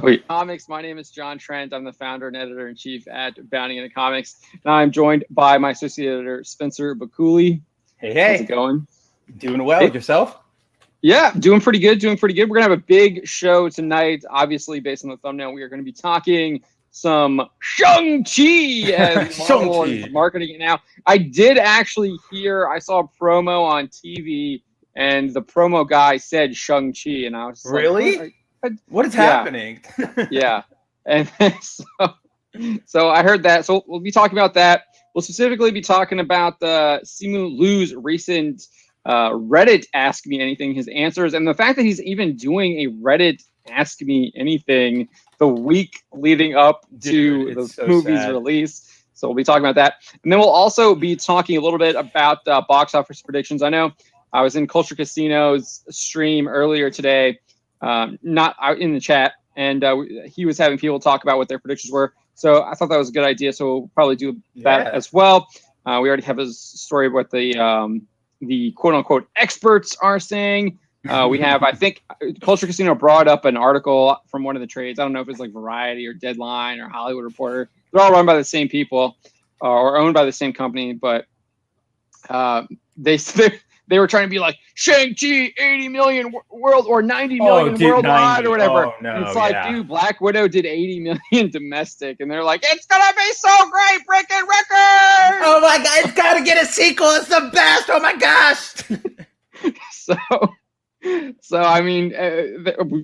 Wait. Comics. My name is John Trent. I'm the founder and editor-in-chief at Bounding into Comics. And I'm joined by my associate editor, Spencer Bakuli. Hey. How's it going? Doing well. Hey. Yourself? Yeah, doing pretty good. We're going to have a big show tonight. Obviously, based on the thumbnail, we are going to be talking some Shang-Chi as Marvel is marketing it now. I did actually I saw a promo on TV, and the promo guy said Shang-Chi, and I was really? Like, what is happening? Yeah. And so I heard that. So we'll be talking about that. We'll specifically be talking about Simu Liu's recent Reddit Ask Me Anything, his answers, and the fact that he's even doing a Reddit Ask Me Anything the week leading up to the movie's release. So we'll be talking about that. And then we'll also be talking a little bit about box office predictions. I know I was in Culture Casino's stream earlier today, not out in the chat, and he was having people talk about what their predictions were. So I thought that was a good idea. So we'll probably do that as well. We already have a story about the quote unquote experts are saying. We have, I think, Culture Casino brought up an article from one of the trades. I don't know if it's like Variety or Deadline or Hollywood Reporter. They're all run by the same people or owned by the same company, but they were trying to be like Shang-Chi 80 million world or 90 million worldwide 90. or whatever. Oh, no, it's like, dude, Black Widow did 80 million domestic, and they're like, it's gonna be so great, breaking records. Oh my god, it's gotta get a sequel. It's the best. Oh my gosh. So I mean,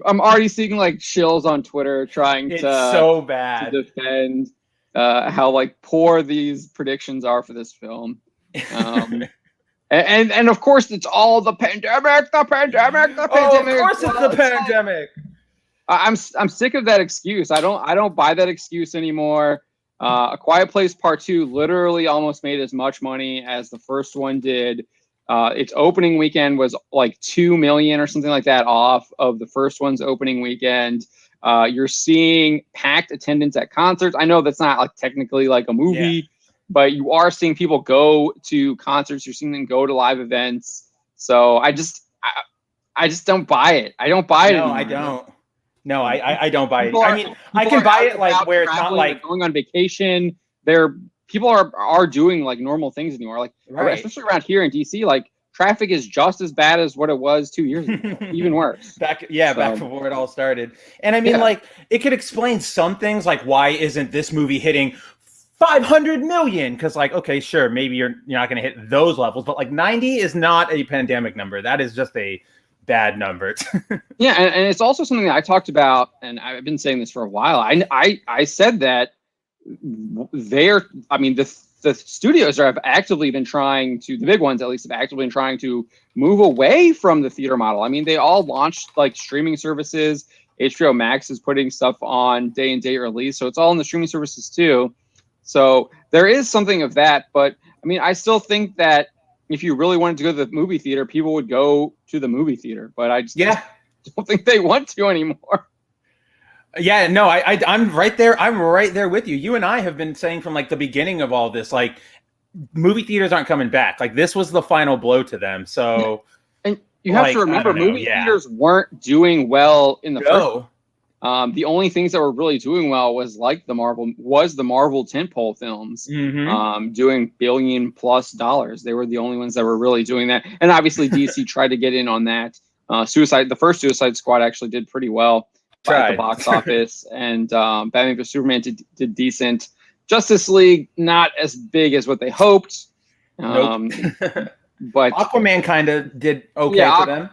I'm already seeing like shills on Twitter trying to defend how like poor these predictions are for this film. And of course, it's all the pandemic. Oh, of course, it's the pandemic. I'm sick of that excuse. I don't buy that excuse anymore. A Quiet Place Part 2 literally almost made as much money as the first one did. Its opening weekend was like 2 million or something like that off of the first one's opening weekend. You're seeing packed attendance at concerts. I know that's not like technically like a movie, but you are seeing people go to concerts. You're seeing them go to live events. So I just don't buy it. I don't buy it anymore. I don't. No, I don't buy it. I mean, I can buy it like where it's not like going on vacation. People are doing like normal things anymore. Like especially around here in DC, like traffic is just as bad as what it was 2 years ago, even worse. Back before it all started. And I mean, like it could explain some things, like why isn't this movie hitting 500 million? Because like, okay, sure, maybe you're not going to hit those levels, but like 90 is not a pandemic number. That is just a bad number. Yeah, and it's also something that I talked about, and I've been saying this for a while. I said that the studios have actively been trying to, the big ones at least, have actively been trying to move away from the theater model. I mean, they all launched like streaming services. HBO Max is putting stuff on day and date release, so it's all in the streaming services too. So there is something of that, but I mean, I still think that if you really wanted to go to the movie theater, people would go to the movie theater, but I just don't think they want to anymore. Yeah, no, I'm right there. I'm right there with you. You and I have been saying from like the beginning of all this, like movie theaters aren't coming back. Like this was the final blow to them. So, and you have to remember, movie theaters weren't doing well in the first. The only things that were really doing well was like the Marvel tentpole films, doing $1 billion+ dollars. They were the only ones that were really doing that. And obviously DC tried to get in on that. The first Suicide Squad actually did pretty well at the box office, and Batman vs Superman did decent. Justice League, not as big as what they hoped. But Aquaman kind of did okay for them.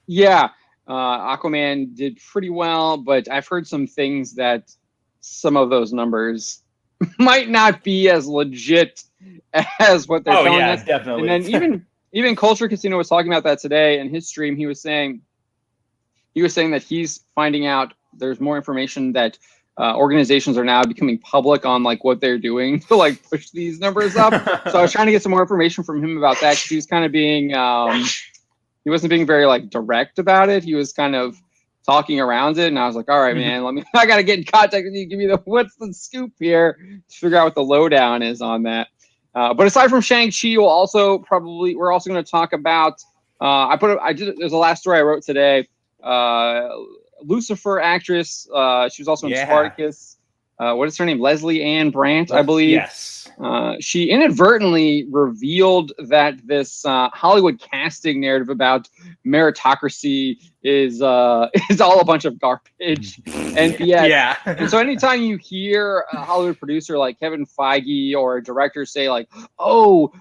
Yeah. Aquaman did pretty well, but I've heard some things that some of those numbers might not be as legit as what they're telling us. Definitely. And then even Culture Casino was talking about that today in his stream. He was saying that he's finding out there's more information that organizations are now becoming public on like what they're doing to like push these numbers up. So I was trying to get some more information from him about that, because he was kind of being he wasn't being very like direct about it. He was kind of talking around it, and I was like, all right, man, I got to get in contact with you, give me what's the scoop here to figure out what the lowdown is on that. But aside from Shang-Chi, we're also going to talk about, there's a last story I wrote today, Lucifer actress. She was also in Yeah. Spartacus. What is her name? Leslie Ann Brandt, I believe. Yes. She inadvertently revealed that this Hollywood casting narrative about meritocracy is all a bunch of garbage. And Yeah. and so anytime you hear a Hollywood producer like Kevin Feige or a director say like, "Oh,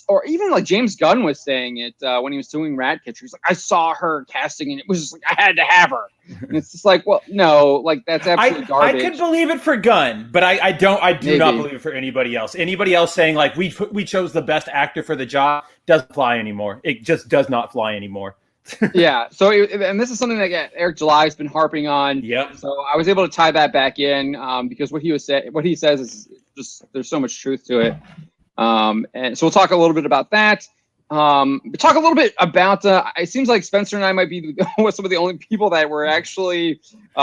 or even like James Gunn was saying it when he was doing Ratcatcher, he's like, I saw her casting and it was just like I had to have her." And it's just like, well, no, like that's absolutely garbage. I could believe it for Gunn, but I do Maybe. not believe it for anybody else. Anybody else saying like we chose the best actor for the job doesn't fly anymore. It just does not fly anymore. Yeah. So, and this is something that Eric July has been harping on. Yep. So I was able to tie that back in because what he says is just there's so much truth to it. And so we'll talk a little bit about that. But talk a little bit about. It seems like Spencer and I might be some of the only people that were actually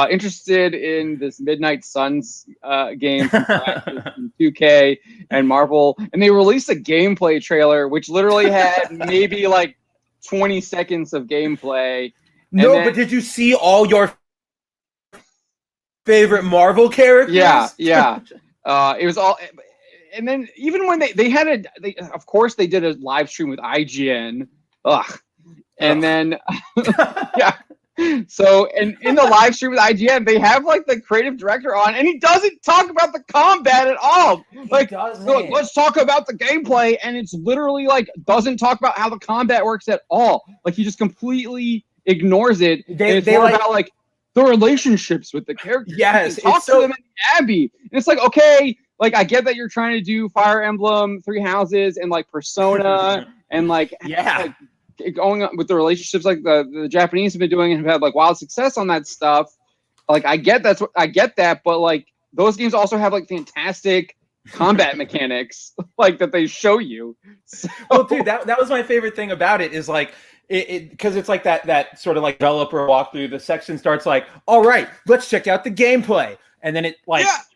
interested in this Midnight Suns game from 2K and Marvel, and they released a gameplay trailer which literally had maybe like 20 seconds of gameplay. But did you see all your favorite Marvel characters? Yeah. It was all, and then even when they had of course they did a live stream with IGN. And then yeah. So in the live stream with IGN, they have like the creative director on, and he doesn't talk about the combat at all. Like, look, let's talk about the gameplay, and it's literally like doesn't talk about how the combat works at all. Like he just completely ignores it. It's more about like the relationships with the characters. Yes, talk to them in the Abbey, and it's like, okay, like I get that you're trying to do Fire Emblem, Three Houses, and like Persona, and like going on with the relationships like the Japanese have been doing and have had like wild success on that stuff. Like I get that, but like those games also have like fantastic combat mechanics like that they show you. So, well, dude, that was my favorite thing about it is like it because it's like that sort of like developer walkthrough. The section starts like, all right, let's check out the gameplay. And then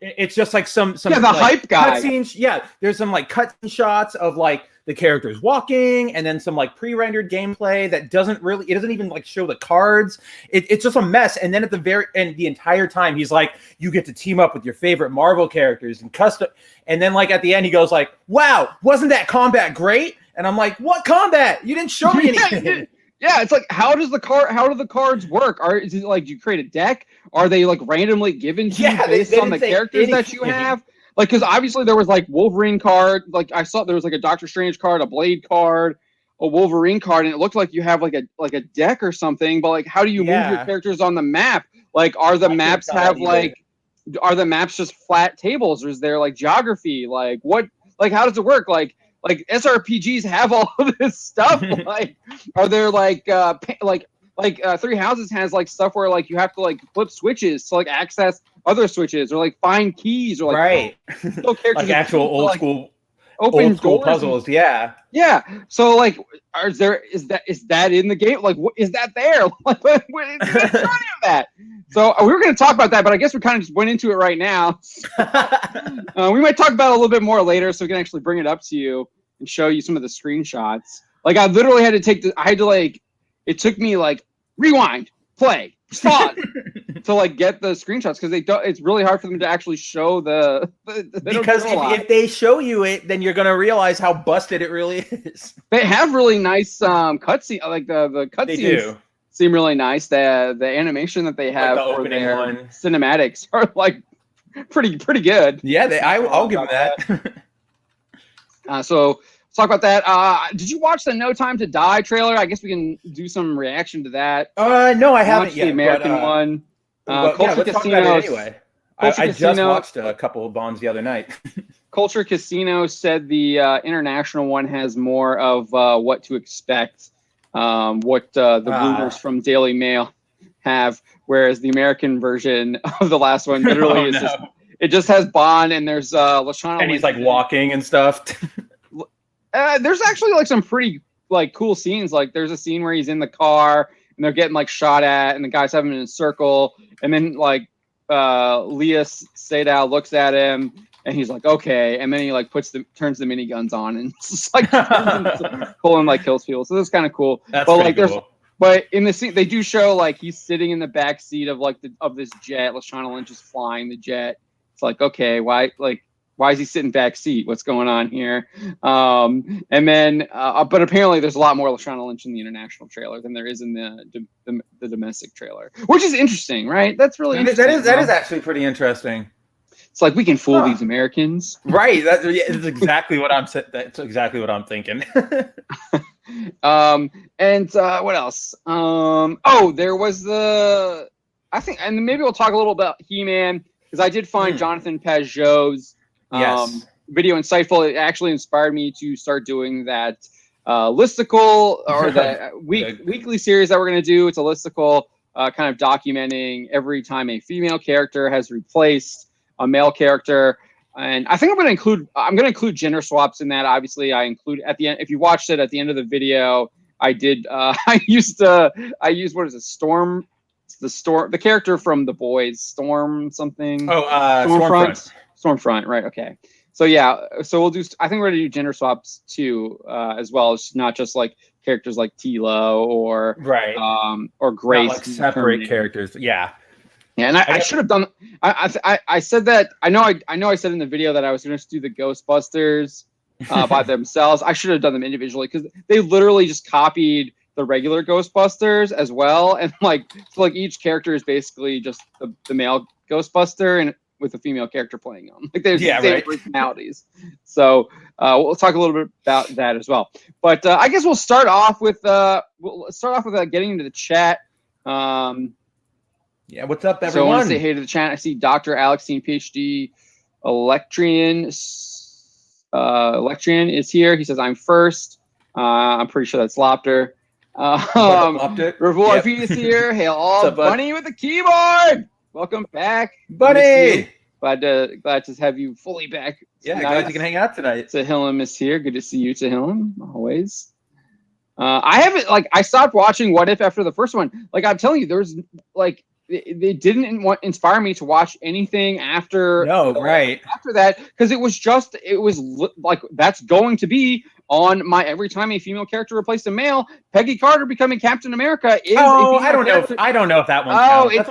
it's just like some the like, hype guy. Cutscenes. Yeah, there's some like cutscene shots of like the characters walking, and then some like pre-rendered gameplay that doesn't even like show the cards. It's just a mess. And then at the very end, the entire time he's like, you get to team up with your favorite Marvel characters and custom. And then like at the end he goes like, wow, wasn't that combat great? And I'm like, what combat? You didn't show me anything. Yeah, it's like how do the cards work? Is it like you create a deck? Are they like randomly given to you based on the characters that you have? Like, because obviously there was like Wolverine card. Like I saw there was like a Doctor Strange card, a Blade card, a Wolverine card, and it looked like you have like a deck or something. But like, how do you move your characters on the map? Like, are the maps just flat tables, or is there like geography? Like what? Like how does it work? Like SRPGs have all of this stuff. Like, are there like Three Houses has like stuff where like you have to like flip switches to like access other switches or like find keys or like like actual old school puzzles. Yeah. So like, is that in the game? Like, what is that there? Like, what is any of that? So we were going to talk about that, but I guess we kind of just went into it right now. We might talk about it a little bit more later, so we can actually bring it up to you and show you some of the screenshots. Like, I literally had to it took me like rewind, play, pause to like get the screenshots because it's really hard for them to actually show because if they show you it, then you're gonna realize how busted it really is. They have really nice cutscene, like the cutscenes seem really nice. The animation that they have like the for their one. cinematics are like pretty good. Yeah, I'll give them that. So let's talk about that. Did you watch the No Time to Die trailer? I guess we can do some reaction to that. No, I haven't yet. The American one. Culture let's talk about it anyway. I just watched a couple of Bonds the other night. Culture Casino said the international one has more of what to expect, what the rumors from Daily Mail have, whereas the American version of the last one literally it just has Bond and there's Lashana. And he's like walking and stuff. There's actually like some pretty like cool scenes. Like there's a scene where he's in the car and they're getting like shot at and the guys have him in a circle. And then like Leah Seydow looks at him and he's like, okay. And then he like turns the miniguns on and just like pulling like kills people. So that's kind of cool. That's but like cool. But in the scene, they do show like he's sitting in the back seat of like of this jet. Lashana Lynch is flying the jet. It's like, okay, why is he sitting back seat? What's going on here? And then, but apparently there's a lot more Lashana Lynch in the international trailer than there is in the domestic trailer, which is interesting, right? That's really interesting. That is actually pretty interesting. It's like we can fool these Americans, right? That's exactly what I'm. That's exactly what I'm thinking. And what else? There was I think, and maybe we'll talk a little about He-Man because I did find Jonathan Pajot's video insightful. It actually inspired me to start doing that listicle or the weekly series that we're going to do. It's a listicle kind of documenting every time a female character has replaced a male character. And I think I'm going to include gender swaps in that. Obviously, I include at the end. If you watched it at the end of the video, I did. I used what is it? Storm, the character from The Boys, Storm something. Stormfront. Right. Okay. So yeah. So we'll do. I think we're going to do gender swaps too, as well. It's not just like characters like Tilo or Grace, not like separate characters. Yeah. Yeah, and I should have done. I said that. I know I said in the video that I was going to do the Ghostbusters by themselves. I should have done them individually because they literally just copied the regular Ghostbusters as well, and so each character is basically just the male Ghostbuster and with a female character playing them. Like there's the same personalities. So we'll talk a little bit about that as well. But I guess we'll start off with getting into the chat. Yeah, what's up, everyone? So I want to say hey to the chat. I see Dr. Alexine, PhD, Electrian is here. He says, I'm first. I'm pretty sure that's Lopter. Revolt is here. Hail all. Bunny with the keyboard. Welcome back. Bunny. Glad to have you fully back. Yeah, glad you can hang out tonight. Tehillim is here. Good to see you, Tehillim, always. I stopped watching What If after the first one. Like I'm telling you, there's they didn't inspire me to watch anything after. After that, because it was like that's going to be on my every time a female character replaced a male. Peggy Carter becoming Captain America is. I don't know if that one. It's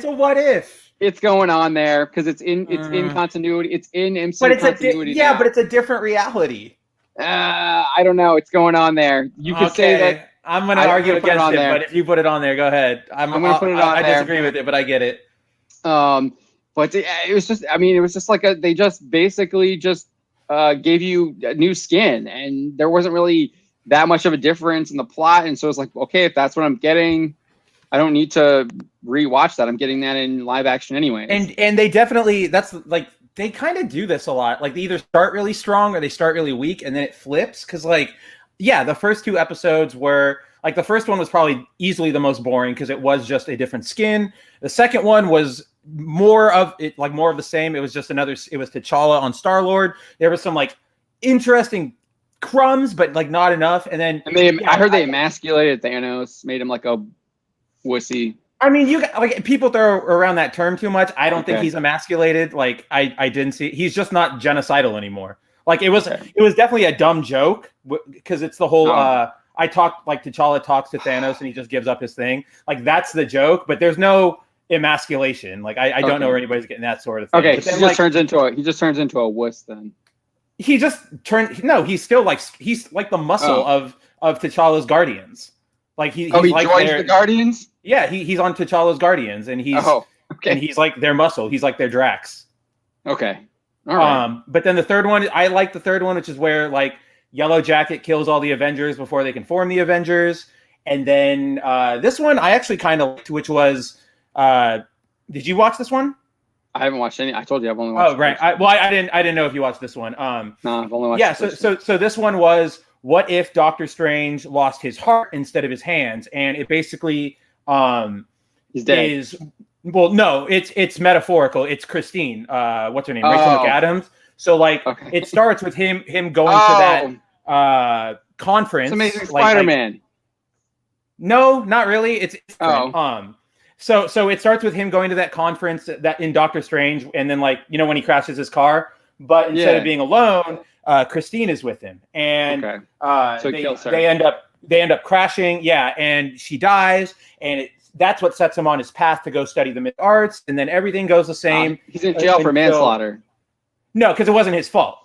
a what if. It's going on there because it's in continuity. It's in MCU continuity. But it's a different reality. I don't know. It's going on there. You could say that. I'm going to argue against it, but if you put it on there, go ahead. I'm going to put it on there. I disagree with it, but I get it. But it was just, it was just like they just basically just gave you a new skin, and there wasn't really that much of a difference in the plot. And so it's like, okay, if that's what I'm getting, I don't need to rewatch that. I'm getting that in live action anyway. And they definitely, they kind of do this a lot. Like they either start really strong or they start really weak, and then it flips. Because the first two episodes were the first one was probably easily the most boring because it was just a different skin. The second one was more of it, more of the same. It was just it was T'Challa on Star-Lord. There was some interesting crumbs, but not enough. And then I heard they emasculated Thanos, made him like a wussy. I mean, you people throw around that term too much. I don't think he's emasculated. I didn't see. He's just not genocidal anymore. It was definitely a dumb joke because it's the whole T'Challa talks to Thanos and he just gives up his thing. That's the joke, but there's no emasculation. I don't know where anybody's getting that sort of thing. Okay, so he just turns into a wuss then. He just turned. No, he's still he's like the muscle of T'Challa's Guardians. He joins the Guardians. Yeah, he's on T'Challa's Guardians, and he's and he's their muscle. He's their Drax. Okay. All right. But then the third one, I like the third one, which is where Yellow Jacket kills all the Avengers before they can form the Avengers, and then this one I actually kind of liked, which was. Did you watch this one? I haven't watched any. I told you I've only watched. Oh right. I didn't know if you watched this one. No, I've only watched. Yeah. So this one was what if Doctor Strange lost his heart instead of his hands, and it basically he's dead. Well, no, it's metaphorical. It's Christine. What's her name? Rachel McAdams. So it starts with him going to that conference. It's Amazing Spider-Man. No, not really. It's So it starts with him going to that conference that in Doctor Strange, and then when he crashes his car, but instead of being alone, Christine is with him, and so he kills her. They end up They end up crashing, yeah, and she dies, and that's what sets him on his path to go study the mystical arts, and then everything goes the same. He's in jail for manslaughter. No, because it wasn't his fault.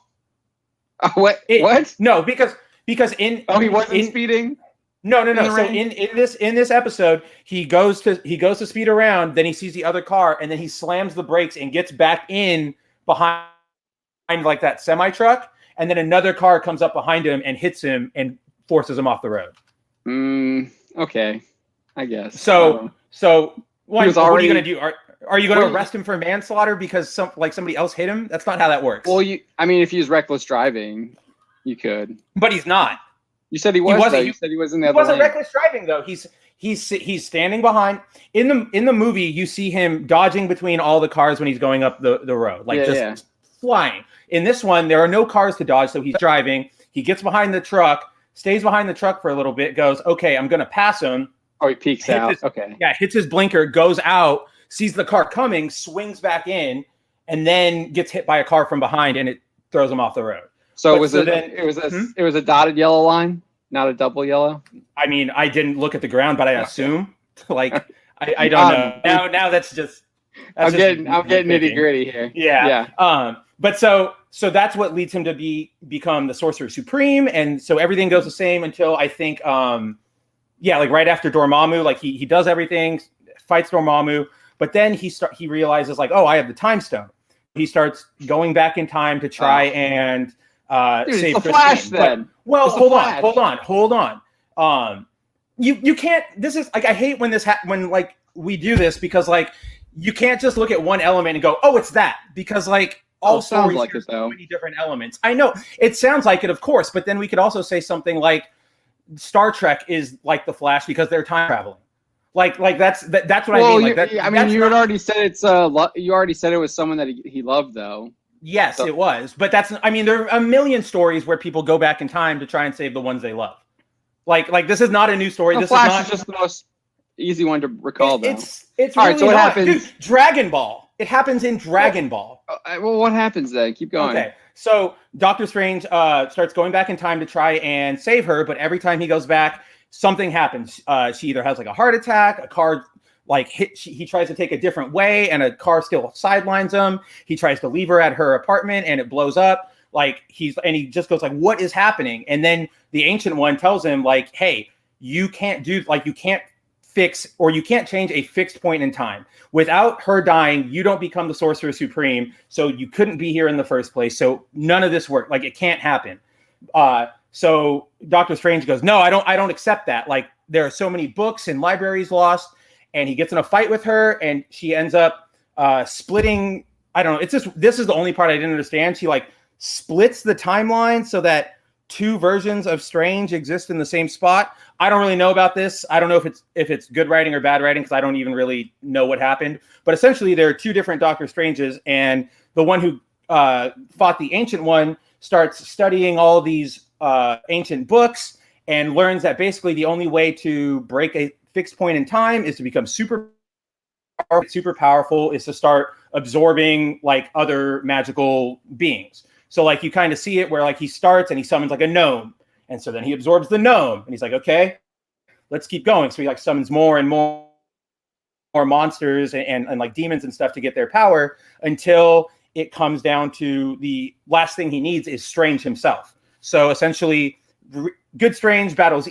What? What? No, because in he wasn't speeding. No. So in this episode, he goes to speed around, then he sees the other car, and then he slams the brakes and gets back in behind like that semi truck, and then another car comes up behind him and hits him and forces him off the road. Okay, I guess. So what are you going to do? Are you going to arrest him for manslaughter because somebody else hit him? That's not how that works. Well, if he was reckless driving, you could. But he's not. You said he was. You said he was in the other lane. He wasn't reckless driving though. He's standing behind in the movie. You see him dodging between all the cars when he's going up the road, flying. In this one, there are no cars to dodge, so he's driving. He gets behind the truck, stays behind the truck for a little bit, goes, okay, I'm going to pass him. Oh, he peeks out. Okay. Yeah, hits his blinker, goes out, sees the car coming, swings back in, and then gets hit by a car from behind, and it throws him off the road. So it was a dotted yellow line, not a double yellow? I mean, I didn't look at the ground, but I assume. I don't know. Now that's just... I'm getting nitty gritty here. Yeah. But so that's what leads him to become the Sorcerer Supreme, and so everything goes the same until I think, right after Dormammu, like he does everything, fights Dormammu, but then he realizes like, oh, I have the Time Stone. He starts going back in time to try and save Christine. Flash then. But, hold on. You can't. This is like I hate when when like we do this because like. You can't just look at one element and go, "Oh, it's that," because like all stories have so many different elements. I know it sounds like it, of course, but then we could also say something like Star Trek is like the Flash because they're time traveling. Like that's what I mean. You had already said you already said it was someone that he loved, though. Yes, it was, but there are a million stories where people go back in time to try and save the ones they love. Like this is not a new story. This Flash is not just the most easy one to recall, though. It's all right. So what happens? Dude, Dragon Ball. It happens in Dragon Ball. Well, what happens then? Keep going. Okay. So Doctor Strange starts going back in time to try and save her, but every time he goes back, something happens. She either has like a heart attack, a car like he tries to take a different way, and a car still sidelines him. He tries to leave her at her apartment, and it blows up. He just goes like, "What is happening?" And then the Ancient One tells him like, "Hey, you can't fix or you can't change a fixed point in time. Without her dying, you don't become the Sorcerer Supreme, so you couldn't be here in the first place. So none of this worked. Like it can't happen." So Doctor Strange goes, "No, I don't accept that. Like there are so many books and libraries lost." And he gets in a fight with her, and she ends up splitting. I don't know. This is the only part I didn't understand. She like splits the timeline so that two versions of Strange exist in the same spot. I don't really know about this. I don't know if it's good writing or bad writing because I don't even really know what happened. But essentially, there are two different Doctor Stranges, and the one who fought the Ancient One starts studying all these ancient books and learns that basically the only way to break a fixed point in time is to become super powerful, is to start absorbing like other magical beings. So like you kind of see it where like he starts and he summons like a gnome, and so then he absorbs the gnome, and he's like, okay, let's keep going. So he like summons more and more monsters and like demons and stuff to get their power until it comes down to the last thing he needs is Strange himself. So essentially, good Strange battles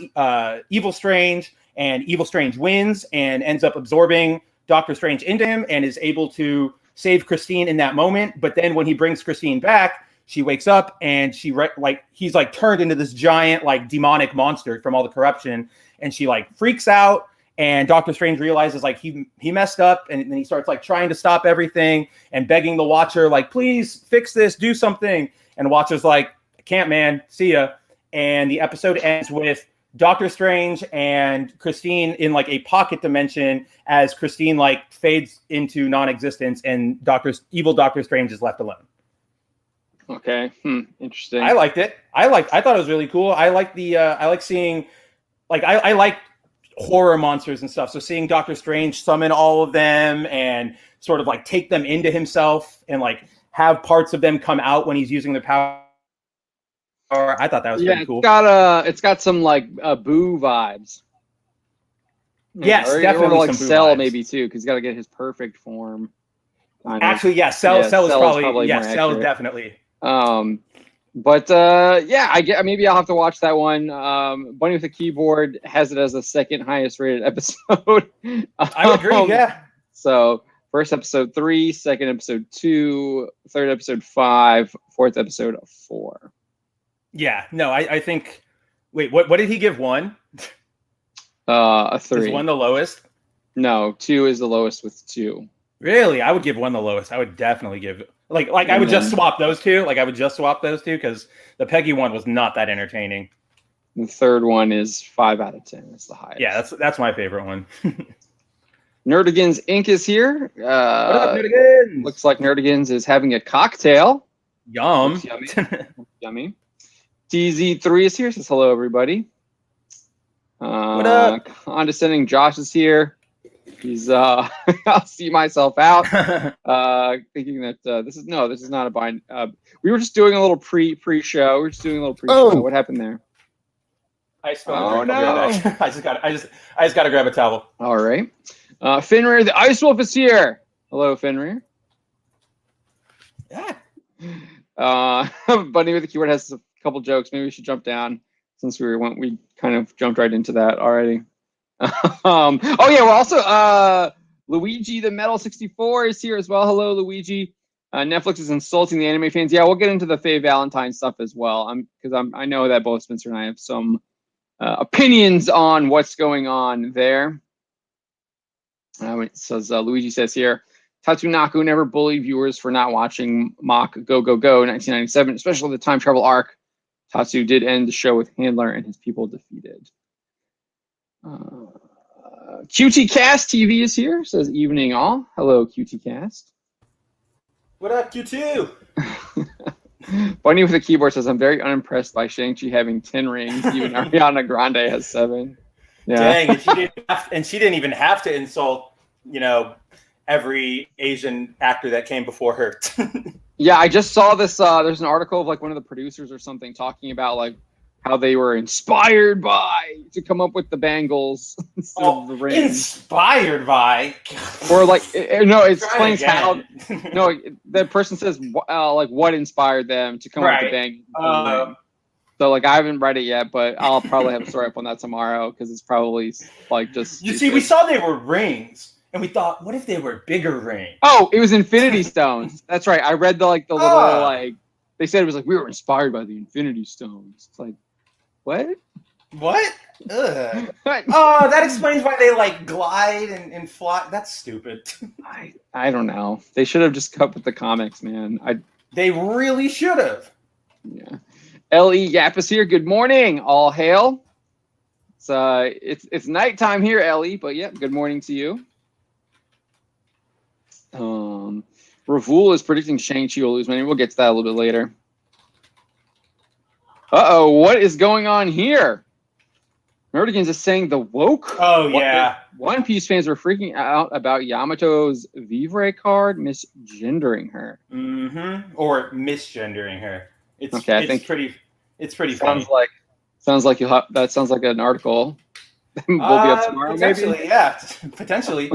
evil Strange, and evil Strange wins and ends up absorbing Doctor Strange into him and is able to save Christine in that moment. But then when he brings Christine back, she wakes up and he's like turned into this giant like demonic monster from all the corruption, and she like freaks out. And Doctor Strange realizes like he messed up, and then he starts like trying to stop everything and begging the Watcher like, please fix this, do something. And the Watcher's like, I can't, man, see ya. And the episode ends with Doctor Strange and Christine in like a pocket dimension as Christine like fades into non-existence, and evil Doctor Strange is left alone. Okay. Interesting. I liked it. I thought it was really cool. I like I like seeing like I like horror monsters and stuff. So seeing Doctor Strange summon all of them and sort of like take them into himself and like have parts of them come out when he's using their power I thought that was pretty cool. It's got some like Boo vibes. Yes, or, definitely or like some Boo Cell vibes. maybe too, because he's got to get his perfect form. Actually, yeah, Cell is probably Cell is definitely. But I get maybe I'll have to watch that one. Bunny with a Keyboard has it as the second highest rated episode. I would agree. Yeah. So first episode 3, second episode 2, third episode 5, fourth episode 4. Yeah. No, I think. Wait, what did he give 1? A 3. Is 1 the lowest? No, 2 is the lowest with 2. Really? I would give 1 the lowest. I would definitely give I would just swap those two. I would just swap those two because the Peggy one was not that entertaining. The third one is 5 out of 10. It's the highest. Yeah, that's my favorite one. Nerdigans Inc. is here. What up, Nerdigans? Looks like Nerdigans is having a cocktail. Yum. Looks yummy. Yummy. TZ3 is here. Says hello, everybody. What up? Condescending Josh is here. He's I'll see myself out. Thinking that this is not a bind. We were just doing a little pre-show. We were just doing a little pre-show. What happened there? I spelled it. No. I just got to grab a towel. All right. Fenrir the Ice Wolf is here. Hello, Fenrir. Yeah. Bunny with the Keyword has a couple jokes. Maybe we should jump down since we kind of jumped right into that already. We're also Luigi the Metal 64 is here as well. Hello, Luigi. Netflix is insulting the anime fans. Yeah, we'll get into the Faye Valentine stuff as well. I know that both Spencer and I have some opinions on what's going on there. It says Luigi says here, Tatsunaku never bullied viewers for not watching Mach Go Go Go 1997, especially the time travel arc. Tatsu did end the show with Handler and his people defeated. QT Cast TV is here. Says evening all. Hello, QT Cast. What up, Q2? Bunny with a Keyboard says I'm very unimpressed by Shang-Chi having 10 rings. Even Ariana Grande has 7. Yeah. Dang, and she didn't even have to insult, every Asian actor that came before her. Yeah, I just saw this. There's an article of like one of the producers or something talking about like how they were inspired by to come up with the bangles instead of the rings. Inspired by, or like it explains how. No, the person says like what inspired them to come up with the bangles. So like I haven't read it yet, but I'll probably have a story up on that tomorrow because it's probably like just. You see, we saw they were rings, and we thought, what if they were bigger rings? Oh, it was Infinity Stones. That's right. I read the little like they said it was like we were inspired by the Infinity Stones. It's like. What? Ugh. Oh, that explains why they like glide and fly. That's stupid. I don't know. They should have just cut with the comics, man. They really should have. Yeah. L.E. Yap is here. Good morning. All hail. It's nighttime here, Ellie, but yeah, good morning to you. Ravul is predicting Shang-Chi will lose money. We'll get to that a little bit later. Uh-oh, what is going on here? Nerdigans is saying the woke. Oh, yeah. One Piece fans are freaking out about Yamato's Vivre card misgendering her. Mm-hmm. Or misgendering her. It's pretty sounds funny. That sounds like an article. We'll be up tomorrow, potentially, maybe? Yeah. Potentially.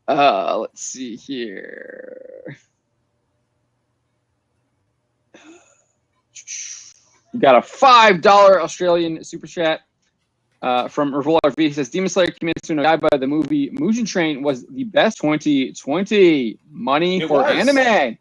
Let's see here. We got a $5 Australian super chat from Revolt RV. He says Demon Slayer Kimetsu no Yaiba, the movie Mugen Train, was the best 2020 money for anime.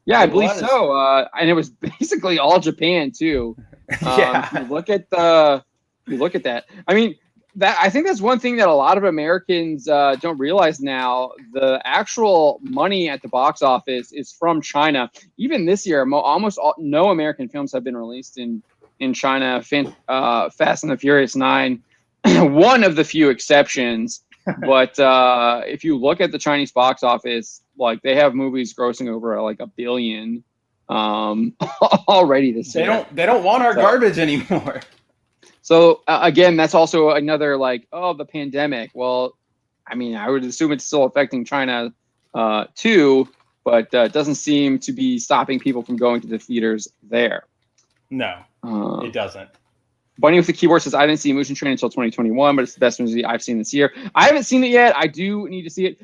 Yeah, I believe so. And it was basically all Japan too. Yeah. You look at that. I mean, I think that's one thing that a lot of Americans don't realize now. The actual money at the box office is from China. Even this year, almost no American films have been released in China. Fast and the Furious 9, one of the few exceptions. But if you look at the Chinese box office, like they have movies grossing over like $1 billion already this year. They don't want our garbage anymore. So again, that's also another like, the pandemic. Well, I mean, I would assume it's still affecting China too. but it doesn't seem to be stopping people from going to the theaters there. No, it doesn't. Bunny with the Keyboard says, I didn't see Mugen Train until 2021, but it's the best movie I've seen this year. I haven't seen it yet. I do need to see it.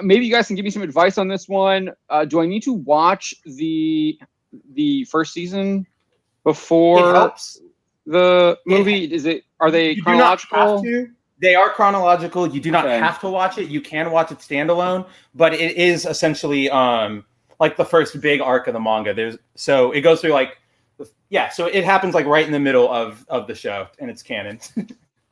Maybe you guys can give me some advice on this one. Do I need to watch the first season before the movie? Are they chronological? Do not have to. They are chronological. You do not have to watch it. You can watch it standalone, but it is essentially like the first big arc of the manga. So it goes through like, so it happens like right in the middle of the show, and it's canon.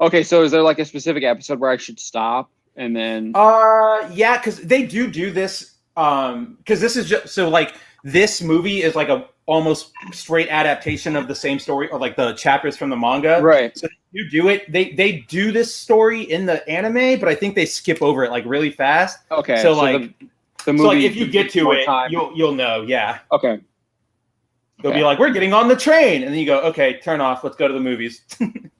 Okay, so is there like a specific episode where I should stop and then? Yeah, because they do this. Because this is just so like this movie is like a almost straight adaptation of the same story, or like the chapters from the manga. Right. So you do it. They do this story in the anime, but I think they skip over it like really fast. Okay. So like the movie. So like if you get to it, you'll know. Yeah. Okay. They'll be like, we're getting on the train. And then you go, okay, turn off. Let's go to the movies.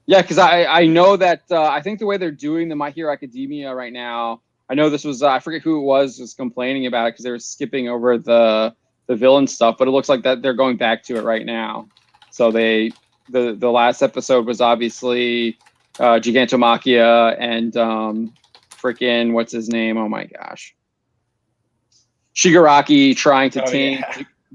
Yeah, because I know that I think the way they're doing the My Hero Academia right now, I know this was, I forget who it was complaining about it because they were skipping over the villain stuff, but it looks like that they're going back to it right now. So the last episode was obviously Gigantomachia and freaking, what's his name? Oh my gosh. Shigaraki trying to tame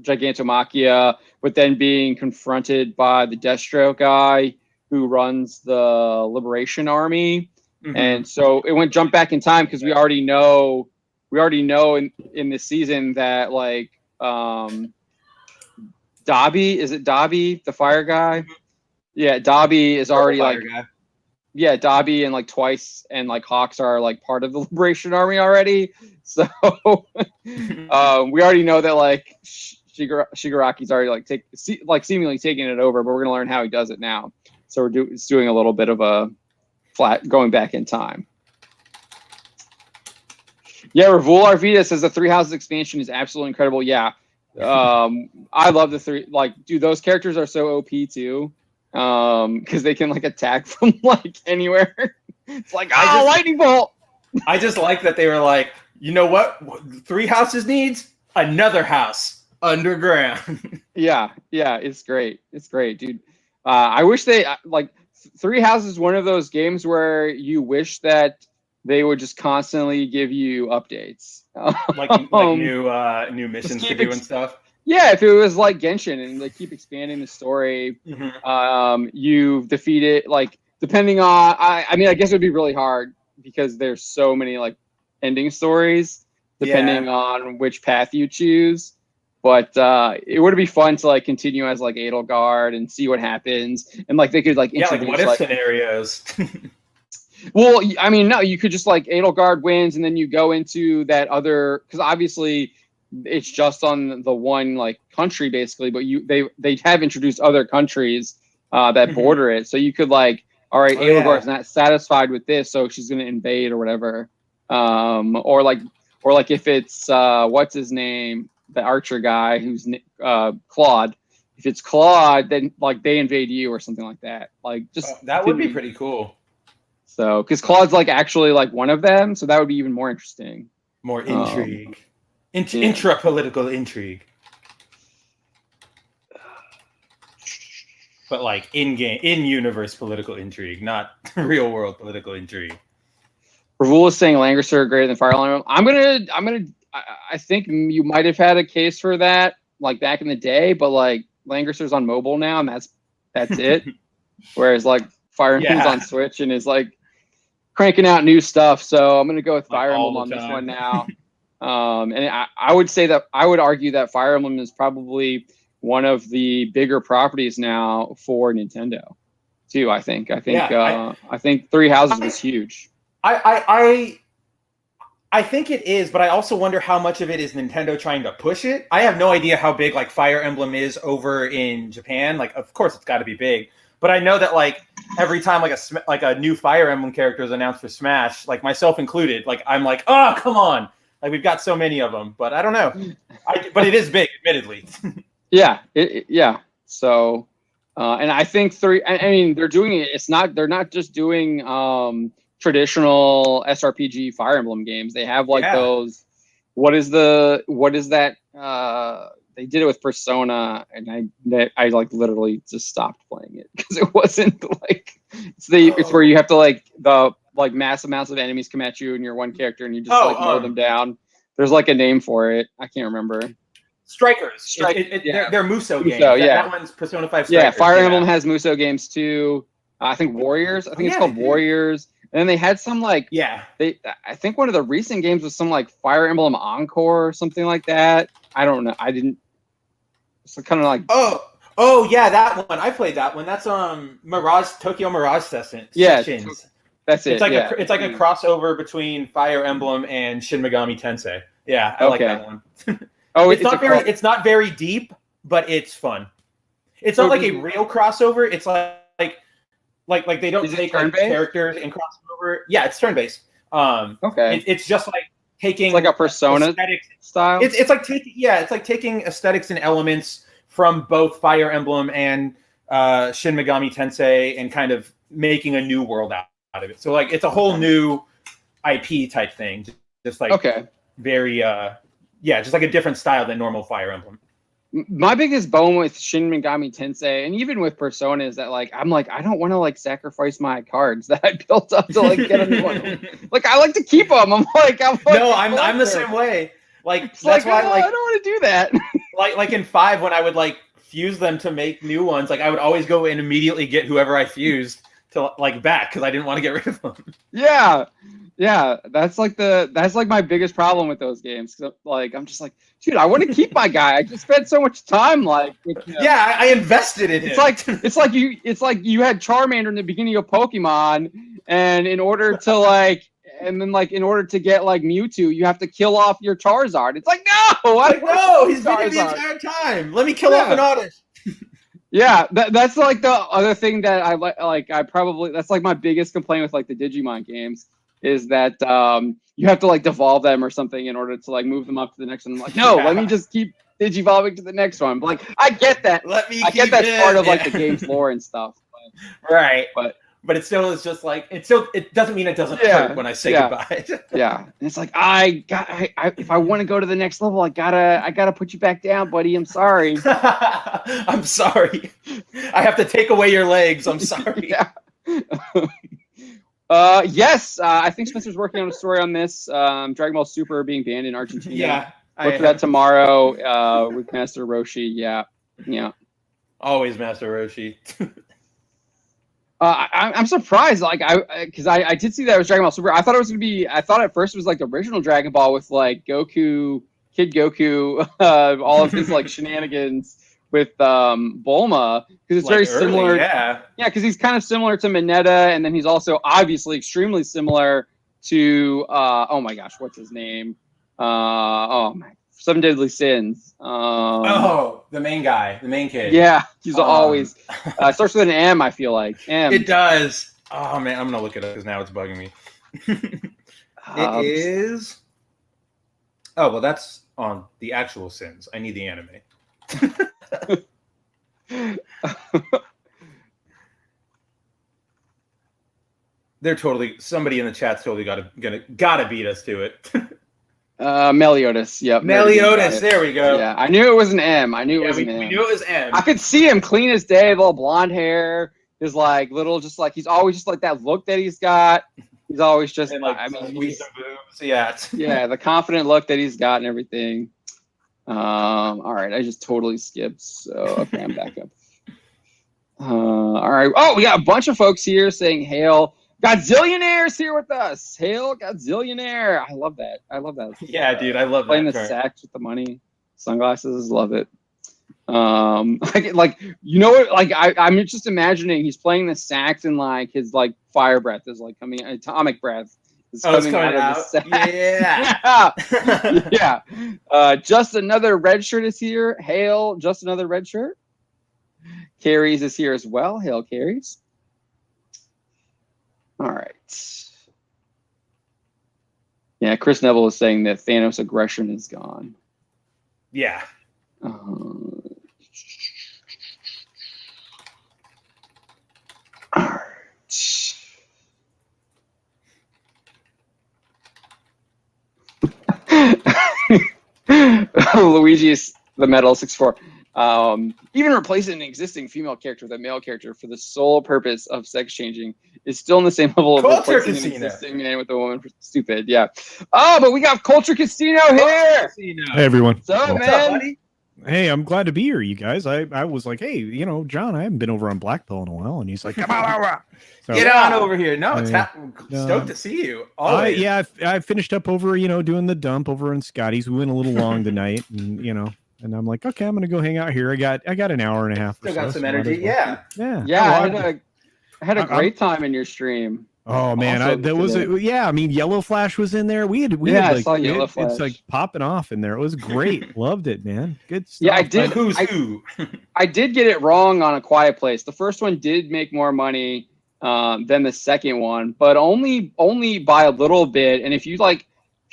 Gigantomachia, but then being confronted by the Deathstroke guy who runs the Liberation Army. Mm-hmm. And so it went jump back in time because we already know in this season that like Dobby, is it Dobby, the fire guy? Yeah, Dobby is already like guy. Yeah, Dobby and like Twice and like Hawks are like part of the Liberation Army already. So we already know that like Shigaraki's already like seemingly taking it over, but we're gonna learn how he does it now. So it's doing a little bit of a flat going back in time. Yeah, Ravul Arvita says the Three Houses expansion is absolutely incredible. Yeah, I love the three. Like, dude, those characters are so OP too, because they can like attack from like anywhere. It's like lightning bolt. I just like that they were like, you know what? Three Houses needs another house underground. yeah, it's great. It's great, dude. I wish they like Three Houses is one of those games where you wish that they would just constantly give you updates, like new missions to do and stuff. Yeah, if it was like Genshin and they keep expanding the story, you defeat it. Like depending on, I mean, I guess it would be really hard because there's so many like ending stories depending on which path you choose. But it would be fun to like continue as like Edelgard and see what happens, and like they could like introduce what if scenarios. Well, I mean, no, you could just like Edelgard wins, and then you go into that other, because obviously it's just on the one like country basically, but they have introduced other countries that border it, so you could like, all right, Edelgard's not satisfied with this, so she's gonna invade or whatever, or like if it's what's his name, the archer guy who's Claude. If it's Claude, then like they invade you or something like that. Like just that would be pretty cool. So, because Claude's like actually like one of them, so that would be even more interesting. More intrigue, intra-political intrigue. But like in-universe political intrigue, not real-world political intrigue. Ravul is saying Lancaster greater than Fire Emblem. I think you might have had a case for that, like back in the day, but like Lancaster's on mobile now, and that's it. Whereas like Fire Emblem's on Switch and is like cranking out new stuff. So I'm gonna go with Fire Emblem on this one now. And I would argue that Fire Emblem is probably one of the bigger properties now for Nintendo, too. I think Three Houses was huge. I think it is, but I also wonder how much of it is Nintendo trying to push it. I have no idea how big like Fire Emblem is over in Japan. Like, of course, it's got to be big, but I know that like every time like a new Fire Emblem character is announced for Smash, like myself included, like I'm like, oh come on, like we've got so many of them. But I don't know. But it is big, admittedly. Yeah. So, and I think I mean, they're doing it. They're not just doing traditional SRPG Fire Emblem games. They have like those what is that? They did it with Persona, and I like literally just stopped playing it because it wasn't like it's where you have to like the like mass amounts of enemies come at you and you're one character and you just like mow them down. There's like a name for it. I can't remember. Strikers. Yeah. They're Muso games. Yeah. That one's Persona 5 Strikers. Yeah, Fire Emblem has Muso games too. I think Warriors. I think it's called Warriors. And then they had some like I think one of the recent games was some like Fire Emblem Encore or something like that. I don't know. I didn't. It's kind of like oh yeah, that one. I played that one. That's Tokyo Mirage Sessions. Yeah, that's it. It's like a crossover between Fire Emblem and Shin Megami Tensei. Yeah, I like that one. It's not very deep, but it's fun. It's not like a real crossover. It's like they don't take like characters and cross over. Yeah, it's turn-based. It's just like taking like a Persona style. It's like taking aesthetics and elements from both Fire Emblem and Shin Megami Tensei and kind of making a new world out of it. So like it's a whole new IP type thing. Just like very just like a different style than normal Fire Emblem. My biggest bone with Shin Megami Tensei and even with Persona is that like I'm like I don't want to like sacrifice my cards that I built up to like get a new one. Like I like to keep them. I'm I'm the same way. Like that's why I don't want to do that. like in 5 when I would like fuse them to make new ones, like I would always go and immediately get whoever I fused to like back because I didn't want to get rid of them. Yeah, that's like my biggest problem with those games. Like I'm just like, dude, I want to keep my guy. I just spent so much time with him. Yeah, I invested in him. It's like you had Charmander in the beginning of Pokemon, and in order to get like Mewtwo, you have to kill off your Charizard. It's like no, he's been here the entire time. Let me kill off an artist. Yeah, that's like the other thing that I like. That's like my biggest complaint with like the Digimon games. Is that you have to like devolve them or something in order to like move them up to the next one. I'm like, no, let me just keep digivolving to the next one. But like, I get that. I get that's part of like the game's lore and stuff. But it still is just like it doesn't mean it doesn't hurt when I say goodbye. Yeah, and it's like if I want to go to the next level, I gotta put you back down, buddy. I'm sorry. I'm sorry. I have to take away your legs. I'm sorry. Yeah. Yes, I think Spencer's working on a story on this. Dragon Ball Super being banned in Argentina. Yeah. Look for that tomorrow with Master Roshi. Yeah. Always Master Roshi. I'm surprised, like because I did see that it was Dragon Ball Super. I thought it was gonna be. I thought at first it was like the original Dragon Ball with like Goku, Kid Goku, all of his like shenanigans with Bulma because it's very similar. Yeah, because he's kind of similar to Mineta, and then he's also obviously extremely similar to oh my gosh, what's his name? Seven Deadly Sins. The main guy, the main kid. Yeah, he's always starts with an M. I feel like M. It does. Oh man, I'm gonna look it up because now it's bugging me. It is. Oh well, that's on the actual Sins. I need the anime. They're somebody in the chat's totally gotta beat us to it. Meliodas. Yep. Meliodas. There we go. Yeah, I knew it was an M. We knew it was M. I could see him clean as day, little blonde hair. His like little, just like he's always just like that look that he's got. He's always just and, like, boobs. Yeah, the confident look that he's got and everything. All right, I just totally skipped. So okay, I'm back up. All right. Oh, we got a bunch of folks here saying hail. Godzillionaire's here with us. Hail Godzillionaire. I love that. Yeah, dude, I love playing that the sax with the money, sunglasses. Love it. Like you know what? Like I'm just imagining he's playing the sax and like his like fire breath is like coming, atomic breath is coming out of the sax. Yeah. Just another red shirt is here. Hail, just another red shirt. Carries is here as well. Hail, Carries. All right. Yeah, Chris Neville is saying that Thanos' aggression is gone. Yeah. All right. Luigi's the Metal 64. Even replacing an existing female character with a male character for the sole purpose of sex changing is still in the same level of Culture replacing Casino. an existing man with a woman. Stupid, yeah. Oh, but we got Culture Casino here. Hey, everyone. What's up, What's man? up, buddy? Hey, I'm glad to be here, you guys. I was like, hey, John, I haven't been over on Black Pill in a while, and he's like, come on, so, Get on over here. No, it's Yeah. stoked to see you. Always. I finished up over, doing the dump over in Scotty's. We went a little long tonight, and and I'm like, okay, I'm gonna go hang out here. I got an hour and a half. Still or got so, some so energy. yeah. I had a great time in your stream. Oh man, I mean, Yellow Flash was in there. We had I saw Yellow Flash. It's like popping off in there. It was great. Loved it, man. Good stuff. Yeah, I did. Who's who? I did get it wrong on A Quiet Place. The first one did make more money than the second one, but only by a little bit. And if you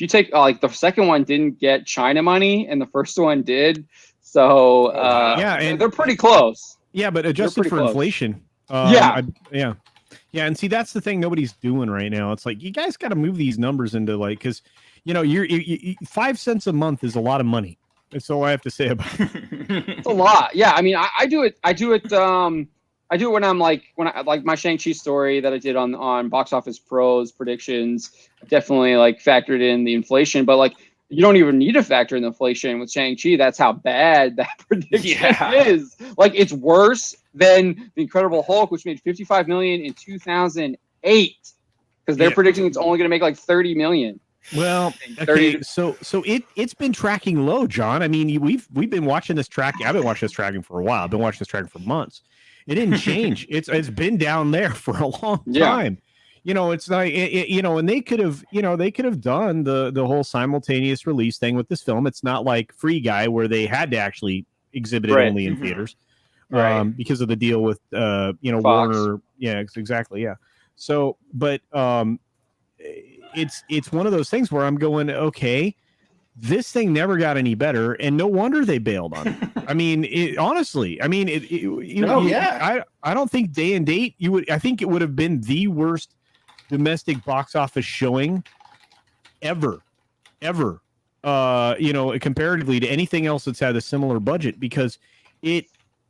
take the second one didn't get China money, and the first one did, so and they're pretty close. Yeah, but adjusted for inflation. Yeah, and see that's the thing nobody's doing right now. It's like you guys got to move these numbers into because you're 5 cents a month is a lot of money. That's all I have to say about it. It's a lot. Yeah, I mean I do it when I'm when I like my Shang-Chi story that I did on Box Office Pros predictions. I definitely factored in the inflation, but you don't even need to factor in the inflation with Shang-Chi. That's how bad that prediction is. It's worse than The Incredible Hulk, which made $55 million in 2008, because they're predicting it's only going to make $30 million. Well, okay, so it's been tracking low, John. I mean, we've been watching this track. I've been watching this tracking for a while. I've been watching this tracking for months. It didn't change. It's been down there for a long time. It's like and they could have done the whole simultaneous release thing with this film. It's not like Free Guy where they had to actually exhibit it only in theaters, because of the deal with Fox. Warner. Yeah, exactly. Yeah. So, but it's one of those things where I'm going, okay, this thing never got any better, and no wonder they bailed on it. I mean, honestly, I mean, I don't think day and date I think it would have been the worst domestic box office showing ever, comparatively to anything else that's had a similar budget, because if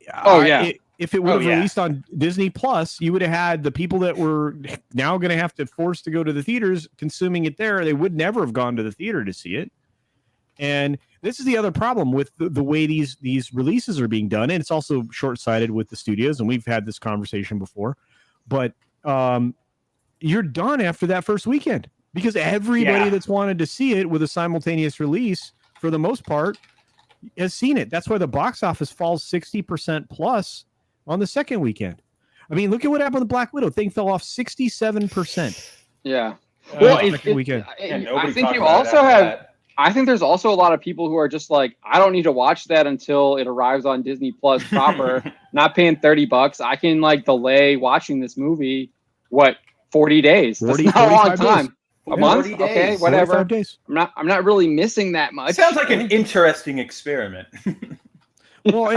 it would have released on Disney Plus, you would have had the people that were now going to have to force to go to the theaters consuming it there. They would never have gone to the theater to see it. And this is the other problem with the way these releases are being done. And it's also short-sighted with the studios. And we've had this conversation before, but you're done after that first weekend, because everybody that's wanted to see it with a simultaneous release, for the most part, has seen it. That's why the box office falls 60% plus on the second weekend. I mean, look at what happened with Black Widow. Thing fell off 67%. Yeah. Well, second weekend. I think you also have. I think there's also a lot of people who are just like, I don't need to watch that until it arrives on Disney Plus proper. Not paying $30. I can delay watching this movie. 40 days. That's not a long time. Days. A month? Okay, whatever. Days. I'm not really missing that much. Sounds like an interesting experiment. Well,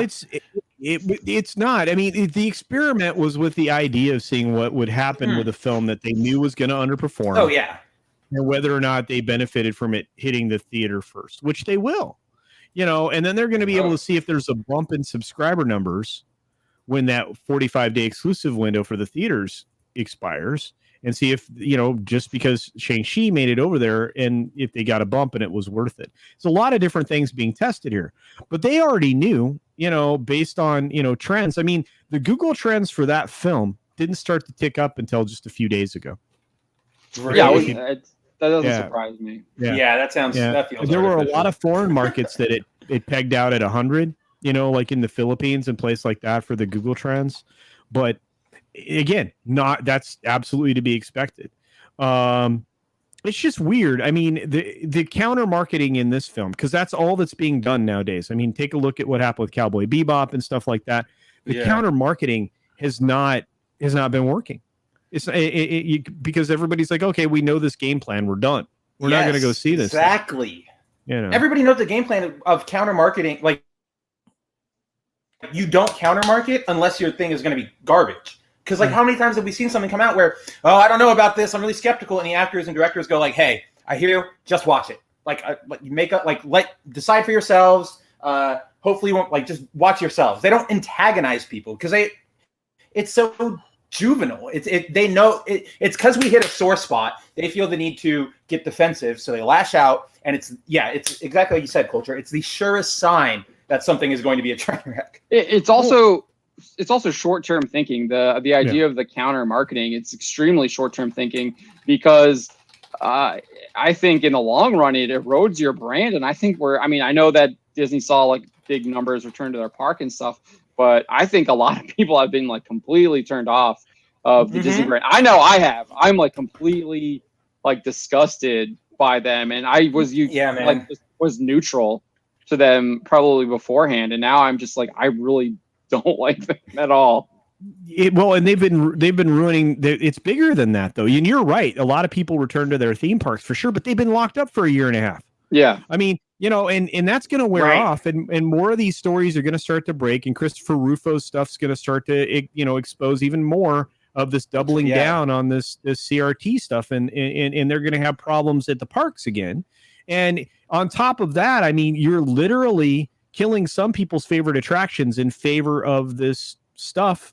it's not. I mean, the experiment was with the idea of seeing what would happen with a film that they knew was going to underperform. Oh yeah. And whether or not they benefited from it hitting the theater first, which they will. And then they're going to be able to see if there's a bump in subscriber numbers when that 45-day exclusive window for the theaters expires, and see if just because Shang-Chi made it over there, and if they got a bump and it was worth it. It's a lot of different things being tested here, but they already knew, based on trends. I mean, the Google trends for that film didn't start to tick up until just a few days ago. Really? That doesn't surprise me. That sounds. That feels. There were a lot of foreign markets that it pegged out at 100. Like in the Philippines and places like that for the Google trends, but again, that's absolutely to be expected. It's just weird. I mean, the counter marketing in this film, because that's all that's being done nowadays. I mean, take a look at what happened with Cowboy Bebop and stuff like that. The counter marketing has not been working. It's because everybody's like, okay, we know this game plan. We're done. We're not going to go see this. Exactly. Everybody knows the game plan of counter marketing. Like, you don't counter market unless your thing is going to be garbage. Because how many times have we seen something come out where, I don't know about this, I'm really skeptical, and the actors and directors go like, hey, I hear you, just watch it. make up, decide for yourselves. Hopefully, you won't just watch yourselves. They don't antagonize people because it's so juvenile. They know it's because we hit a sore spot. They feel the need to get defensive, so they lash out. And it's exactly like you said, Culture. It's the surest sign that something is going to be a train wreck. It's also short-term thinking. The idea of the counter marketing, it's extremely short-term thinking because I think in the long run it erodes your brand. And I think I know that Disney saw big numbers return to their park and stuff, but I think a lot of people have been completely turned off of the Disney brand. I know I have. I'm completely disgusted by them, and I was was neutral to them probably beforehand, and now I'm just I really don't like them at all. And they've been ruining. It's bigger than that, though. And you're right. A lot of people return to their theme parks for sure, but they've been locked up for a year and a half. Yeah, I mean, and that's going to wear off, and more of these stories are going to start to break, and Christopher Rufo's stuff's going to start to expose even more of this doubling down on this CRT stuff, and they're going to have problems at the parks again. And on top of that, I mean, you're literally killing some people's favorite attractions in favor of this stuff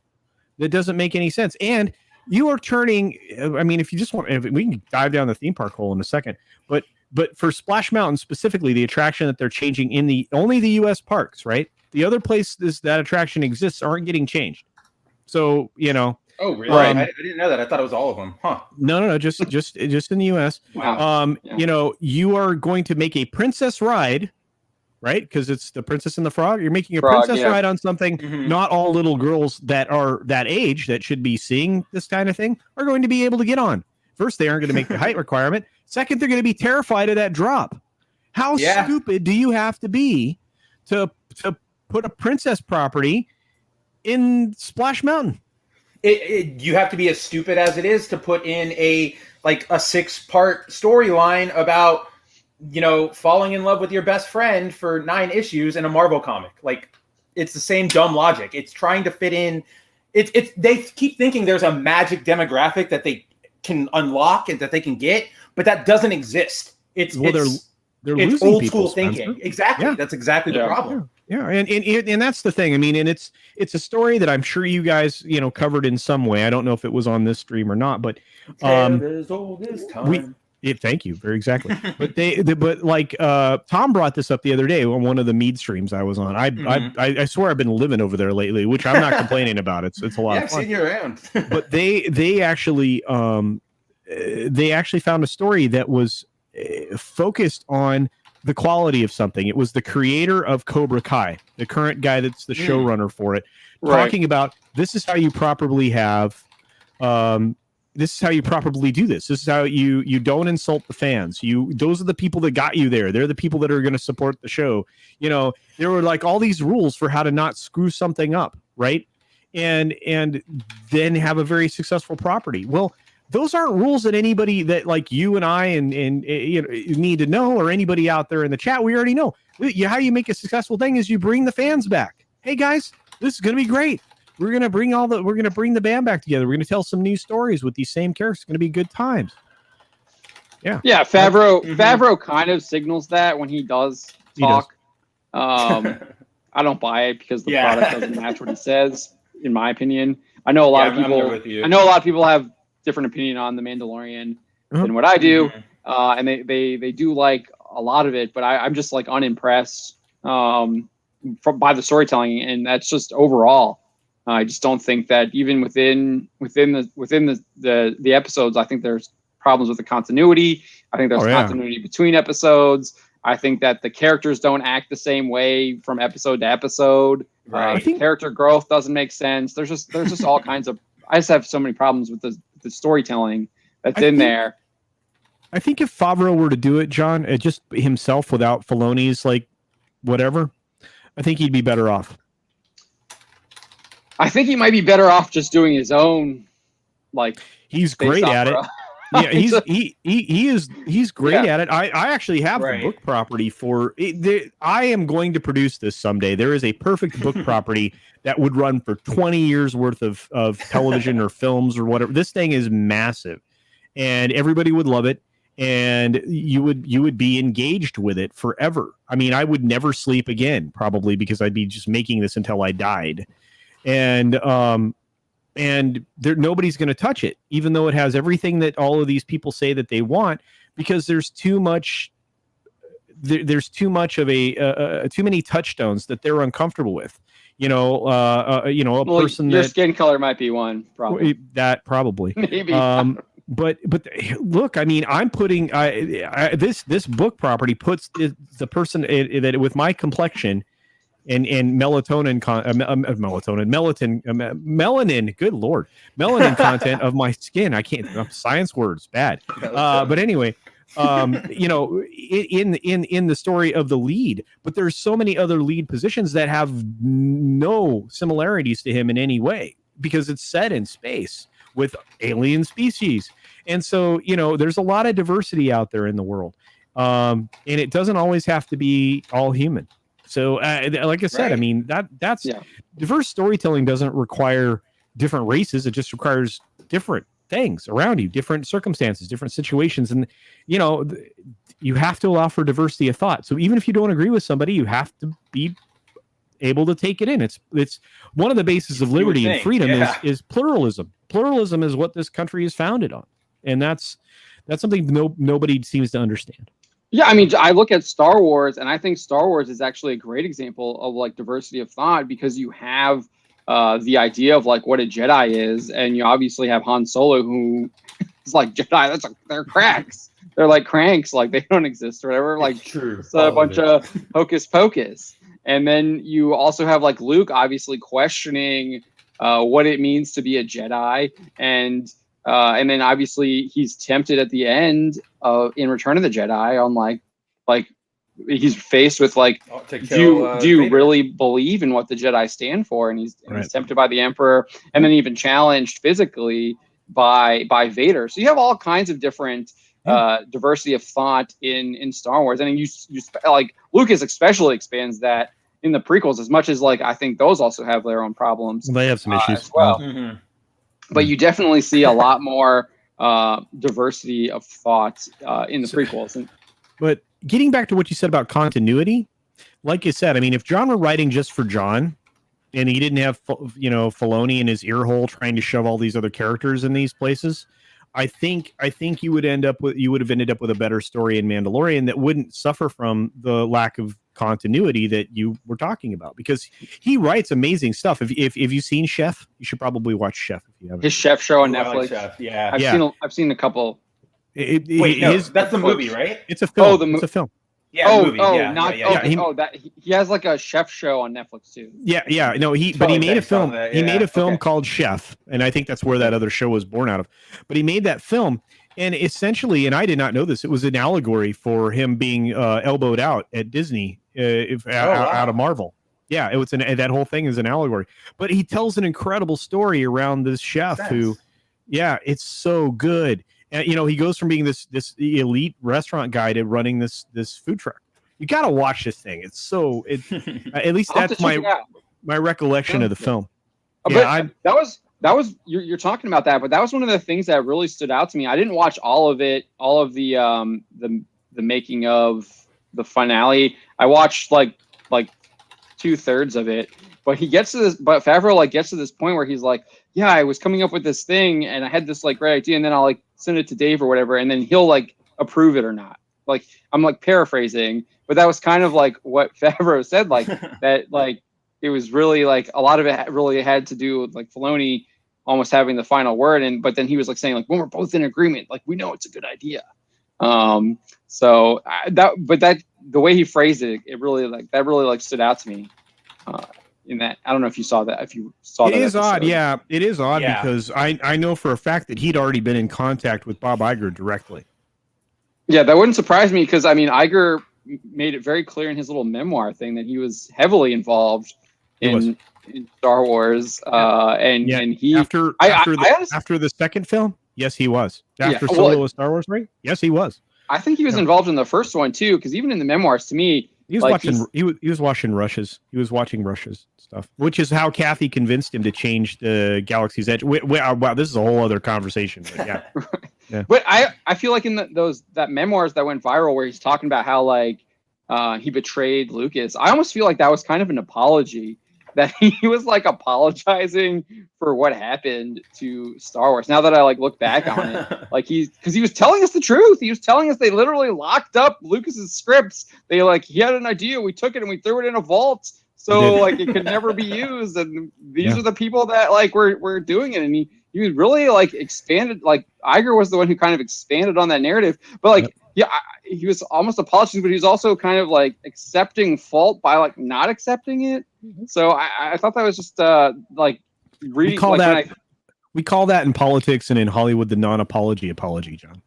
that doesn't make any sense. And you are turning, I mean, if you just want, we can dive down the theme park hole in a second, but for Splash Mountain specifically, the attraction that they're changing in only the U.S. parks, right? The other places that attraction exists aren't getting changed. So, Oh, really? I didn't know that. I thought it was all of them. Huh? No, just in the U.S. Wow. You are going to make a princess ride, right? Because it's the Princess and the Frog. You're making a princess ride on something. Not all little girls that are that age that should be seeing this kind of thing are going to be able to get on. First, they aren't going to make the height requirement. Second, they're going to be terrified of that drop. How stupid do you have to be to put a princess property in Splash Mountain? You have to be as stupid as it is to put in a 6-part storyline about falling in love with your best friend for 9 issues in a Marvel comic. It's the same dumb logic. It's trying to fit in. They keep thinking there's a magic demographic that they can unlock and that they can get, but that doesn't exist. It's old school thinking. Exactly. Yeah. That's exactly the problem. Yeah. And that's the thing. I mean, and it's a story that I'm sure you guys, covered in some way. I don't know if it was on this stream or not, but as old as time. Thank you. Very exactly. But Tom brought this up the other day on one of the Mead streams I was on. I swear I've been living over there lately, which I'm not complaining about. It's a lot of fun. I've seen you around. But they actually found a story that was focused on the quality of something. It was the creator of Cobra Kai, the current guy that's the showrunner for it, talking about this is how you properly have this is how you properly do this. This is how you don't insult the fans. Those are the people that got you there. They're the people that are going to support the show. There were all these rules for how to not screw something up, right? And then have a very successful property. Well, those aren't rules that anybody that you and I and need to know, or anybody out there in the chat. We already know. How you make a successful thing is you bring the fans back. Hey guys, this is going to be great. We're going to bring the band back together. We're going to tell some new stories with these same characters. It's going to be good times. Yeah. Yeah. Favreau kind of signals that when he does talk. I don't buy it because the product doesn't match what he says, in my opinion. I know a lot of people have different opinion on The Mandalorian than what I do. And they do like a lot of it, but I'm just unimpressed by the storytelling. And that's just overall. I just don't think that even within the episodes, I think there's problems with the continuity. I think there's continuity between episodes. I think that the characters don't act the same way from episode to episode. Right. Character growth doesn't make sense. There's just all kinds of. I just have so many problems with the storytelling that's in there. I think if Favreau were to do it, John, just himself without Filoni's whatever, I think he'd be better off. I think he might be better off just doing his own, he's great at it. Yeah, he's great at it. I actually have the book property for it. I am going to produce this someday. There is a perfect book property that would run for 20 years worth of television or films or whatever. This thing is massive, and everybody would love it. and you would be engaged with it forever. I mean, I would never sleep again, probably, because I'd be just making this until I died. And nobody's going to touch it, even though it has everything that all of these people say that they want, because there's too much. There's too much of too many touchstones that they're uncomfortable with. Person your that skin color might be one, probably. That probably maybe. But look, I mean, I'm putting this book property puts the person that with my complexion and melanin, good Lord, melanin content of my skin. I can't, science words bad. But anyway, in the story of the lead, but there's so many other lead positions that have no similarities to him in any way, because it's set in space with alien species. And so, there's a lot of diversity out there in the world. And it doesn't always have to be all human. So, like I said, right. I mean, that's diverse storytelling doesn't require different races. It just requires different things around you, different circumstances, different situations. And, you have to allow for diversity of thought. So even if you don't agree with somebody, you have to be able to take it in. It's one of the bases of liberty and freedom is pluralism. Pluralism is what this country is founded on. And that's something nobody seems to understand. Yeah, I mean, I look at Star Wars, and I think Star Wars is actually a great example of like diversity of thought, because you have the idea of like what a Jedi is, and you obviously have Han Solo, who is like Jedi. They're cracks. They're like cranks, like they don't exist or whatever. Like true, it's a bunch of hocus pocus. And then you also have like Luke, obviously questioning what it means to be a Jedi, and then obviously he's tempted at the end in Return of the Jedi on like he's faced with like, do you really believe in what the Jedi stand for? And he's tempted by the Emperor, and then even challenged physically by Vader. So you have all kinds of different diversity of thought in Star Wars, and you like Lucas especially expands that in the prequels, as much as like I think those also have their own problems. They have some issues as well. Mm-hmm. But you definitely see a lot more diversity of thought in the prequels. But getting back to what you said about continuity, like you said, I mean, if John were writing just for John, and he didn't have Filoni in his ear hole trying to shove all these other characters in these places, I think you would have ended up with a better story in Mandalorian that wouldn't suffer from the lack of continuity that you were talking about, because he writes amazing stuff. If you've seen Chef, you should probably watch Chef if you haven't. His Chef show on Netflix. Like Chef. Yeah, I've seen a couple. That's the movie, right? It's a film. It's a film. Yeah, movie. He has like a chef show on Netflix too. Yeah. No, he made a film. He made a film called Chef, and I think that's where that other show was born out of. But he made that film, and essentially, and I did not know this, it was an allegory for him being elbowed out at Disney, out of Marvel. Yeah, it was that whole thing is an allegory. But he tells an incredible story around this chef who, it's so good. And, he goes from being this elite restaurant guy to running this food truck. You got to watch this thing. It's so at least that's my recollection of the film. That was you're talking about that, but that was one of the things that really stood out to me. I didn't watch all of it, all of the making of the finale. I watched like 2/3 of it. But Favreau gets to this point where he's like, yeah, I was coming up with this thing and I had this like great idea, and then I'll send it to Dave or whatever, and then he'll approve it or not. I'm paraphrasing, but that was kind of like what Favreau said, that it was really a lot of it really had to do with Filoni almost having the final word, but then he was saying when we're both in agreement, we know it's a good idea. So the way he phrased it, it really that really stood out to me. In that, I don't know if you saw that. If you saw that, it is odd. Yeah, it is odd because I know for a fact that he'd already been in contact with Bob Iger directly. Yeah, that wouldn't surprise me because Iger made it very clear in his little memoir thing that he was heavily involved in Star Wars. And he after the second film, yes, he was. After Solo was Star Wars, right? Yes, he was. I think he was involved in the first one too, because even in the memoirs, to me, He was watching. He was watching Russia's. He was watching Russia's stuff, which is how Kathy convinced him to change the Galaxy's Edge. Wow, this is a whole other conversation. But yeah, yeah. But I feel like in that memoirs that went viral where he's talking about how like he betrayed Lucas. I almost feel like that was kind of an apology, that he was like apologizing for what happened to Star Wars. Now that I like look back on it, like because he was telling us the truth. He was telling us they literally locked up Lucas's scripts. He had an idea, we took it and we threw it in a vault, so like it could never be used. And these are the people that like were doing it. And he was really like expanded. Like Iger was the one who kind of expanded on that narrative. But like he was almost apologizing, but he was also kind of like accepting fault by like not accepting it. So I thought that was just like reading. We call that in politics and in Hollywood the non-apology apology, John.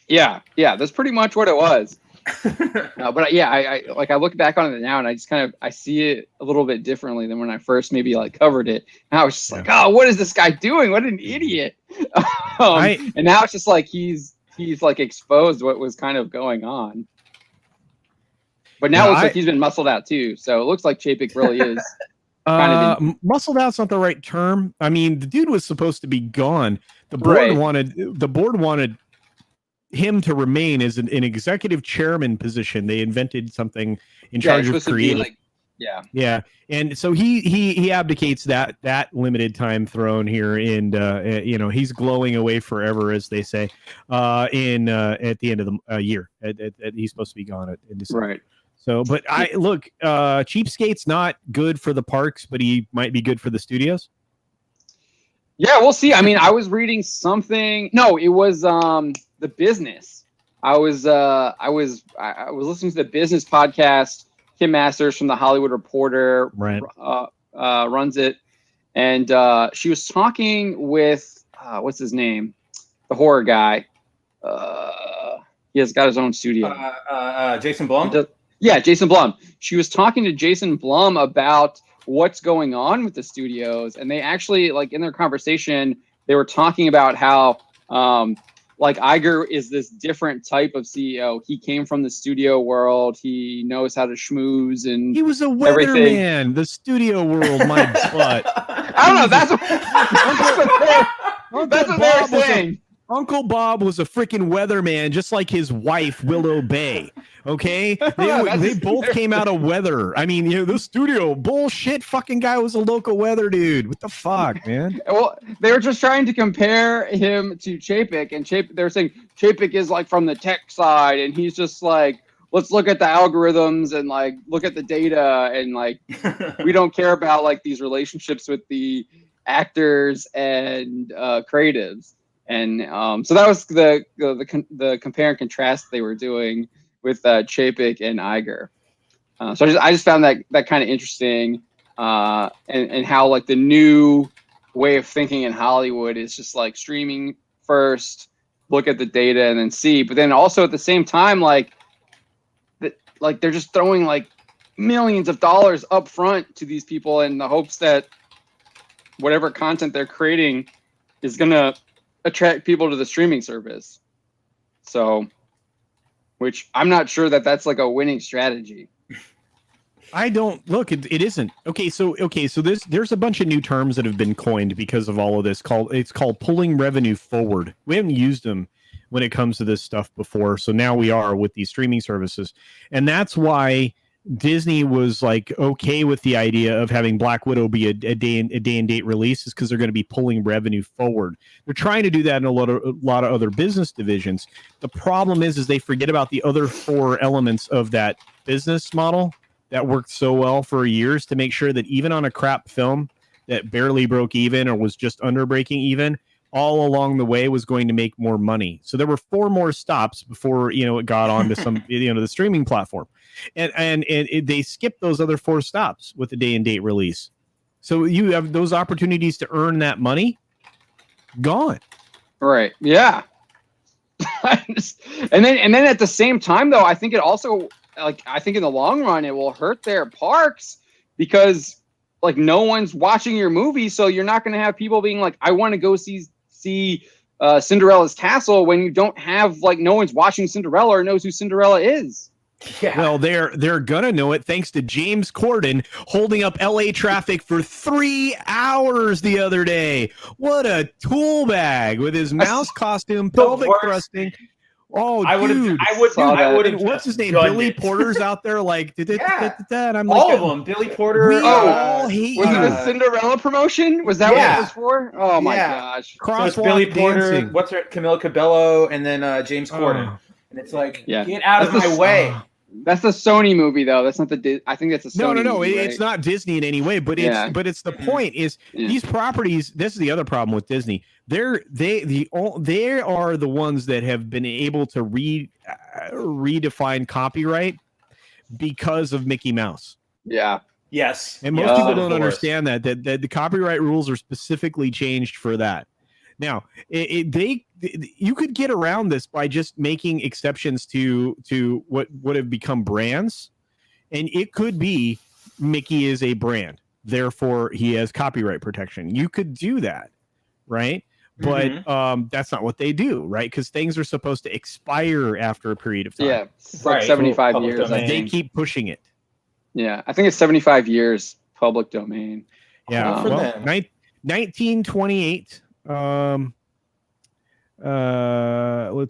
Yeah, that's pretty much what it was. But yeah, I look back on it now and I just I see it a little bit differently than when I first maybe like covered it. And I was just like, oh, what is this guy doing? What an idiot! And now it's just like he's like exposed what was kind of going on. But now it looks like he's been muscled out too. So it looks like Chapek really is muscled out's not the right term. I mean, the dude was supposed to be gone. The board wanted him to remain as an executive chairman position. They invented something in charge of creating. Yeah. And so he abdicates that limited time throne here, and he's glowing away forever, as they say, at the end of the year. He's supposed to be gone in December. Right. So, but Cheapskate's not good for the parks, but he might be good for the studios. Yeah, we'll see. I mean, I was reading something. No, it was The Business. I was listening to the Business podcast. Kim Masters from the Hollywood Reporter runs it, and she was talking with what's his name, the horror guy. He has got his own studio. Jason Blum. Jason Blum. She was talking to Jason Blum about what's going on with the studios, and they actually, like, in their conversation, they were talking about how like Iger is this different type of CEO. He came from the studio world. He knows how to schmooze, and he was a weatherman. The studio world, my butt. I don't know. That's what they're saying. Uncle Bob was a freaking weatherman, just like his wife, Willow Bay. Okay, they both came out of weather. I mean, the studio bullshit. Fucking guy was a local weather dude. What the fuck, man? Well, they were just trying to compare him to Chapek, and they were saying Chapek is like from the tech side, and he's just like, let's look at the algorithms and like look at the data, and like we don't care about like these relationships with the actors and creatives. And so that was the compare and contrast they were doing with Chapek and Iger. So I just found that kind of interesting, and how like the new way of thinking in Hollywood is just like streaming first, look at the data, and then see. But then also at the same time, like they're just throwing like millions of dollars up front to these people in the hopes that whatever content they're creating is gonna attract people to the streaming service. So, which I'm not sure that's like a winning strategy. I don't look. It isn't. Okay, so there's a bunch of new terms that have been coined because of all of this. It's called pulling revenue forward. We haven't used them when it comes to this stuff before, so now we are with these streaming services, and that's why Disney was like okay with the idea of having Black Widow be a day and date release, is because they're going to be pulling revenue forward. They're trying to do that in a lot of other business divisions. The problem is they forget about the other four elements of that business model that worked so well for years to make sure that even on a crap film that barely broke even or was just under breaking even, all along the way was going to make more money. So there were four more stops before it got onto some the streaming platform, and they skipped those other four stops with the day and date release. So you have those opportunities to earn that money gone. Right. Yeah. and then at the same time though, I think it also I think in the long run it will hurt their parks, because like no one's watching your movie, so you're not going to have people being like, I want to go see Cinderella's Castle, when you don't have like no one's watching Cinderella or knows who Cinderella is. Yeah. Well, they're gonna know it thanks to James Corden holding up LA traffic for 3 hours the other day. What a tool bag with his mouse costume, pelvic thrusting. Oh, dude! I would have. What's his name? Billy Porter's out there, like, and I'm like, all of them. Billy Porter. We all hate was you. it the Cinderella promotion? Was that what it was for? Oh my gosh! So it's Billy Porter. What's her? Camila Cabello, and then James Corden. And it's like, get out of my way. That's the Sony movie, though. That's not the. I think that's a Sony. No. Movie, it's not Disney in any way, but it's the point is these properties. This is the other problem with Disney. They are the ones that have been able to redefine copyright because of Mickey Mouse. Yeah. Yes. And most people don't understand that the copyright rules are specifically changed for that. Now, you could get around this by just making exceptions to what would have become brands, and it could be Mickey is a brand, therefore he has copyright protection. You could do that, right? But that's not what they do, right? Because things are supposed to expire after a period of time. Yeah, it's like 75 years. They keep pushing it. Yeah, I think it's 75 years public domain. Yeah, 1928. Let's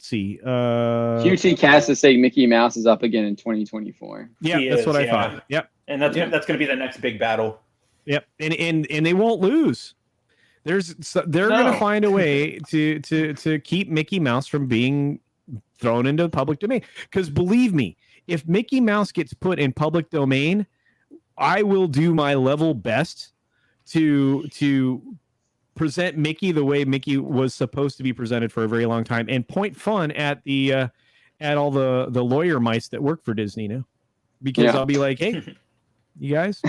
see. QT Cast is saying Mickey Mouse is up again in 2024. Yeah, that's what I thought. Yep, and that's going to be the next big battle. Yep, and they won't lose. They're going to find a way to keep Mickey Mouse from being thrown into the public domain. Because believe me, if Mickey Mouse gets put in public domain, I will do my level best to present Mickey the way Mickey was supposed to be presented for a very long time, and point fun at at all the lawyer mice that work for Disney now, because I'll be like, hey, you guys,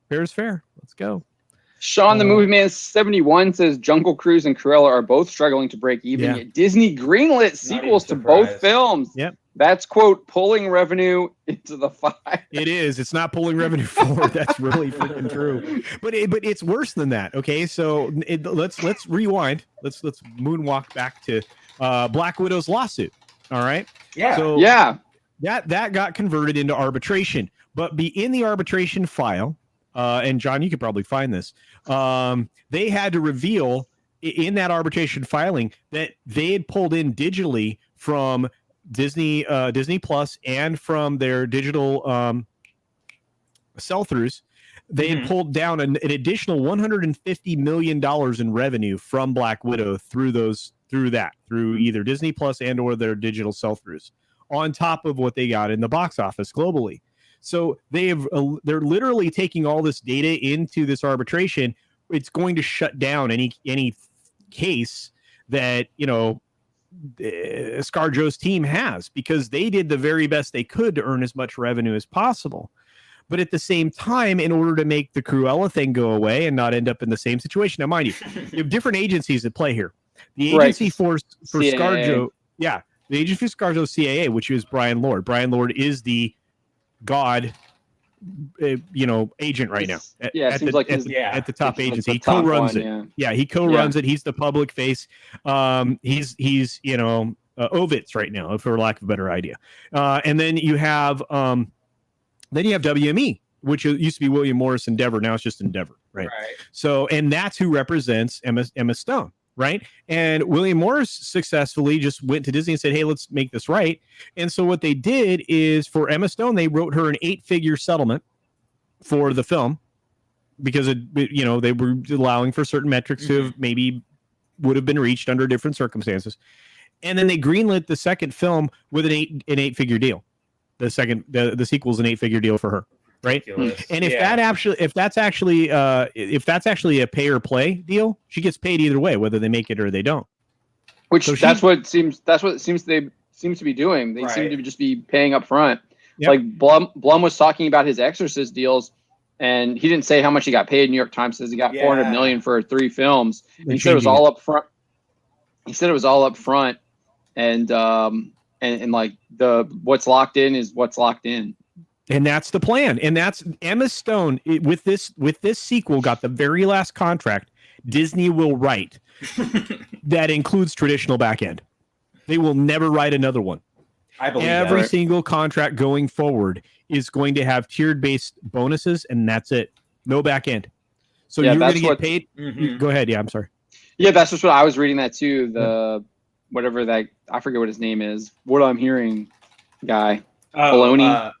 fair's fair. Let's go. Sean, the movie man 71 says Jungle Cruise and Cruella are both struggling to break even. Yet Disney greenlit sequels to both films. Yep. That's, quote, pulling revenue into the five. It is. It's not pulling revenue forward. That's really freaking true. But it's worse than that. Okay, so let's rewind. Let's moonwalk back to Black Widow's lawsuit. All right. Yeah. So that got converted into arbitration, but in the arbitration file, and John, you could probably find this. They had to reveal in that arbitration filing that they had pulled in digitally from Disney Plus and from their digital sell-throughs. They had pulled down an additional $150 million in revenue from Black Widow through either Disney Plus and or their digital sell-throughs, on top of what they got in the box office globally. So they're literally taking all this data into this arbitration. It's going to shut down any case that ScarJo's team has, because they did the very best they could to earn as much revenue as possible. But at the same time, in order to make the Cruella thing go away and not end up in the same situation. Now, mind you have different agencies at play here. The agency for ScarJo, the agency for ScarJo, CAA, which is Brian Lord. Brian Lord is the God, agent right now. At the top agency. He co-runs it. Yeah, he co-runs it. He's the public face. He's Ovitz right now, for lack of a better idea. And then you have WME, which used to be William Morris Endeavor. Now it's just Endeavor, right? So, and that's who represents Emma Stone. Right. And William Morris successfully just went to Disney and said, hey, let's make this right. And so what they did is, for Emma Stone, they wrote her an 8-figure settlement for the film, because they were allowing for certain metrics to have maybe would have been reached under different circumstances. And then they greenlit the second film with an 8-figure deal. The sequel is an 8-figure deal for her. Right. And if that's actually a pay or play deal, she gets paid either way, whether they make it or they don't. That's what it seems to be doing. They seem to just be paying up front. Yep. Like Blum was talking about his Exorcist deals, and he didn't say how much he got paid. New York Times says he got $400 million for 3 films. He said it was all up front. He said it was all up front, and like what's locked in is what's locked in. And that's the plan. And that's Emma Stone with this sequel got the very last contract Disney will write that includes traditional back end. They will never write another one. I believe every that. single contract going forward is going to have tiered based bonuses, and that's it. No back end. So you're going to get paid. Go ahead. Yeah, I'm sorry. Yeah, that's just what I was reading that too. The whatever that, I forget what his name is. What I'm hearing, guy. Baloney.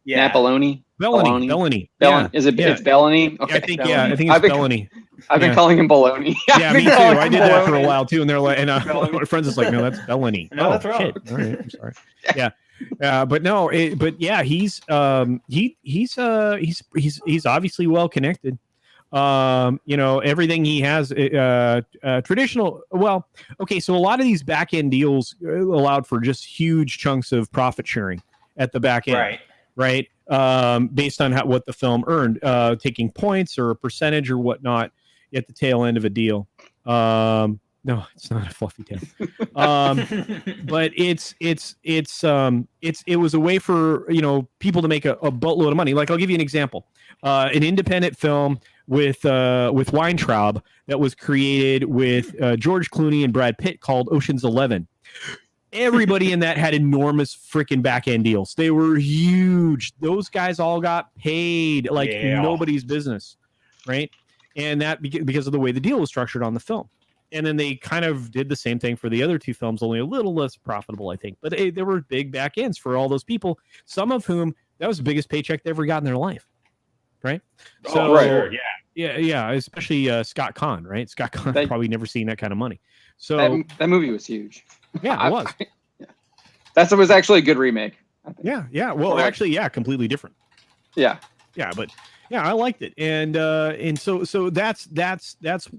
Yeah. Matt Baloney. Bellany. Yeah. Is it? Yeah. It's Bellany. Okay. I think it's Bellany. I've been calling him Baloney. Yeah, me too. I did that for a while too, and they're like, and my friends is like, no, that's Bellany. No, that's wrong. Shit. All right, I'm sorry. Yeah. But no, he's obviously well connected. Everything he has traditional. Well, okay, so a lot of these back end deals allowed for just huge chunks of profit sharing at the back end, right? Based on what the film earned, taking points or a percentage or whatnot at the tail end of a deal. No, it's not a fluffy tail. But it was a way for people to make a boatload of money. Like, I'll give you an example. An independent film with Weintraub that was created with George Clooney and Brad Pitt called Ocean's 11. Everybody in that had enormous freaking back end deals. They were huge. Those guys all got paid like nobody's business, right? And that because of the way the deal was structured on the film. And then they kind of did the same thing for the other two films, only a little less profitable, I think. But there were big back ends for all those people, some of whom that was the biggest paycheck they ever got in their life, right? Yeah, especially Scott Conn, right? Scott Conn probably never seen that kind of money. So that movie was huge. Yeah, it was. That was actually a good remake. I think. Yeah. Well, actually, completely different. Yeah, but. Yeah, I liked it, and so that's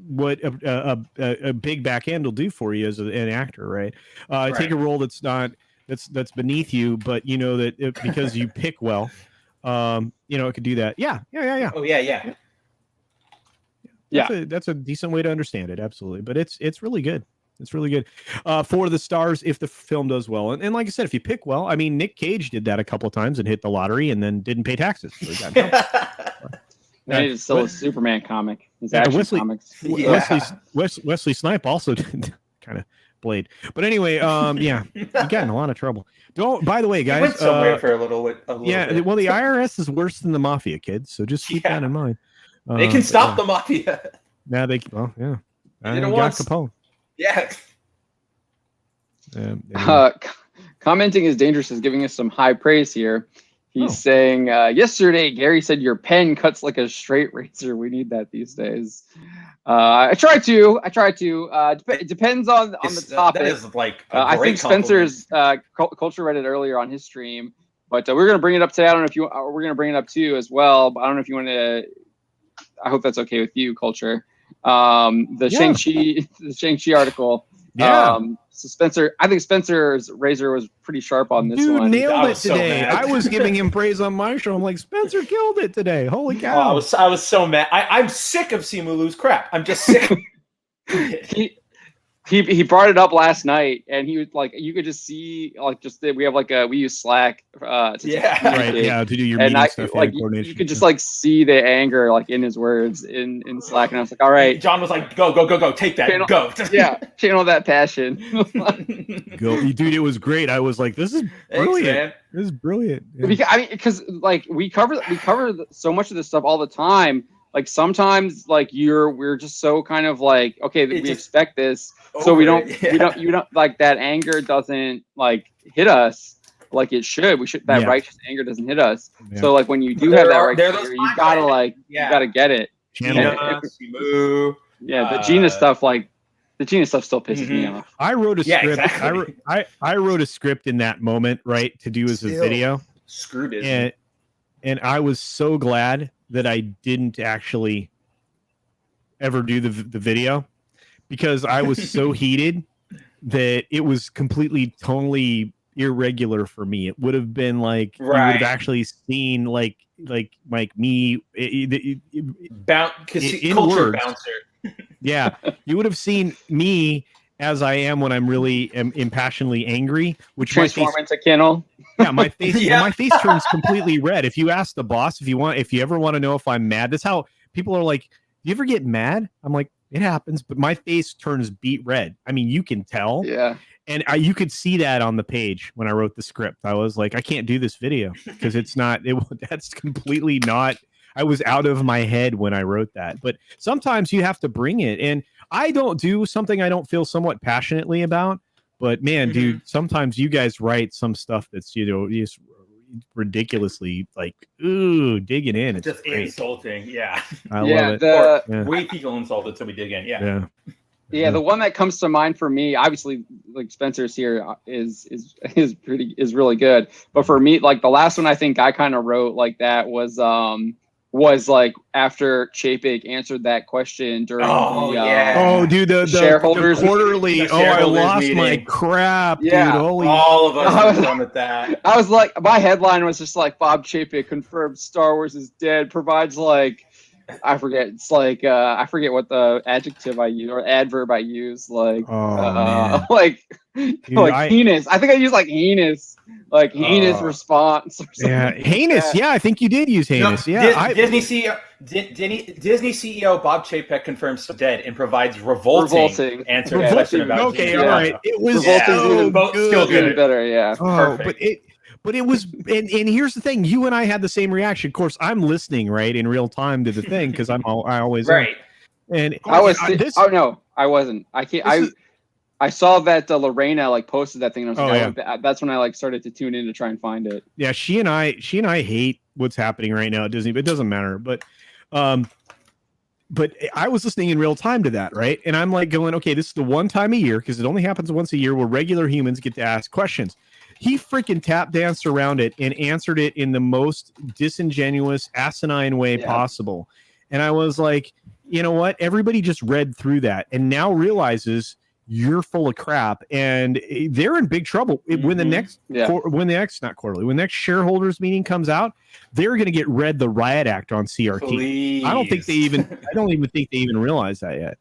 what a big back end will do for you as an actor, right? Take a role that's beneath you, but that because you pick well, it could do that. Yeah. Oh yeah. That's a decent way to understand it, absolutely. But it's really good. It's really good for the stars if the film does well. And like I said, if you pick well, I mean, Nick Cage did that a couple of times and hit the lottery and then didn't pay taxes. So he got it's still a Superman comic. His action comics. Wesley Snipe also did kind of Blade. But anyway, he got in a lot of trouble. By the way, guys, he went somewhere for a little bit. Well, the IRS is worse than the mafia, kids. So just keep that in mind. They can stop the mafia. Now they got Capone. Yeah. Commenting is dangerous is giving us some high praise here. He's saying, yesterday, Gary said your pen cuts like a straight razor. We need that these days. I try to. It depends on the topic. That is like I think Spencer's culture read it earlier on his stream, but we're going to bring it up today. I don't know if we're going to bring it up too as well, but I don't know if you want to. I hope that's okay with you, culture. The Shang-Chi article. Yeah. So I think Spencer's razor was pretty sharp on this one. Dude nailed it today. I was giving him praise on my show. I'm like, Spencer killed it today. Holy cow. I was so mad. I'm sick of Simu Liu's crap. I'm just sick of He brought it up last night, and he was like, you could just see we use Slack to do your meeting stuff. You could just see the anger in his words in Slack, and I was like, all right. John was like, go, take that, go. Channel that passion. Go, dude! It was great. I was like, this is brilliant. Thanks, this is brilliant. Yeah. Because we cover so much of this stuff all the time. Sometimes we're just so kind of okay, we expect this. So we don't that anger doesn't hit us like it should. Righteous anger doesn't hit us. Yeah. So when you do have that righteous anger, you gotta get it. Gina, Simu. Yeah, the Gina stuff the Gina stuff still pisses me off. I wrote a script. Exactly. I wrote a script in that moment, right, to do as a video. Screwed it. And I was so glad that I didn't actually ever do the video, because I was so heated that it was completely tonally irregular for me. It would have been you would have actually seen me culture bouncer. Yeah, you would have seen me as I am when I'm really impassionately angry, which transform into Kennel. Yeah, my face my face turns completely red. If you ask the boss if you ever want to know if I'm mad, that's how people are like, "Do you ever get mad?" I'm like, "It happens," but my face turns beet red. I mean, you can tell. Yeah. And you could see that on the page when I wrote the script. I was like, I can't do this video because it's not. That's completely not. I was out of my head when I wrote that. But sometimes you have to bring it. And I don't do something I don't feel somewhat passionately about. But man, dude, sometimes you guys write some stuff that's just ridiculously like digging in. It's just great. Insulting. Yeah. I love it. We feel insulted, so we dig in. Yeah, the one that comes to mind for me, obviously, like Spencer's here is really good. But for me, like the last one I think I kind of wrote like that was like after Chapek answered that question during the shareholders quarterly. I lost meeting. My crap, dude. All of us were done with that. I was like, my headline was just like Bob Chapek confirms Star Wars is dead, provides like. I forget. It's like I forget what the adjective I use or adverb I use. Like, like heinous. I think I used like heinous, heinous response. Or something heinous. Like yeah, I think you did use heinous. Disney CEO Bob Chapek confirms dead and provides revolting answer to question about. Okay, all right. It was still good. Better. Yeah, perfect. But it was, and here's the thing: you and I had the same reaction. Of course, I'm listening right in real time to the thing because I always right. And I was. No, I wasn't. I can't. I saw that Lorena like posted that thing. And I was that's when I like started to tune in to try and find it. Yeah, she and I hate what's happening right now at Disney, but it doesn't matter. But I was listening in real time to that, right? And I'm like going, okay, this is the one time a year because it only happens once a year where regular humans get to ask questions. He freaking tap danced around it and answered it in the most disingenuous, asinine way possible. And I was like, you know what? Everybody just read through that and now realizes you're full of crap and they're in big trouble. When the next, when the next shareholders meeting comes out, they're going to get read the riot act on CRT. Please. I don't even think they even realize that yet.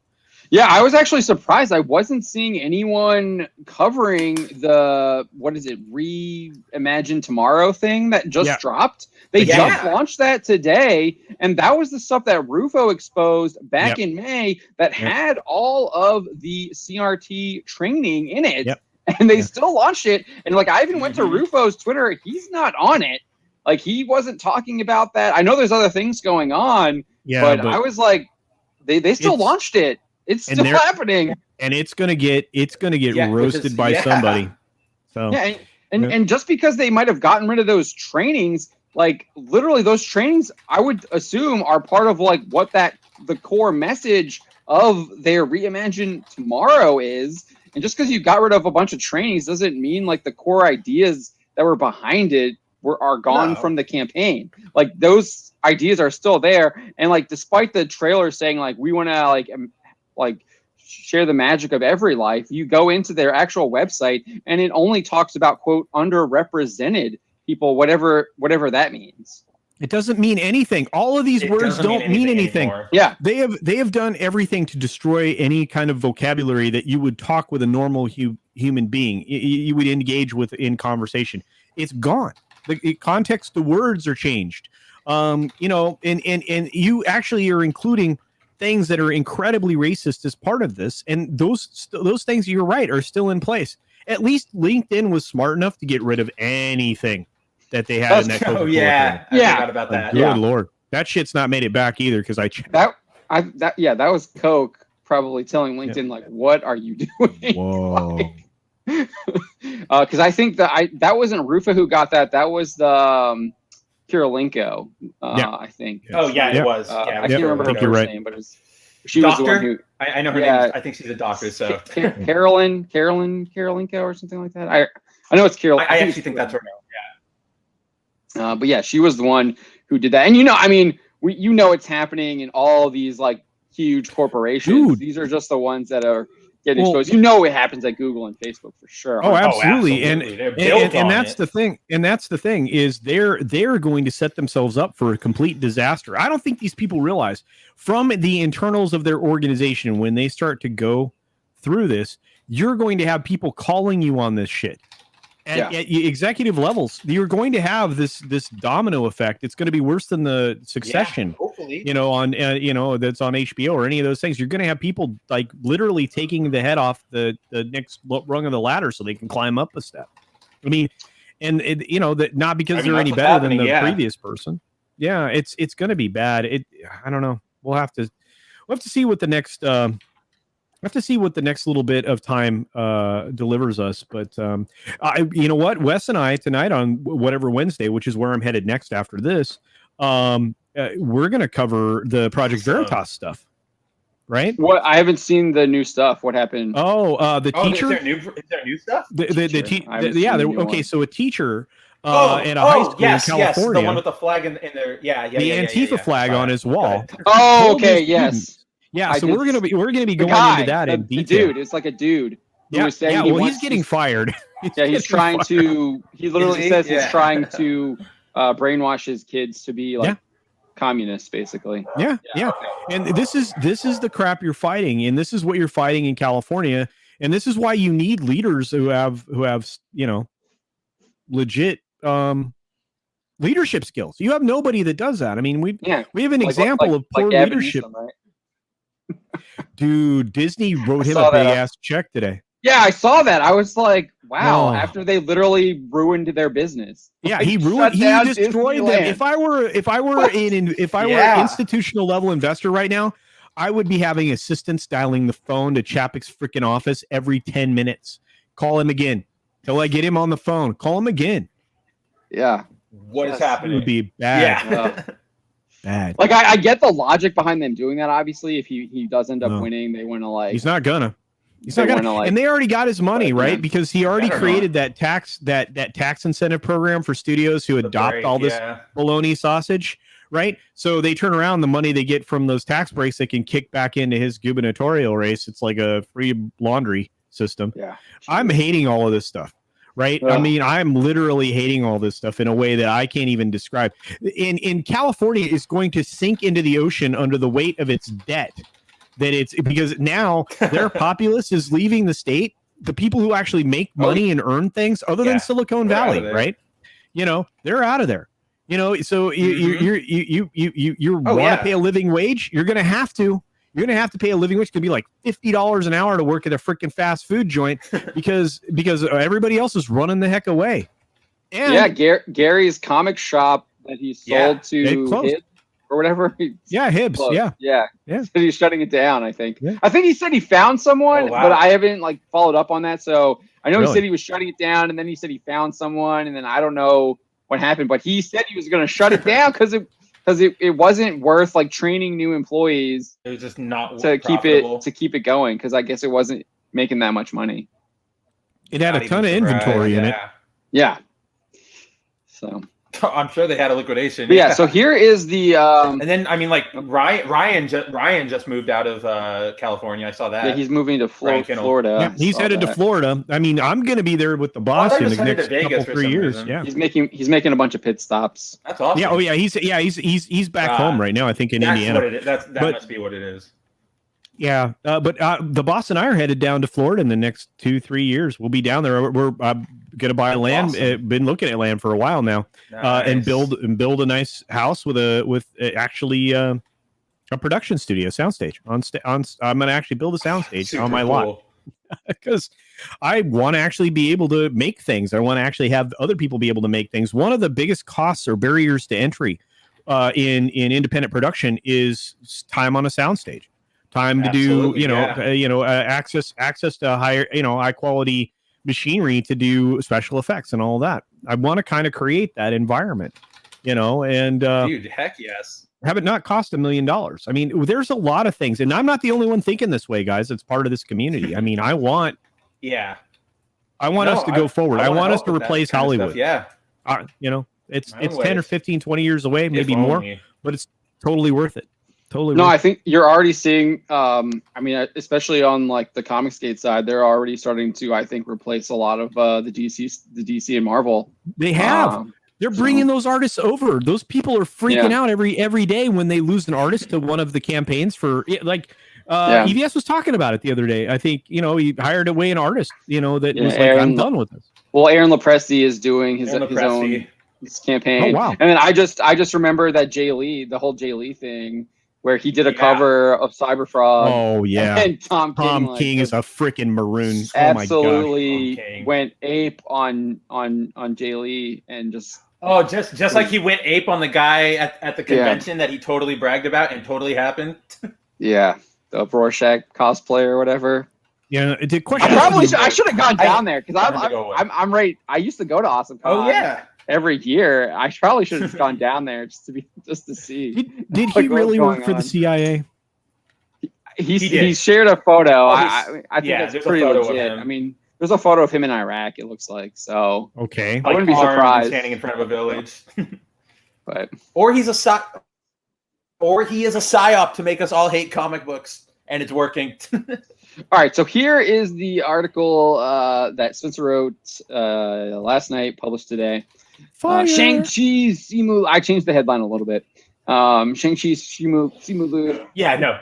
Yeah, I was actually surprised. I wasn't seeing anyone covering the Reimagine Tomorrow thing that just dropped. They just launched that today, and that was the stuff that Rufo exposed back in May that had all of the CRT training in it, and they still launched it. And like I even went to Rufo's Twitter; he's not on it. Like he wasn't talking about that. I know there's other things going on, but I was like, they still launched it. It's still happening, and it's gonna get roasted by somebody. So and just because they might have gotten rid of those trainings, like literally those trainings, I would assume are part of like what the core message of their Reimagine Tomorrow is. And just because you got rid of a bunch of trainings doesn't mean like the core ideas that were behind it are gone from the campaign. Like those ideas are still there, and like despite the trailer saying like we want to like share the magic of every life, you go into their actual website and it only talks about quote underrepresented people, whatever that means. It doesn't mean anything. All of these words don't mean anything. Yeah, they have done everything to destroy any kind of vocabulary that you would talk with a normal human being. You would engage with in conversation. It's gone. The context, the words are changed. And you actually are including things that are incredibly racist as part of this, and those things, you're right, are still in place. At least LinkedIn was smart enough to get rid of anything that they had in that Coca-Cola thing. I forgot about that. Good Lord, that shit's not made it back either because that was Coke probably telling LinkedIn like, what are you doing? Whoa. Because I think that wasn't Rufa who got that. That was the Kirilenko, I think. Oh yeah, it was. I can't remember her first name, but she was the one who. I know her name. I think she's a doctor. So Carolyn Kirilenko or something like that. I know it's Carolyn. I actually think that's her name. Yeah. But yeah, she was the one who did that, and it's happening in all these like huge corporations. Dude. These are just the ones that are getting exposed. It happens at Google and Facebook for sure. Oh, absolutely. And that's the thing. And that's the thing is they're going to set themselves up for a complete disaster. I don't think these people realize from the internals of their organization, when they start to go through this, you're going to have people calling you on this shit. at executive levels, you're going to have this domino effect. It's going to be worse than the Succession, hopefully, on that's on HBO or any of those things. You're going to have people like literally taking the head off the next rung of the ladder so they can climb up a step. I mean, and that not because they're any better than the previous person. Yeah, it's going to be bad. I don't know. We'll have to see what the next little bit of time delivers us. But you know what, Wes and I tonight on whatever Wednesday, which is where I'm headed next after this, we're going to cover the Project Veritas stuff. Right? What? I haven't seen the new stuff. What happened? The teacher. Is there new stuff? Okay, so a teacher in a high school in California. Yes, the one with the flag in there. The Antifa flag on his wall. Oh, okay, yes. Yeah, so we're gonna be going into that in detail. Dude, it's like a dude. Yeah, he's getting fired. He's trying to. He literally says he's trying to brainwash his kids to be like communists, basically. Yeah. And this is the crap you're fighting, and this is what you're fighting in California, and this is why you need leaders who have legit leadership skills. You have nobody that does that. I mean, we have an example of poor leadership. Newsom, right? Dude, Disney wrote him a big ass check today. Yeah, I saw that. I was like, wow, after they literally ruined their business. Yeah, he destroyed them. If I were an institutional level investor right now, I would be having assistants dialing the phone to Chapek's freaking office every 10 minutes. Call him again. Till I get him on the phone. Call him again. Yeah. What is happening? It would be bad. Yeah. Bad. Like I get the logic behind them doing that. Obviously, if he does end up winning, they want to like. He's not gonna. And they already got his money, right? Because he already created that tax incentive program for studios who adopt all this bologna sausage, right? So they turn around the money they get from those tax breaks they can kick back into his gubernatorial race. It's like a free laundry system. Yeah. I'm hating all of this stuff. Right. I mean, I'm literally hating all this stuff in a way that I can't even describe. In California is going to sink into the ocean under the weight of its debt. Because now their populace is leaving the state. The people who actually make money and earn things, other than Silicon Valley, right? They're out of there. So you want to pay a living wage. You're going to have to. You're going to have to pay a living wage. It's going to be like $50 an hour to work at a freaking fast food joint because everybody else is running the heck away. And Gary's comic shop that he sold to Hibbs or whatever. Hibbs. Closed. Yeah. So he's shutting it down, I think. Yeah. I think he said he found someone, but I haven't followed up on that. So I know he said he was shutting it down, and then he said he found someone, and then I don't know what happened, but he said he was going to shut it down because it wasn't worth training new employees. It was just not to keep it going because I guess it wasn't making that much money. It had a ton of inventory in it. Yeah. So I'm sure they had a liquidation. But so here is the and then Ryan just moved out of California. I saw that. Yeah, he's moving to Florida. Yeah, he's headed to Florida. I mean, I'm going to be there with the boss in the next couple 3 years. Reason. Yeah, he's making a bunch of pit stops. That's awesome. Yeah. Oh yeah. He's back home right now. I think in Indiana. What it is. That must be what it is. Yeah, but the boss and I are headed down to Florida in the next 2-3 years. We'll be down there. We're going to buy land. Awesome. Been looking at land for a while now, and build a nice house with actually a production studio, soundstage. I'm going to actually build a soundstage on my lot because I want to actually be able to make things. I want to actually have other people be able to make things. One of the biggest costs or barriers to entry in independent production is time on a soundstage. Time to do, access to high quality machinery to do special effects and all that. I want to kind of create that environment, and dude, heck yes. Have it not cost $1 million. I mean, there's a lot of things, and I'm not the only one thinking this way, guys. It's part of this community. I mean, I want us to go forward. I want us to replace Hollywood. It's 10 or 15, 20 years away, maybe more, but it's totally worth it. No, I think you're already seeing. Especially on the Comicsgate side, they're already starting to, I think, replace a lot of the DC and Marvel. They have. They're bringing those artists over. Those people are freaking out every day when they lose an artist to one of the campaigns for EVS was talking about it the other day. I think, he hired away an artist, that was like, I'm done with this. Well, Aaron Lepresti is doing his own campaign. Oh, wow. And then I just remember that the whole Jay Lee thing where he did a cover of Cyberfrog. Oh, yeah. And Tom King is a freaking maroon. Absolutely went ape on Jay Lee and just... Oh, just like he went ape on the guy at the convention that he totally bragged about and totally happened. Yeah, the Rorschach cosplay or whatever. Yeah, the question. I should have gone down there because I'm right. I used to go to AwesomeCon. Oh yeah, every year. I probably should have gone down there just to see. Did he really work for the CIA? He shared a photo. I think that's pretty legit. I mean, there's a photo of him in Iraq. It looks like so. Okay, I wouldn't be surprised standing in front of a village. But he is a psyop to make us all hate comic books, and it's working. All right, so here is the article that Spencer wrote last night, published today. Shang-Chi Simu. I changed the headline a little bit. Shang-Chi Simu Lu. Yeah, no.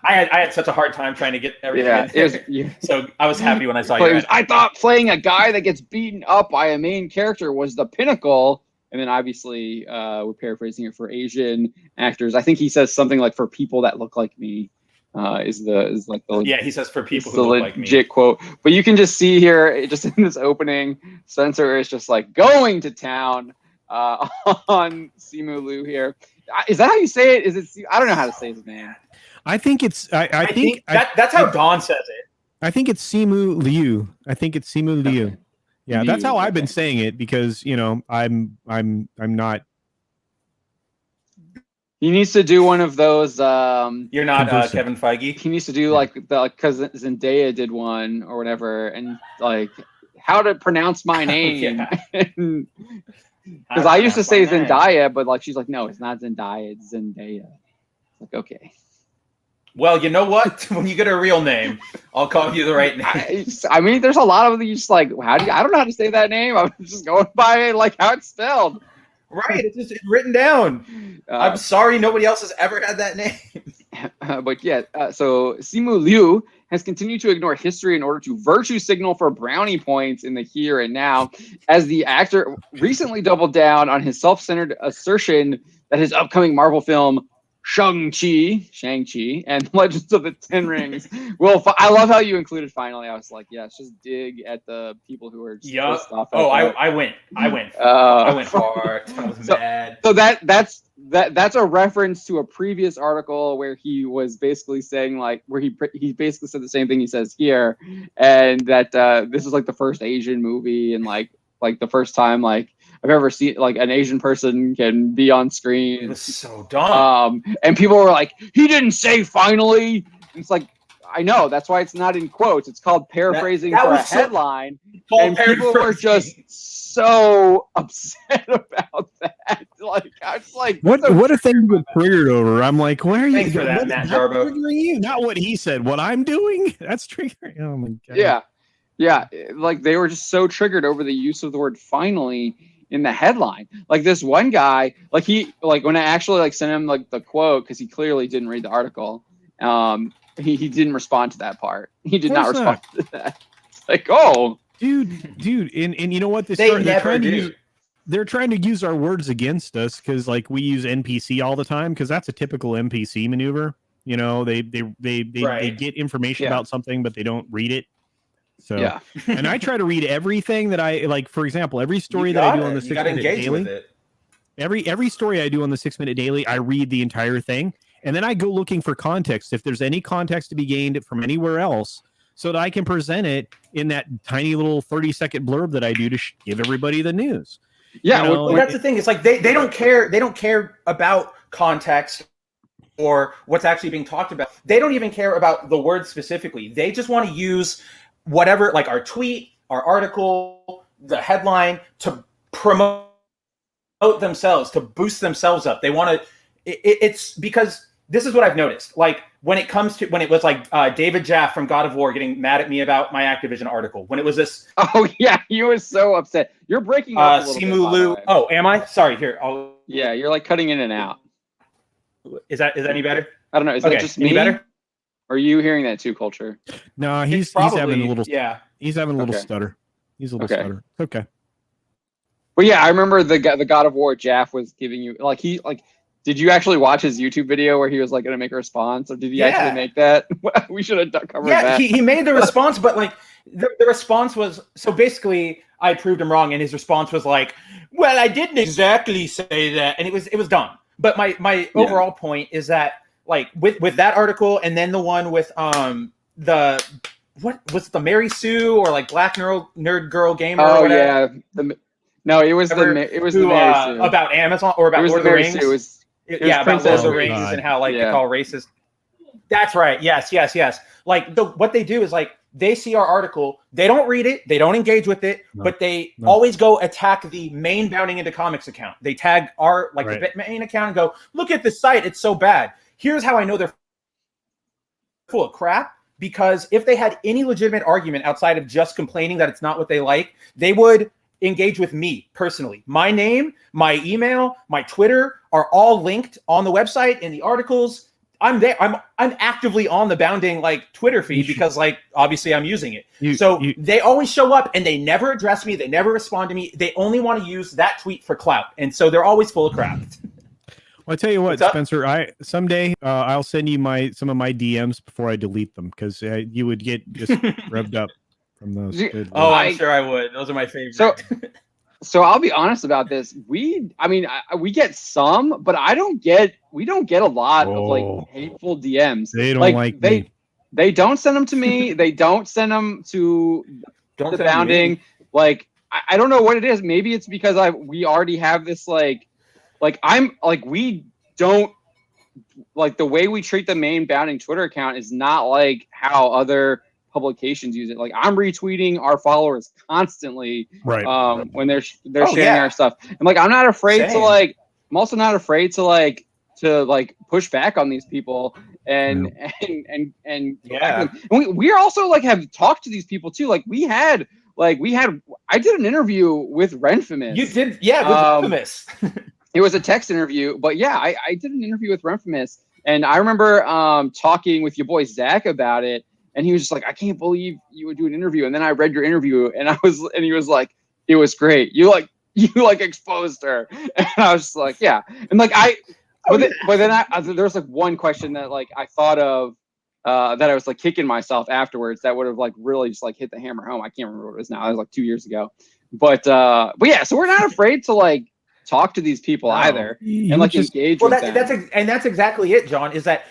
I had such a hard time trying to get everything in there. So I was happy when I saw you. I thought playing a guy that gets beaten up by a main character was the pinnacle. And then obviously we're paraphrasing it for Asian actors. I think he says something like "for people that look like me." He says for people who look like me. Legit quote. But you can just see here, just in this opening, Spencer is just like going to town on Simu Liu here. Is that how you say it? Is it? I don't know how to say his name. I think it's. I think that's how Dawn says it. I think it's Simu Liu. Okay. Yeah, that's how I've been saying it because I'm not. He needs to do one of those. You're not Kevin Feige. He needs to do because Zendaya did one or whatever, and like how to pronounce my name. Because I used to say Zendaya, but like she's like, no, it's not Zendaya, it's Zendaya. Like, okay. Well, you know what? When you get a real name, I'll call you the right name. I mean, there's a lot of these like, I don't know how to say that name. I'm just going by like how it's spelled. Right, it's written down. I'm sorry, nobody else has ever had that name. But yeah, so Simu Liu has continued to ignore history in order to virtue signal for brownie points in the here and now, as the actor recently doubled down on his self-centered assertion that his upcoming Marvel film Shang-Chi and Legends of the Ten Rings. Well, I love how you included finally. I was like, yes, just dig at the people who are just pissed off. I went hard. I was mad. So that's a reference to a previous article where he was basically saying where he basically said the same thing he says here, and that this is like the first Asian movie and like the first time I've ever seen an Asian person can be on screen. It was so dumb. And people were like, he didn't say finally. And it's like, I know, that's why it's not in quotes. It's called paraphrasing for a headline. And people were just so upset about that. I was like, what if they get triggered over? I'm like, where are you? Thanks for that, Matt Jarbo. Triggering you? Not what he said. What I'm doing? That's triggering. Oh my god. Yeah. Yeah, they were just so triggered over the use of the word finally in the headline. Like this one guy, when I actually sent him the quote, because he clearly didn't read the article, he didn't respond to that part. He did not respond to that. It's like, oh, dude, and you know what? They're trying to use our words against us because we use NPC all the time because that's a typical NPC maneuver. They get information about something but they don't read it. So yeah, and I try to read everything that I like. For example, every story that I do on the 6 Minute Daily, every story I do on the 6 Minute Daily, I read the entire thing, and then I go looking for context. If there's any context to be gained from anywhere else, so that I can present it in that tiny little 30-second blurb that I do to give everybody the news. Yeah, well, that's the thing. It's like they don't care. They don't care about context or what's actually being talked about. They don't even care about the word specifically. They just want to use whatever, our tweet, our article, the headline, to promote themselves, to boost themselves up. They want to. It's because this is what I've noticed. When it was David Jaff from God of War getting mad at me about my Activision article. When it was this. Oh yeah, you were so upset. You're breaking up a little Simu Liu. Oh, am I? Sorry. Here. Yeah, you're cutting in and out. Is that any better? I don't know. Is that just me? Any better? Or are you hearing that too, Culture? No, he's having a little. Yeah, he's having a little stutter. He's a little stutter. Okay. But yeah, I remember the God of War Jaff was giving you did you actually watch his YouTube video where he was like going to make a response, or did he actually make that? We should have covered that. Yeah, he made the response, but like the response was, so basically I proved him wrong, and his response was like, well, I didn't exactly say that, and it was dumb. But my overall point is that like with that article, and then the one with the what was it, the Mary Sue or like Black Nerd Girl Gamer? Oh or whatever? yeah, no, it was the Mary Sue about Amazon or about Lord of the Rings. It was about Lord of the Rings and how like they call racist. That's right. Yes. Like what they do is like they see our article, they don't read it, they don't engage with it, but they always go attack the main Bounding Into Comics account. They tag our the main account and go, look at this site, it's so bad. Here's how I know they're full of crap. Because if they had any legitimate argument outside of just complaining that it's not what they like, they would engage with me personally. My name, my email, my Twitter are all linked on the website in the articles. I'm there. I'm actively on the Bounding Twitter feed because obviously I'm using it. They always show up and they never address me. They never respond to me. They only want to use that tweet for clout. And so they're always full of crap. Well, I tell you what, Spencer, someday I'll send you some of my DMs before I delete them, because you would get just revved up from those. I'm sure I would. Those are my favorite. So I'll be honest about this. We get some, but we don't get a lot of hateful DMs. They don't me. They don't send them to me. They don't send them to the Bounding. I don't know what it is. Maybe it's because we already have this we don't the way we treat the main Bounding Twitter account is not like how other publications use it. I'm retweeting our followers constantly, right? When they're sharing our stuff, and I'm not afraid to I'm also not afraid to push back on these people and we also have talked to these people too. I did an interview with Renfamous. You did, with Renfamous. It was a text interview, but I did an interview with Renfamous, and I remember talking with your boy Zach about it, and he was just like, "I can't believe you would do an interview." And then I read your interview, and he was like, "It was great. You exposed her," and I was just like, "Yeah." And but then there's one question that I thought of that I was kicking myself afterwards that would have really just hit the hammer home. I can't remember what it was now. It was 2 years ago, but yeah. So we're not afraid to talk to these people either, and engage with them. That's exactly it, John, is that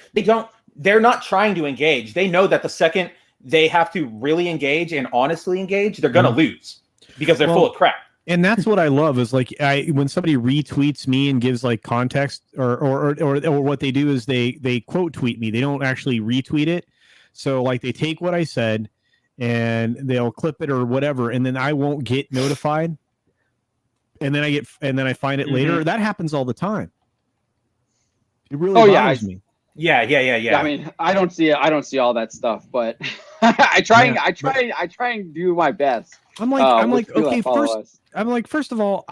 they're not trying to engage. They know that the second they have to really engage and honestly engage, they're going to lose because they're full of crap. And that's what I love is when somebody retweets me and gives context or what they do is they quote tweet me. They don't actually retweet it. So they take what I said and they'll clip it or whatever, and then I won't get notified. And then I find it later. That happens all the time. It really bothers me. Yeah. I mean, I don't see all that stuff, but I try and do my best. First of all,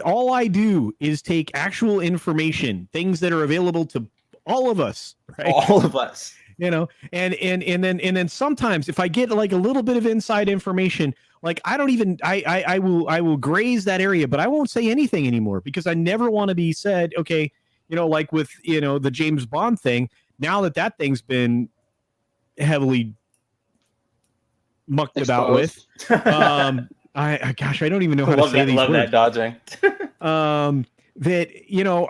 all I do is take actual information, things that are available to all of us, right? All of us. And then sometimes if I get a little bit of inside information, I will graze that area, but I won't say anything anymore because I never want to be said, okay, with the James Bond thing, now that thing's been heavily mucked about with. I don't even know how to say these words. Love that dodging. That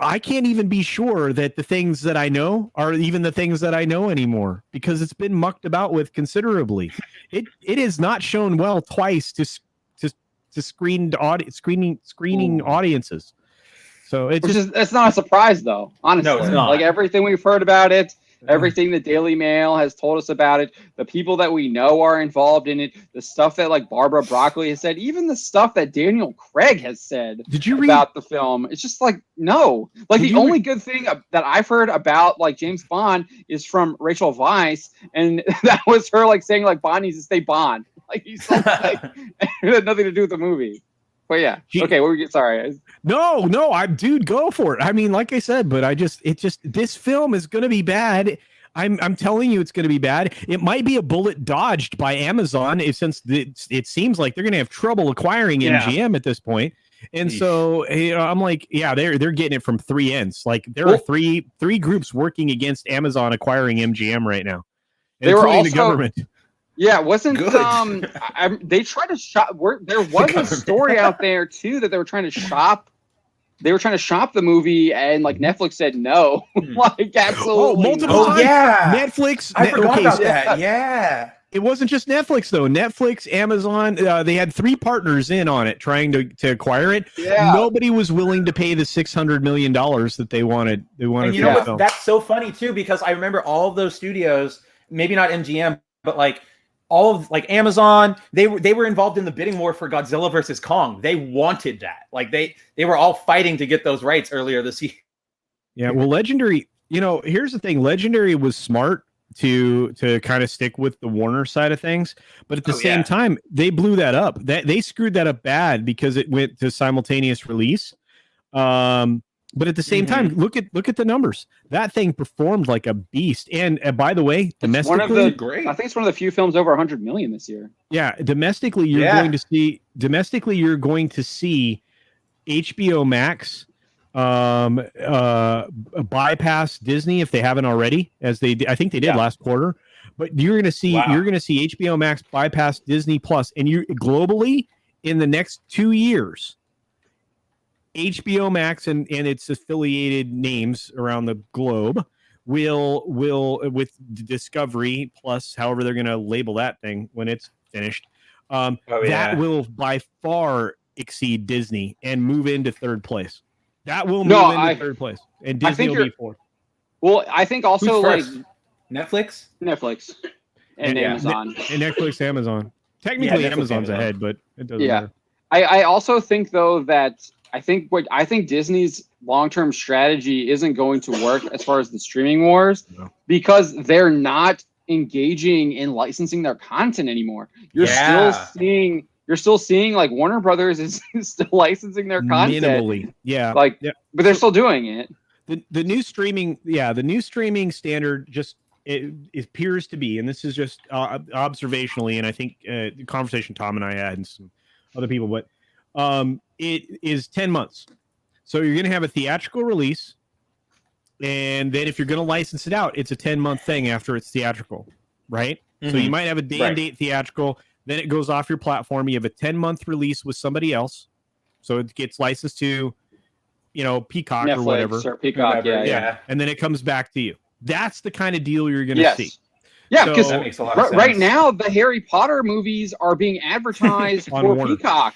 I can't even be sure that the things that I know are even the things that I know anymore because it's been mucked about with considerably. It is not shown well twice to screening audiences. So it's not a surprise though. Honestly, no, it's not. Everything we've heard about it. Everything the Daily Mail has told us about it, the people that we know are involved in it, the stuff that Barbara Broccoli has said, even the stuff that Daniel Craig has said about the film. It's just no. The only good thing that I've heard about James Bond is from Rachel Weisz, and that was her saying Bond needs to stay Bond. It had nothing to do with the movie. But yeah, okay. Sorry. No, dude, go for it. I mean, like I said, but this film is going to be bad. I'm telling you, it's going to be bad. It might be a bullet dodged by Amazon, since it seems like they're going to have trouble acquiring MGM at this point. And so I'm like, yeah, they're getting it from three ends. Like there are three groups working against Amazon acquiring MGM right now, including the government. Yeah, wasn't they tried to shop? There was a story out there too that they were trying to shop. They were trying to shop the movie, and like Netflix said no. Like absolutely, multiple times. Yeah, Netflix. I forgot about that. Yeah, it wasn't just Netflix though. Netflix, Amazon. They had three partners in on it trying to acquire it. Yeah. Nobody was willing to pay the $600 million that they wanted. They wanted. And you know what? That's so funny too, because I remember all of those studios. Maybe not MGM, but like. All of like Amazon, they were involved in the bidding war for Godzilla versus Kong. They wanted that. Like they were all fighting to get those rights earlier this year. Yeah, well, Legendary, here's the thing. Legendary was smart to kind of stick with the Warner side of things, but at the same time, they blew that up. They screwed that up bad because it went to simultaneous release. But at the same time, look at the numbers. That thing performed like a beast. And by the way, domestically, I think it's one of the few films over 100 million this year. Yeah, domestically, you're going to see HBO Max bypass Disney if they haven't already, as they I think they did last quarter. But you're going to see HBO Max bypass Disney Plus, and you globally in the next 2 years. HBO Max and its affiliated names around the globe will with Discovery Plus, however they're going to label that thing when it's finished, that will by far exceed Disney and move into third place. That will move into third place, and Disney will be fourth. Well, I think also like Netflix, and Amazon, and Netflix, Amazon. Technically, Amazon's ahead, but it doesn't matter. I also think though that. I think Disney's long-term strategy isn't going to work as far as the streaming wars because they're not engaging in licensing their content anymore. You're still seeing like Warner Brothers is still licensing their content minimally. But they're still doing it. The new streaming standard just it appears to be, and this is just observationally, and I think the conversation Tom and I had and some other people, but it is 10 months. So you're going to have a theatrical release. And then if you're going to license it out, it's a 10-month thing after it's theatrical, right? Mm-hmm. So you might have a day and date theatrical. Then it goes off your platform. You have a 10-month release with somebody else. So it gets licensed to, Peacock Netflix or whatever. Or Peacock, yeah. And then it comes back to you. That's the kind of deal you're going to see. Yeah, because that makes a lot of sense. Right now, the Harry Potter movies are being advertised for Warner. Peacock.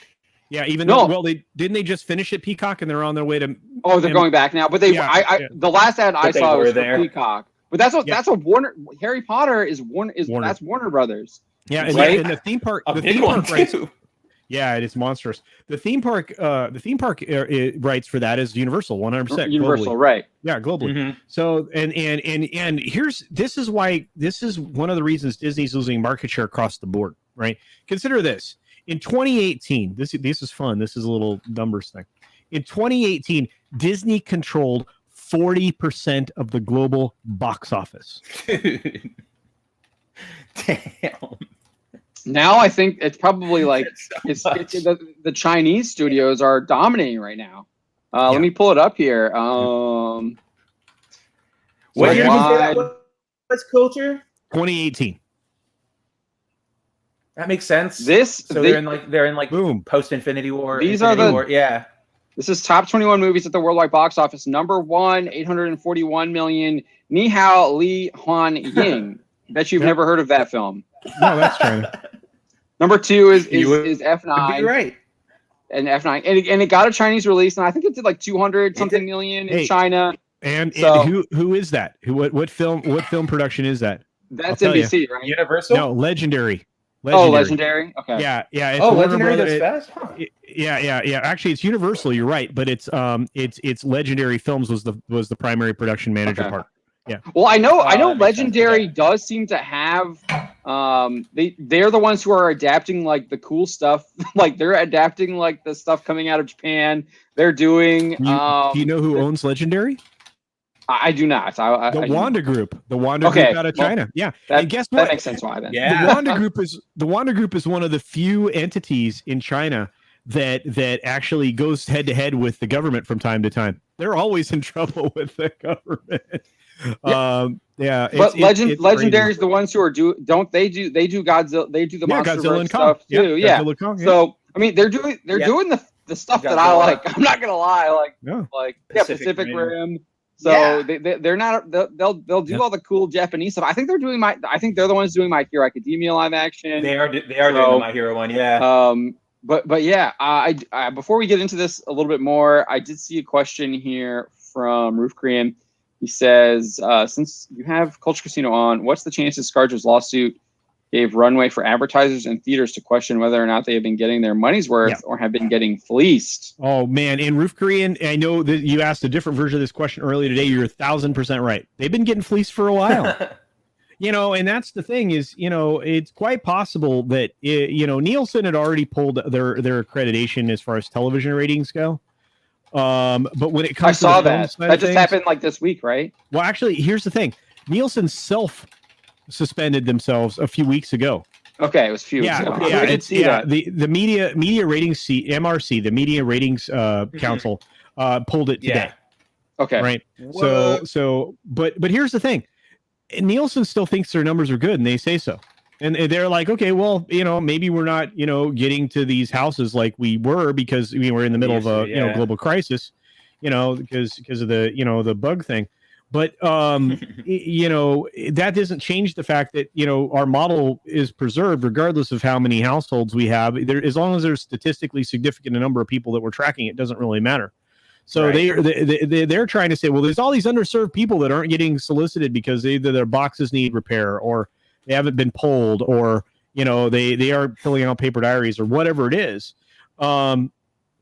Yeah, even though didn't they just finish at Peacock and they're on their way to? Oh, they're going back now. But the last ad I saw was for Peacock. But that's a Warner. Harry Potter is Warner. That's Warner Brothers. Yeah, and the theme park. The theme park rights. Yeah, it is monstrous. The theme park rights for that is Universal, 100%. Universal, globally. Right? Yeah, globally. Mm-hmm. So and this is one of the reasons Disney's losing market share across the board. Right? Consider this. In 2018, this is fun. This is a little numbers thing. In 2018, Disney controlled 40% of the global box office. Damn. Now I think it's probably like the Chinese studios are dominating right now. Let me pull it up here. What year did you say that was, Culture? 2018. That makes sense. They're in like boom post Infinity War. These Infinity are War. This is top 21 movies at the worldwide box office. Number 1, 841 million. Ni Hao Li Huan Ying. Bet you've never heard of that film. No, that's China. Number 2 is F9. You're right. And F9, and it got a Chinese release, and I think it did like 200 something million in China. And who is that? What film production is that? That's NBC, right? Universal? No, Legendary. Oh, Legendary. Okay. Yeah. It's Legendary goes fast. Huh. Yeah. Actually, it's Universal. You're right, but it's Legendary Films was the primary production manager part. Yeah. Well, I know Legendary does seem to have they're the ones who are adapting like the cool stuff. Like they're adapting like the stuff coming out of Japan. They're doing do you know who owns Legendary? I do not. The Wanda Group out of China. Yeah, and guess what? That makes sense why then. Yeah. The Wanda Group is one of the few entities in China that actually goes head to head with the government from time to time. They're always in trouble with the government. But Legendary is the ones who are do Godzilla, they do the Monsterverse and stuff Kong. too. Yeah. Kong, So I mean they're doing the stuff that I like. I'm not gonna lie, Pacific Rim. So they're not they'll do all the cool Japanese stuff. I think they're the ones doing My Hero Academia live action. They are doing the My Hero one, yeah. But yeah, I before we get into this a little bit more, I did see a question here from Roof Korean. He says, since you have Culture Casino on, what's the chances ScarJo's lawsuit gave runway for advertisers and theaters to question whether or not they have been getting their money's worth or have been getting fleeced? Oh, man. In Roof Korean, I know that you asked a different version of this question earlier today. You're 1,000% right. They've been getting fleeced for a while. And that's the thing is, it's quite possible that, Nielsen had already pulled their accreditation as far as television ratings go. But when it comes to that just happened like this week, right? Well, actually, here's the thing. Nielsen suspended themselves a few weeks ago. Okay, it was a few weeks ago. The media ratings MRC, the Media Ratings Council, pulled it today. Okay. Right. What? But here's the thing. Nielsen still thinks their numbers are good, and they say so. And they're like, okay, well, maybe we're not, getting to these houses like we were because we were in the middle of a global crisis, because of the bug thing. But that doesn't change the fact that our model is preserved regardless of how many households we have. As long as there's statistically significant a number of people that we're tracking, it doesn't really matter. So they're trying to say, well, there's all these underserved people that aren't getting solicited because either their boxes need repair or they haven't been polled, or they are filling out paper diaries or whatever it is, and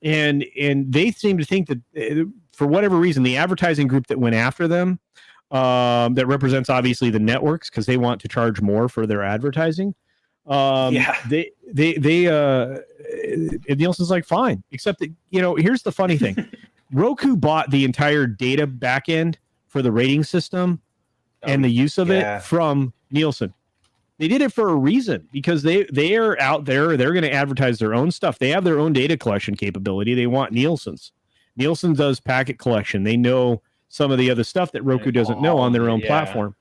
they seem to think that for whatever reason, the advertising group that went after them, that represents obviously the networks because they want to charge more for their advertising. Nielsen's like, fine, except that here's the funny thing: Roku bought the entire data backend for the rating system and the use of it from Nielsen. They did it for a reason because they are out there. They're going to advertise their own stuff. They have their own data collection capability. They want Nielsen's. Nielsen does packet collection. They know some of the other stuff that Roku doesn't know on their own platform.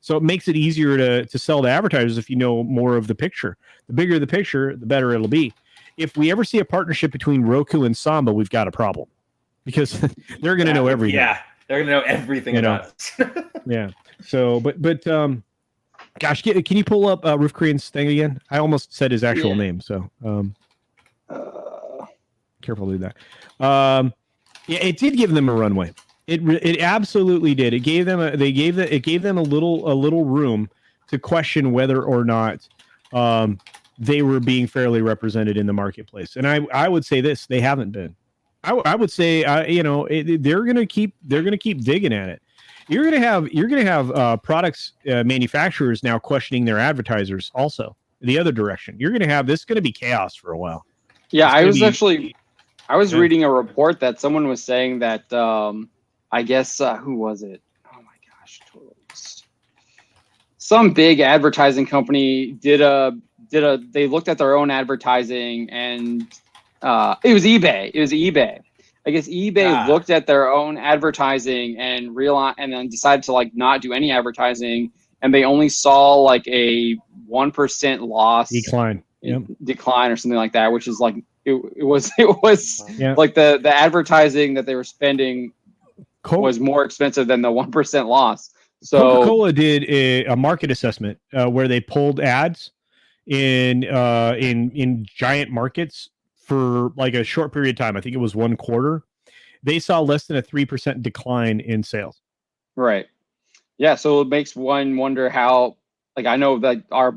So it makes it easier to sell to advertisers if you know more of the picture. The bigger the picture, the better it'll be. If we ever see a partnership between Roku and Samba, we've got a problem because they're going to know everything. Yeah, they're going to know everything about us. Yeah. So, but gosh, can you pull up Roof Korean's thing again? I almost said his actual name, so careful to do that. It did give them a runway. It absolutely did. It gave them a little room to question whether or not they were being fairly represented in the marketplace. And I would say this: they haven't been. I would say they're gonna keep digging at it. You're gonna have products manufacturers now questioning their advertisers also the other direction. You're gonna have this. Going to be chaos for a while. Yeah, I was reading a report that someone was saying that I guess who was it? Oh my gosh, totally. Some big advertising company they looked at their own advertising and it was eBay. I guess eBay looked at their own advertising and realized, and then decided to not do any advertising, and they only saw a 1% loss decline or something like that, which is it was like the advertising that they were spending was more expensive than the 1% loss. So Coca-Cola did a market assessment where they pulled ads in giant markets for a short period of time. I think it was 1 quarter. They saw less than a 3% decline in sales. Right. Yeah. So it makes one wonder how, I know that our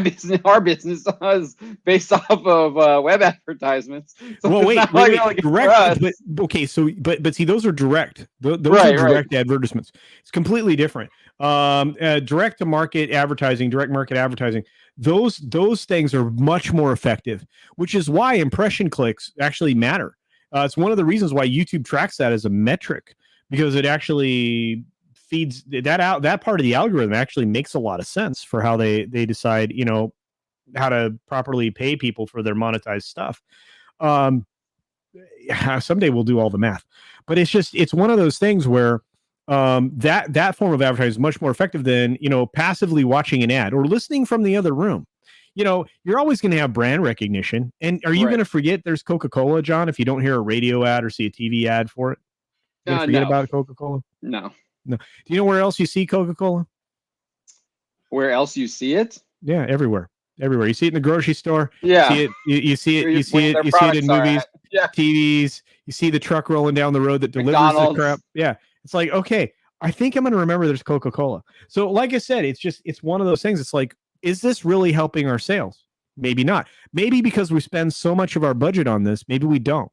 business is based off of web advertisements. So well, wait, direct. But see, those are direct. Those are direct advertisements. It's completely different. Direct to market advertising, direct market advertising. Those things are much more effective, which is why impression clicks actually matter. It's one of the reasons why YouTube tracks that as a metric, because it actually feeds that out. That part of the algorithm actually makes a lot of sense for how they decide, how to properly pay people for their monetized stuff. Someday we'll do all the math, but it's one of those things where that form of advertising is much more effective than passively watching an ad or listening from the other room. You're always going to have brand recognition, and are you going to forget there's Coca-Cola, John, if you don't hear a radio ad or see a TV ad for it? You're going to forget about Coca-Cola? No. Do you know where else you see Coca-Cola? Where else you see it? Yeah, everywhere. You see it in the grocery store. Yeah. You see it in movies, TVs. You see the truck rolling down the road that delivers McDonald's. the crap. Yeah. It's like, okay, I think I'm going to remember there's Coca-Cola. So like I said, it's one of those things. It's like, is this really helping our sales? Maybe not. Maybe because we spend so much of our budget on this, maybe we don't.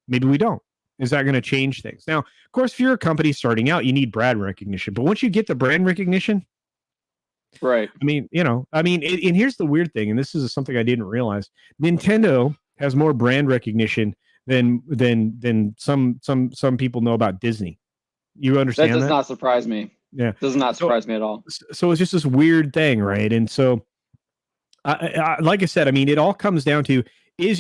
Is that going to change things? Now, of course, if you're a company starting out, you need brand recognition. But once you get the brand recognition, right. and here's the weird thing, and this is something I didn't realize. Nintendo has more brand recognition than some people know about Disney. You understand that? That does not surprise me. Yeah. Does not surprise me at all. So it's just this weird thing, right? And so, like I said, it all comes down to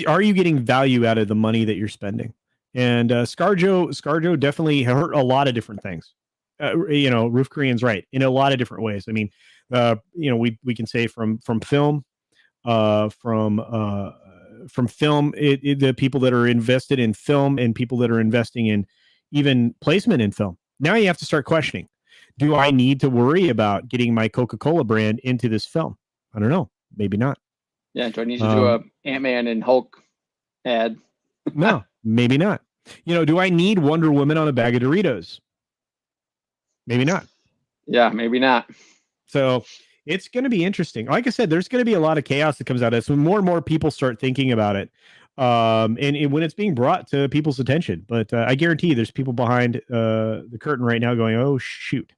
are you getting value out of the money that you're spending? And ScarJo definitely hurt a lot of different things. Roof Korean's right in a lot of different ways. We can say from film, from film, the people that are invested in film and people that are investing in even placement in film. Now you have to start questioning. Do I need to worry about getting my Coca-Cola brand into this film? I don't know. Maybe not. Yeah. Do I need to do a Ant-Man and Hulk ad? No, maybe not. Do I need Wonder Woman on a bag of Doritos? Maybe not. Yeah, maybe not. So it's going to be interesting. Like I said, there's going to be a lot of chaos that comes out of this when more and more people start thinking about it. And when it's being brought to people's attention. But I guarantee there's people behind the curtain right now going, oh, shoot.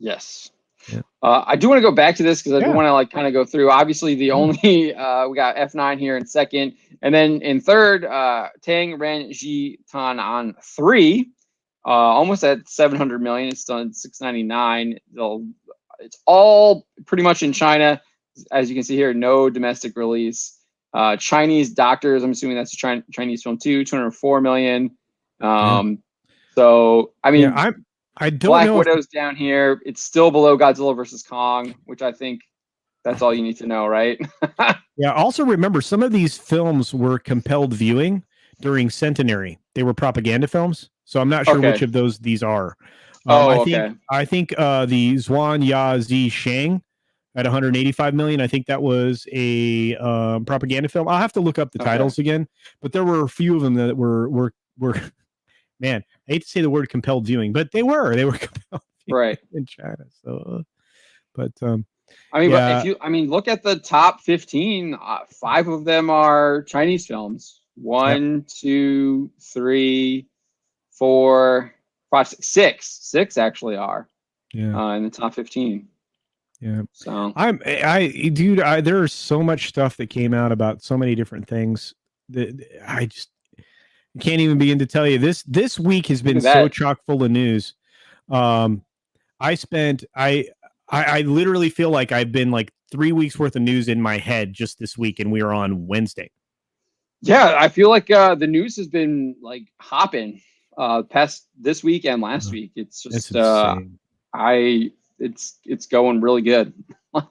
Yes. Yeah. I do want to go back to this because I do want to kind of go through. Obviously, the only we got F9 here in second, and then in third, Tang Ren Ji Tan on 3, almost at 700 million. It's done 699. It's all pretty much in China, as you can see here. No domestic release. Chinese Doctors. I'm assuming that's a Chinese film too. 204 million. So I don't Black know. Widow's down here. It's still below Godzilla versus Kong, which I think that's all you need to know, right? Yeah. Also remember, some of these films were compelled viewing during Centenary. They were propaganda films, so I'm not sure which of these are. I think the Zhuan Ya Zi Shang at 185 million. I think that was a propaganda film. I'll have to look up the titles again, but there were a few of them that were. Man, I hate to say the word compelled viewing, but they were compelled right in China. So, but but if you look at the top 15, 5 of them are Chinese films. 1, 2, 3, 4, 5, 6 actually are in the top 15. Yeah. So there's so much stuff that came out about so many different things that I just can't even begin to tell you. This week has been so chock full of news. I literally feel like I've been like 3 weeks worth of news in my head just this week, and we are on Wednesday. Yeah, I feel like the news has been like hopping past this week and last week. It's just it's going really good.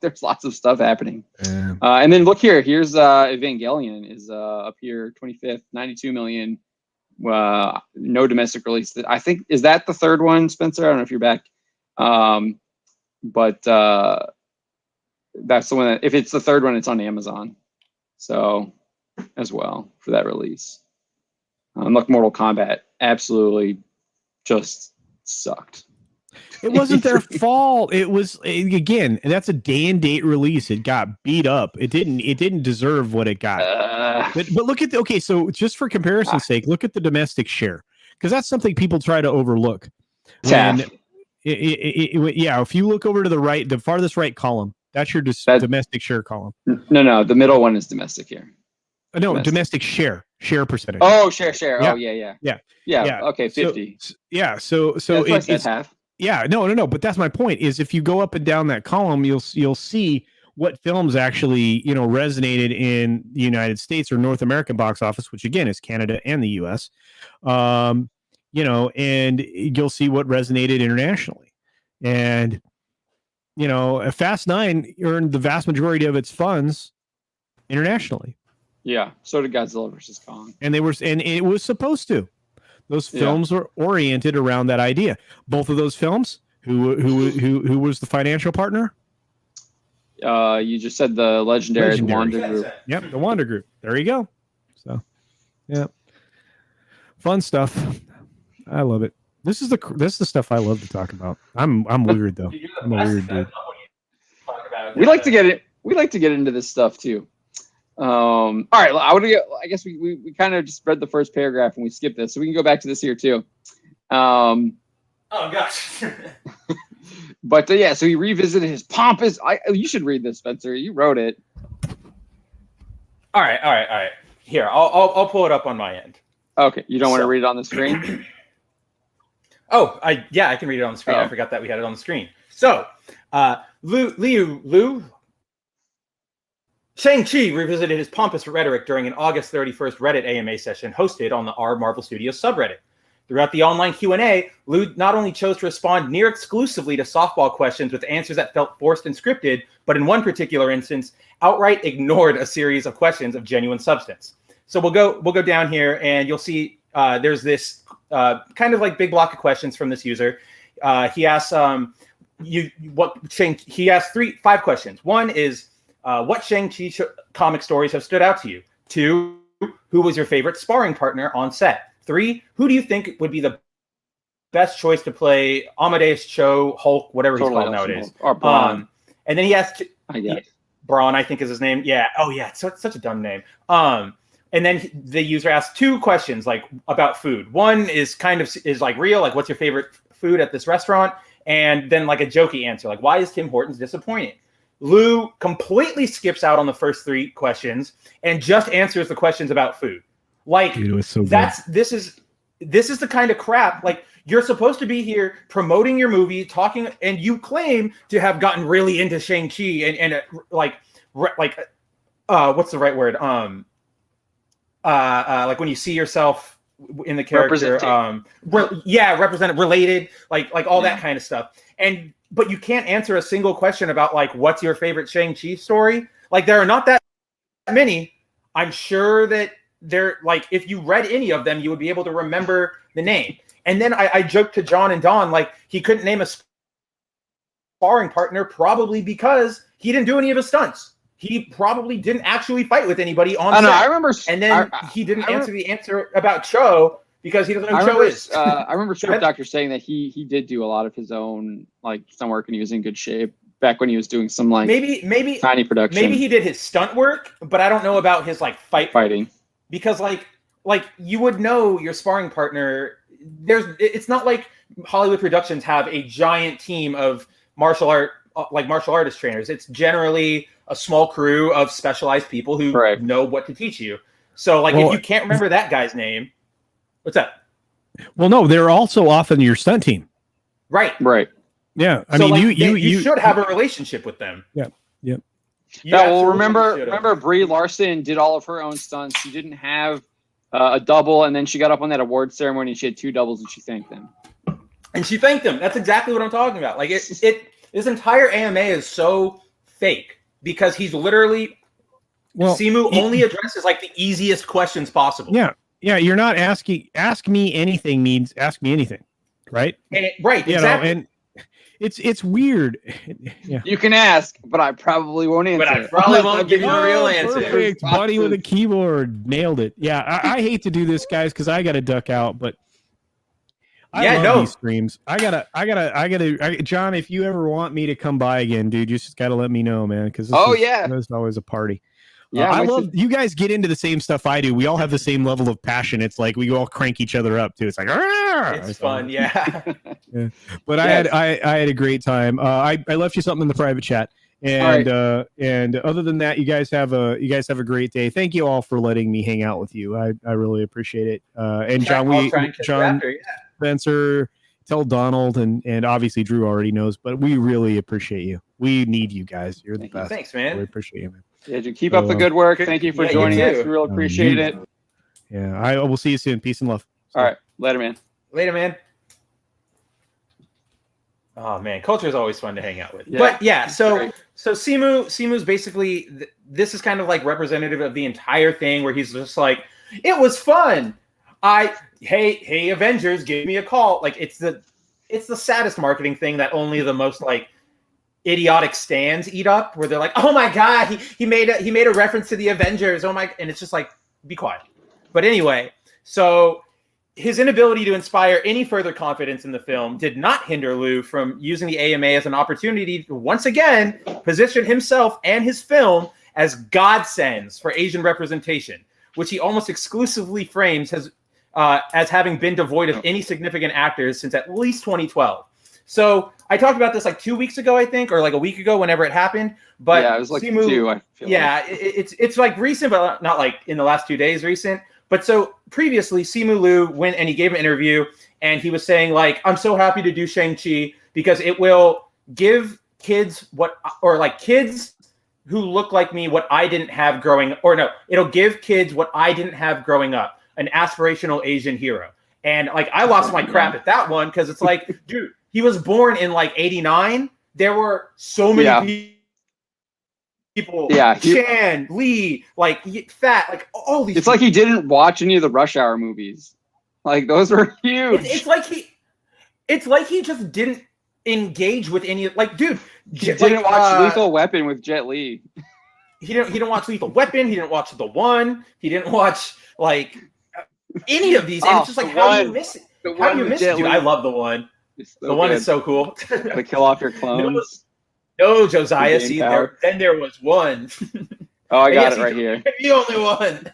There's lots of stuff happening. And then look here. Here's Evangelion is up here 25th, 92 million. No domestic release. I think, is that the third one, Spencer? I don't know if you're back. But that's the one that, if it's the third one, it's on Amazon. So as well for that release. Look, Mortal Kombat absolutely just sucked. It wasn't their fault. It was, again, that's a day and date release. It got beat up. It didn't deserve what it got. But look at so just for comparison's sake, look at the domestic share, because that's something people try to overlook. If you look over to the right, the farthest right column, that's your domestic share column. No, the middle one is domestic here. No, domestic share percentage. Oh, share. Yeah. Oh, yeah. Yeah. Okay, 50. So it's half. Yeah, no. But that's my point. Is if you go up and down that column, you'll see what films actually resonated in the United States or North American box office, which again is Canada and the U.S. And you'll see what resonated internationally. And Fast 9 earned the vast majority of its funds internationally. Yeah, so did Godzilla vs. Kong. And it was supposed to. Those films were oriented around that idea. Both of those films, who was the financial partner? You just said the legendary. Wanda Group. Yep, the Wanda Group. There you go. So, yeah, fun stuff. I love it. This is the stuff I love to talk about. I'm weird though. I'm a weird dude. We like to get it. We like to get into this stuff too. All right, I guess we kind of just read the first paragraph and we skipped this, so we can go back to this here too. Oh gosh. But so he revisited his pompous. You should read this, Spencer. You wrote it. All right. Here, I'll pull it up on my end. Okay, you don't want to read it on the screen? I can read it on the screen. I forgot that we had it on the screen. So, Shang-Chi revisited his pompous rhetoric during an August 31st Reddit AMA session hosted on the R Marvel Studios subreddit. Throughout the online Q&A, Liu not only chose to respond near exclusively to softball questions with answers that felt forced and scripted, but in one particular instance, outright ignored a series of questions of genuine substance. So we'll go down here, and you'll see there's this kind of like big block of questions from this user. He asks he asked 5 questions. One is what Shang-Chi comic stories have stood out to you? 2, who was your favorite sparring partner on set? 3, who do you think would be the best choice to play Amadeus Cho, Hulk, whatever he's called nowadays? Or Braun. And then he asked, Braun, I think is his name. Yeah. Oh yeah. It's such a dumb name. And then the user asked 2 questions like about food. One is like real, like what's your favorite food at this restaurant? And then like a jokey answer, like why is Tim Hortons disappointing? Liu completely skips out on the first 3 questions and just answers the questions about food. Like, dude, it was so this is the kind of crap. Like, you're supposed to be here promoting your movie, talking, and you claim to have gotten really into Shang-Chi and what's the right word? Like when you see yourself in the character, represented, related, like all that kind of stuff. But you can't answer a single question about like what's your favorite Shang-Chi story. Like there are not that many. I'm sure that they're like, if you read any of them, you would be able to remember the name. And then I joked to John and Don, like he couldn't name a sparring partner probably because he didn't do any of his stunts. He probably didn't actually fight with anybody on set. I remember. And then he didn't answer the answer about Cho because he doesn't know who Cho is. I remember Script Doctor saying that he did do a lot of his own like stunt work and he was in good shape back when he was doing some like maybe tiny production. Maybe he did his stunt work, but I don't know about his like fighting. Because like you would know your sparring partner. It's not like Hollywood productions have a giant team of martial artist trainers. It's generally a small crew of specialized people who know what to teach you. So like if you can't remember that guy's name, what's that? Well, no, they're also often your stunt team. Right. Yeah. I mean, like, you should have a relationship with them. Yeah. Well, remember Brie Larson did all of her own stunts. She didn't have a double, and then she got up on that award ceremony and she had 2 doubles and she thanked them. That's exactly what I'm talking about. Like this entire AMA is so fake because he's literally Simu only addresses like the easiest questions possible. Yeah. You're not asking. Ask me anything means ask me anything, right? Exactly. And it's weird. Yeah. You can ask, but I probably won't answer. But I probably won't give you a real answer. Perfect. Buddy with a keyboard. Nailed it. Yeah, I hate to do this, guys, because I got to duck out, but I love these streams. I gotta. John, if you ever want me to come by again, dude, you just gotta let me know, man. Because it's always a party. Yeah, I love you guys get into the same stuff I do. We all have the same level of passion. It's like we all crank each other up too. It's like it's fun, yeah. But I had a great time. I left you something in the private chat, And and other than that, you guys have a great day. Thank you all for letting me hang out with you. I really appreciate it. And John Spencer, tell Donald, and obviously Drew already knows, but we really appreciate you. We need you guys. You're the best. Thanks, man. We appreciate you, man. Yeah, keep up the good work. Thank you for joining us. We really appreciate it. Yeah, I will see you soon. Peace and love. All right, later, man. Later, man. Oh man, culture is always fun to hang out with. Yeah, but yeah, so Simu's basically this is kind of like representative of the entire thing, where he's just like, it was fun. Hey Avengers, give me a call. Like it's the saddest marketing thing that only the most like idiotic stands eat up, where they're like, oh my god, he made a reference to the Avengers. Oh my, and it's just like, be quiet. But anyway, so his inability to inspire any further confidence in the film did not hinder Liu from using the AMA as an opportunity to once again position himself and his film as godsends for Asian representation, which he almost exclusively frames as having been devoid of any significant actors since at least 2012. So I talked about this like 2 weeks ago, I think, or like a week ago, whenever it happened. But yeah, it was like two. I feel like. It's like recent, but not like in the last 2 days recent. But so previously, Simu Liu went and he gave an interview, and he was saying like, I'm so happy to do Shang-Chi because it will give kids kids who look like me what I didn't have growing, or no, it'll give kids what I didn't have growing up, an aspirational Asian hero. And like, I lost my crap at that one because it's like, dude, he was born in like 89. There were so many people, Chan, Lee, like Fat, like all these. It's people. Like he didn't watch any of the Rush Hour movies. Like those were huge. It's like he just didn't engage with any. Like, dude, he didn't watch Lethal Weapon with Jet Li. He didn't watch Lethal Weapon. He didn't watch The One. He didn't watch like any of these. And it's just like, how do you miss it? How do you miss it, dude? I love The One. The One is so cool. To kill off your clones. No, Josiah. See, there was one. Oh, I got it right here. The only one.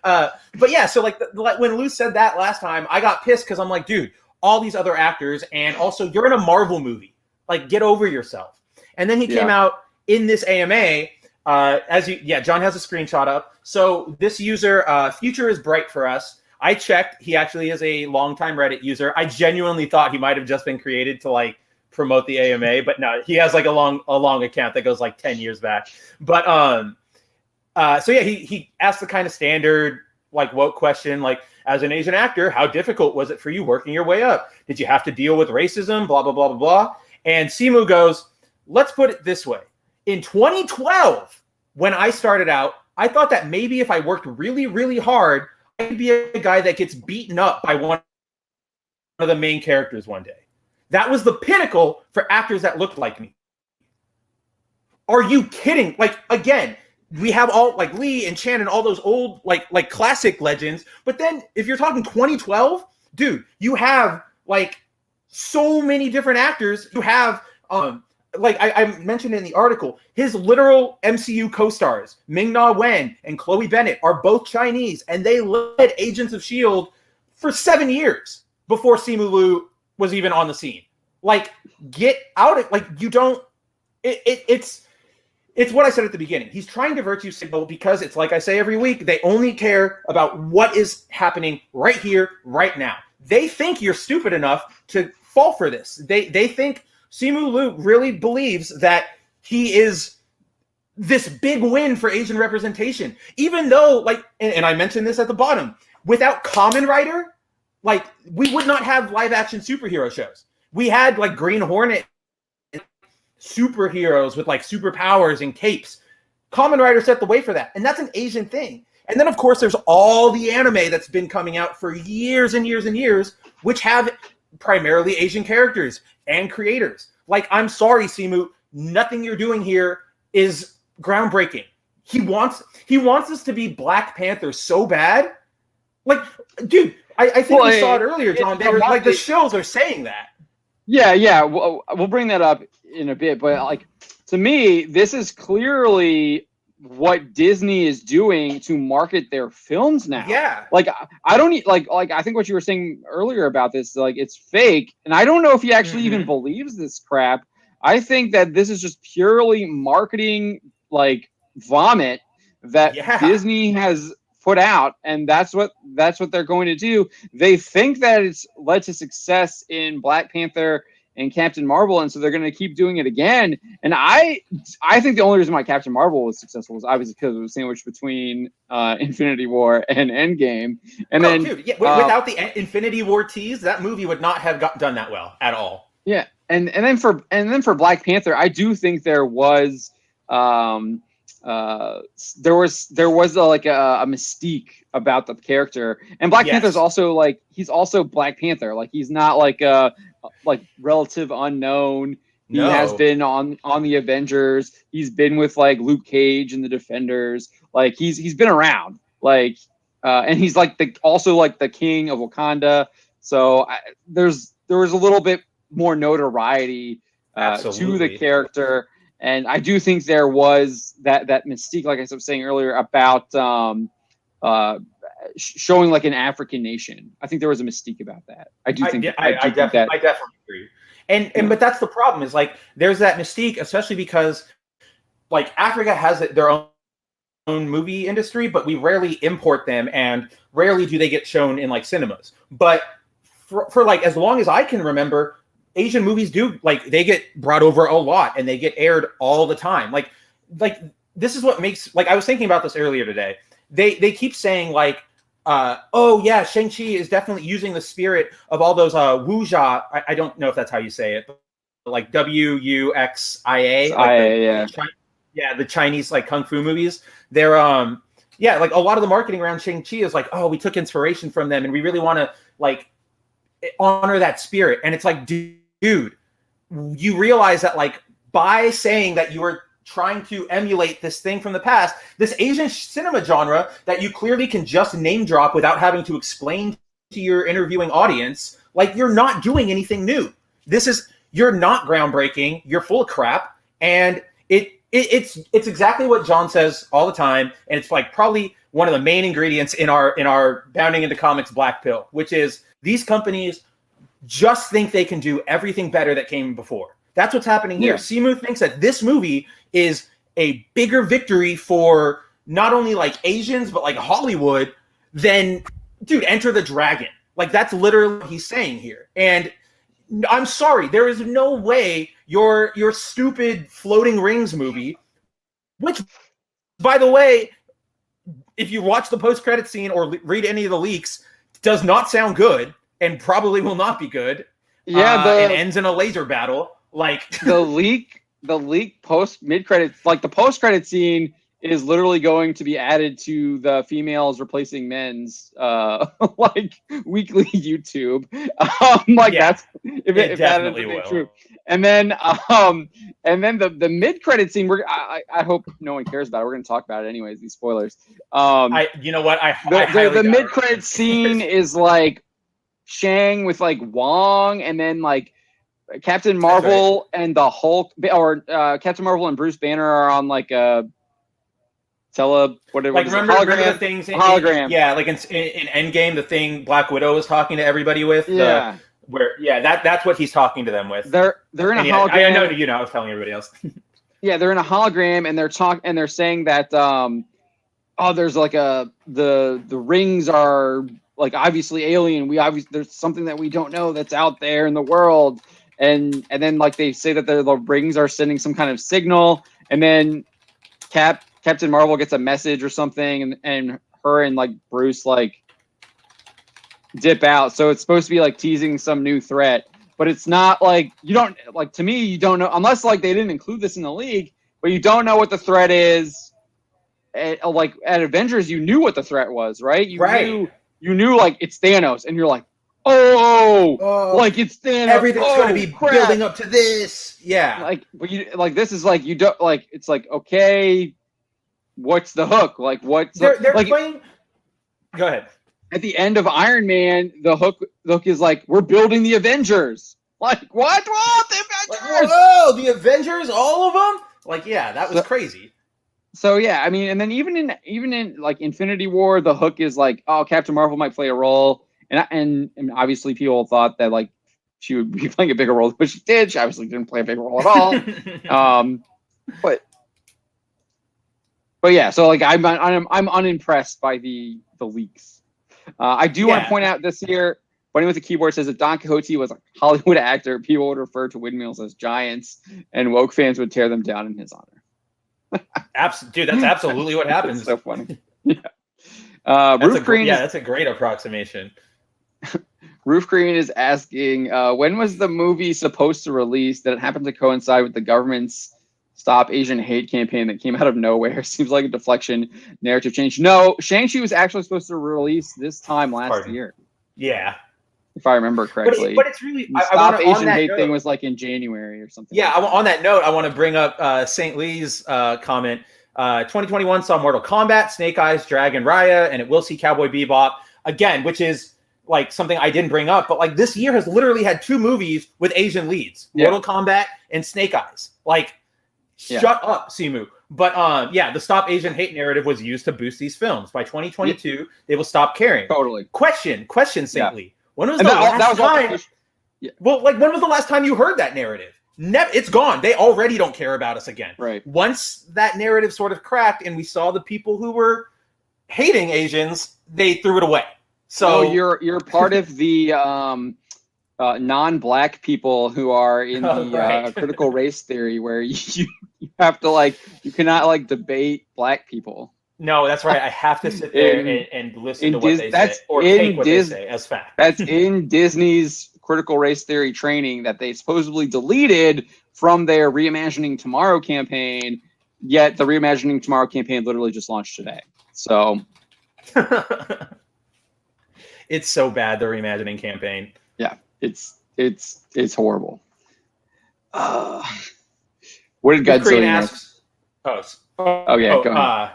But yeah, so like when Lou said that last time, I got pissed because I'm like, dude, all these other actors, and also you're in a Marvel movie. Like, get over yourself. And then he came out in this AMA. John has a screenshot up. So this user, Future is Bright for Us. I checked. He actually is a longtime Reddit user. I genuinely thought he might have just been created to like promote the AMA, but no, he has like a long account that goes like 10 years back. But so yeah, he asked the kind of standard like woke question, like, as an Asian actor, how difficult was it for you working your way up? Did you have to deal with racism? Blah blah blah blah blah. And Simu goes, let's put it this way. In 2012, when I started out, I thought that maybe if I worked really, really hard, I could be a guy that gets beaten up by one of the main characters one day. That was the pinnacle for actors that looked like me. Are you kidding? Like, again, we have all like Lee and Chan and all those old like classic legends. But then if you're talking 2012, dude, you have like so many different actors. You have like I mentioned in the article, his literal MCU co-stars, Ming-Na Wen and Chloe Bennett, are both Chinese, and they led Agents of S.H.I.E.L.D. for 7 years before Simu Liu was even on the scene. Like, get out of, like, you don't, it's what I said at the beginning. He's trying to virtue signal because it's like I say every week, they only care about what is happening right here, right now. They think you're stupid enough to fall for this. They think Simu Liu really believes that he is this big win for Asian representation. Even though, like, and I mentioned this at the bottom, without Kamen Rider, like, we would not have live action superhero shows. We had like Green Hornet superheroes with like superpowers and capes. Kamen Rider set the way for that. And that's an Asian thing. And then of course there's all the anime that's been coming out for years and years and years, which have primarily Asian characters and creators. Like, I'm sorry, Simu, nothing you're doing here is groundbreaking. He wants us to be Black Panther so bad. Like, dude, I think we saw it earlier, John. Like, the shows are saying that. Yeah. We'll bring that up in a bit. But, like, to me, this is clearly what Disney is doing to market their films now. Yeah. Like, I don't need, like I think what you were saying earlier about this, like, it's fake. And I don't know if he actually even believes this crap. I think that this is just purely marketing, like vomit that Disney has put out, and that's what they're going to do. They think that it's led to success in Black Panther and Captain Marvel, and so they're going to keep doing it again. And I think the only reason why Captain Marvel was successful was obviously because it was sandwiched between Infinity War and Endgame. And then, dude, without the Infinity War tease, that movie would not have done that well at all. Yeah, and then for Black Panther, I do think there was a mystique about the character, and Black Panther's also like he's also Black Panther, like he's not like a relative unknown. He has been on the Avengers. He's been with like Luke Cage and the Defenders. Like he's been around, like and he's like also like the king of Wakanda. So there was a little bit more notoriety to the character. And I do think there was that mystique, like I was saying earlier, about showing like an African nation. I think there was a mystique about that. I definitely agree. And but that's the problem, is like there's that mystique, especially because like Africa has their own movie industry, but we rarely import them, and rarely do they get shown in like cinemas. But for like as long as I can remember, Asian movies do, like, they get brought over a lot and they get aired all the time. Like this is what makes, like, I was thinking about this earlier today. They keep saying like, oh yeah, Shang-Chi is definitely using the spirit of all those wuxia. I don't know if that's how you say it, but like WUXIA. The Chinese like kung fu movies. They're like a lot of the marketing around Shang-Chi is like, oh, we took inspiration from them and we really want to like honor that spirit. And it's like, dude, you realize that like by saying that you were trying to emulate this thing from the past, this Asian cinema genre that you clearly can just name drop without having to explain to your interviewing audience, like you're not doing anything new. You're not groundbreaking. You're full of crap. And it's exactly what John says all the time. And it's like probably one of the main ingredients in our Bounding into Comics black pill, which is these companies just think they can do everything better that came before. That's what's happening here. Simu thinks that this movie is a bigger victory for not only like Asians, but like Hollywood than, dude, Enter the Dragon. Like that's literally what he's saying here. And I'm sorry, there is no way your stupid Floating Rings movie, which, by the way, if you watch the post-credit scene or read any of the leaks, does not sound good and probably will not be good. And ends in a laser battle. Like the leak mid-credit, like the post-credit scene is literally going to be added to the females replacing men's like weekly YouTube. That's if that ends up being true. And then the mid-credit scene, I hope no one cares about it. We're going to talk about it anyways, these spoilers. You know what? The mid-credit scene is like Shang with like Wong, and then like Captain Marvel and the Hulk, or Captain Marvel and Bruce Banner are on like a remember the things hologram. Like in Endgame, the thing Black Widow was talking to everybody with. That's what he's talking to them with. They're in a hologram. I know, I was telling everybody else. Yeah, they're in a hologram, and they're saying that there's like the rings are like obviously alien. There's something that we don't know that's out there in the world, and then like they say that the rings are sending some kind of signal, and then Captain Marvel gets a message or something, and her and like Bruce like dip out. So it's supposed to be like teasing some new threat, but it's not like, you don't like, to me, you don't know, unless like they didn't include this in the league, but you don't know what the threat is. Like at Avengers, you knew what the threat was, right? You knew like it's Thanos, and you're like, like it's Thanos. Everything's going to be building up to this. Yeah. Like, but you like, this is like, you don't like, it's like, okay, what's the hook? Like they're like, playing. Go ahead. At the end of Iron Man, the hook is like, we're building the Avengers. Like, what? Whoa, the Avengers! Whoa, the Avengers, all of them? Like, yeah, that was crazy. So yeah, I mean, and then even in like Infinity War, the hook is like, oh, Captain Marvel might play a role, and obviously people thought that like she would be playing a bigger role than what she did. She obviously didn't play a big role at all. But yeah, so like I'm unimpressed by the leaks. I do want to point out this year, Bunny with the Keyboard says if Don Quixote was a Hollywood actor, people would refer to windmills as giants, and woke fans would tear them down in his honor. Dude, that's absolutely what happens. So funny. Yeah. Roof Green. That's a great approximation. Roof Green is asking, when was the movie supposed to release? Did it happen to coincide with the government's Stop Asian Hate campaign that came out of nowhere? Seems like a deflection, narrative change. No, Shang-Chi was actually supposed to release this time last year. Yeah. If I remember correctly. But it's really... The Stop Asian Hate thing was like in January or something. Yeah, on that note, I want to bring up St. Lee's comment. 2021 saw Mortal Kombat, Snake Eyes, Dragon Raya, and it will see Cowboy Bebop again, which is like something I didn't bring up, but like this year has literally had 2 movies with Asian leads, Mortal Kombat and Snake Eyes. Like, shut up, Simu. But the Stop Asian Hate narrative was used to boost these films. By 2022, they will stop caring. Totally. Question, St. Lee. When was the last time? Well, like when was the last time you heard that narrative? It's gone. They already don't care about us again. Right. Once that narrative sort of cracked and we saw the people who were hating Asians, they threw it away. So you're part of the non-black people who are in the critical race theory, where you have to you cannot debate black people. No, that's right. I have to sit there and listen to what they say, or take what they say as fact. That's in Disney's critical race theory training that they supposedly deleted from their Reimagining Tomorrow campaign. Yet the Reimagining Tomorrow campaign literally just launched today. So. It's so bad, the Reimagining campaign. Yeah, it's horrible. What did Godzilla ask? Go ahead.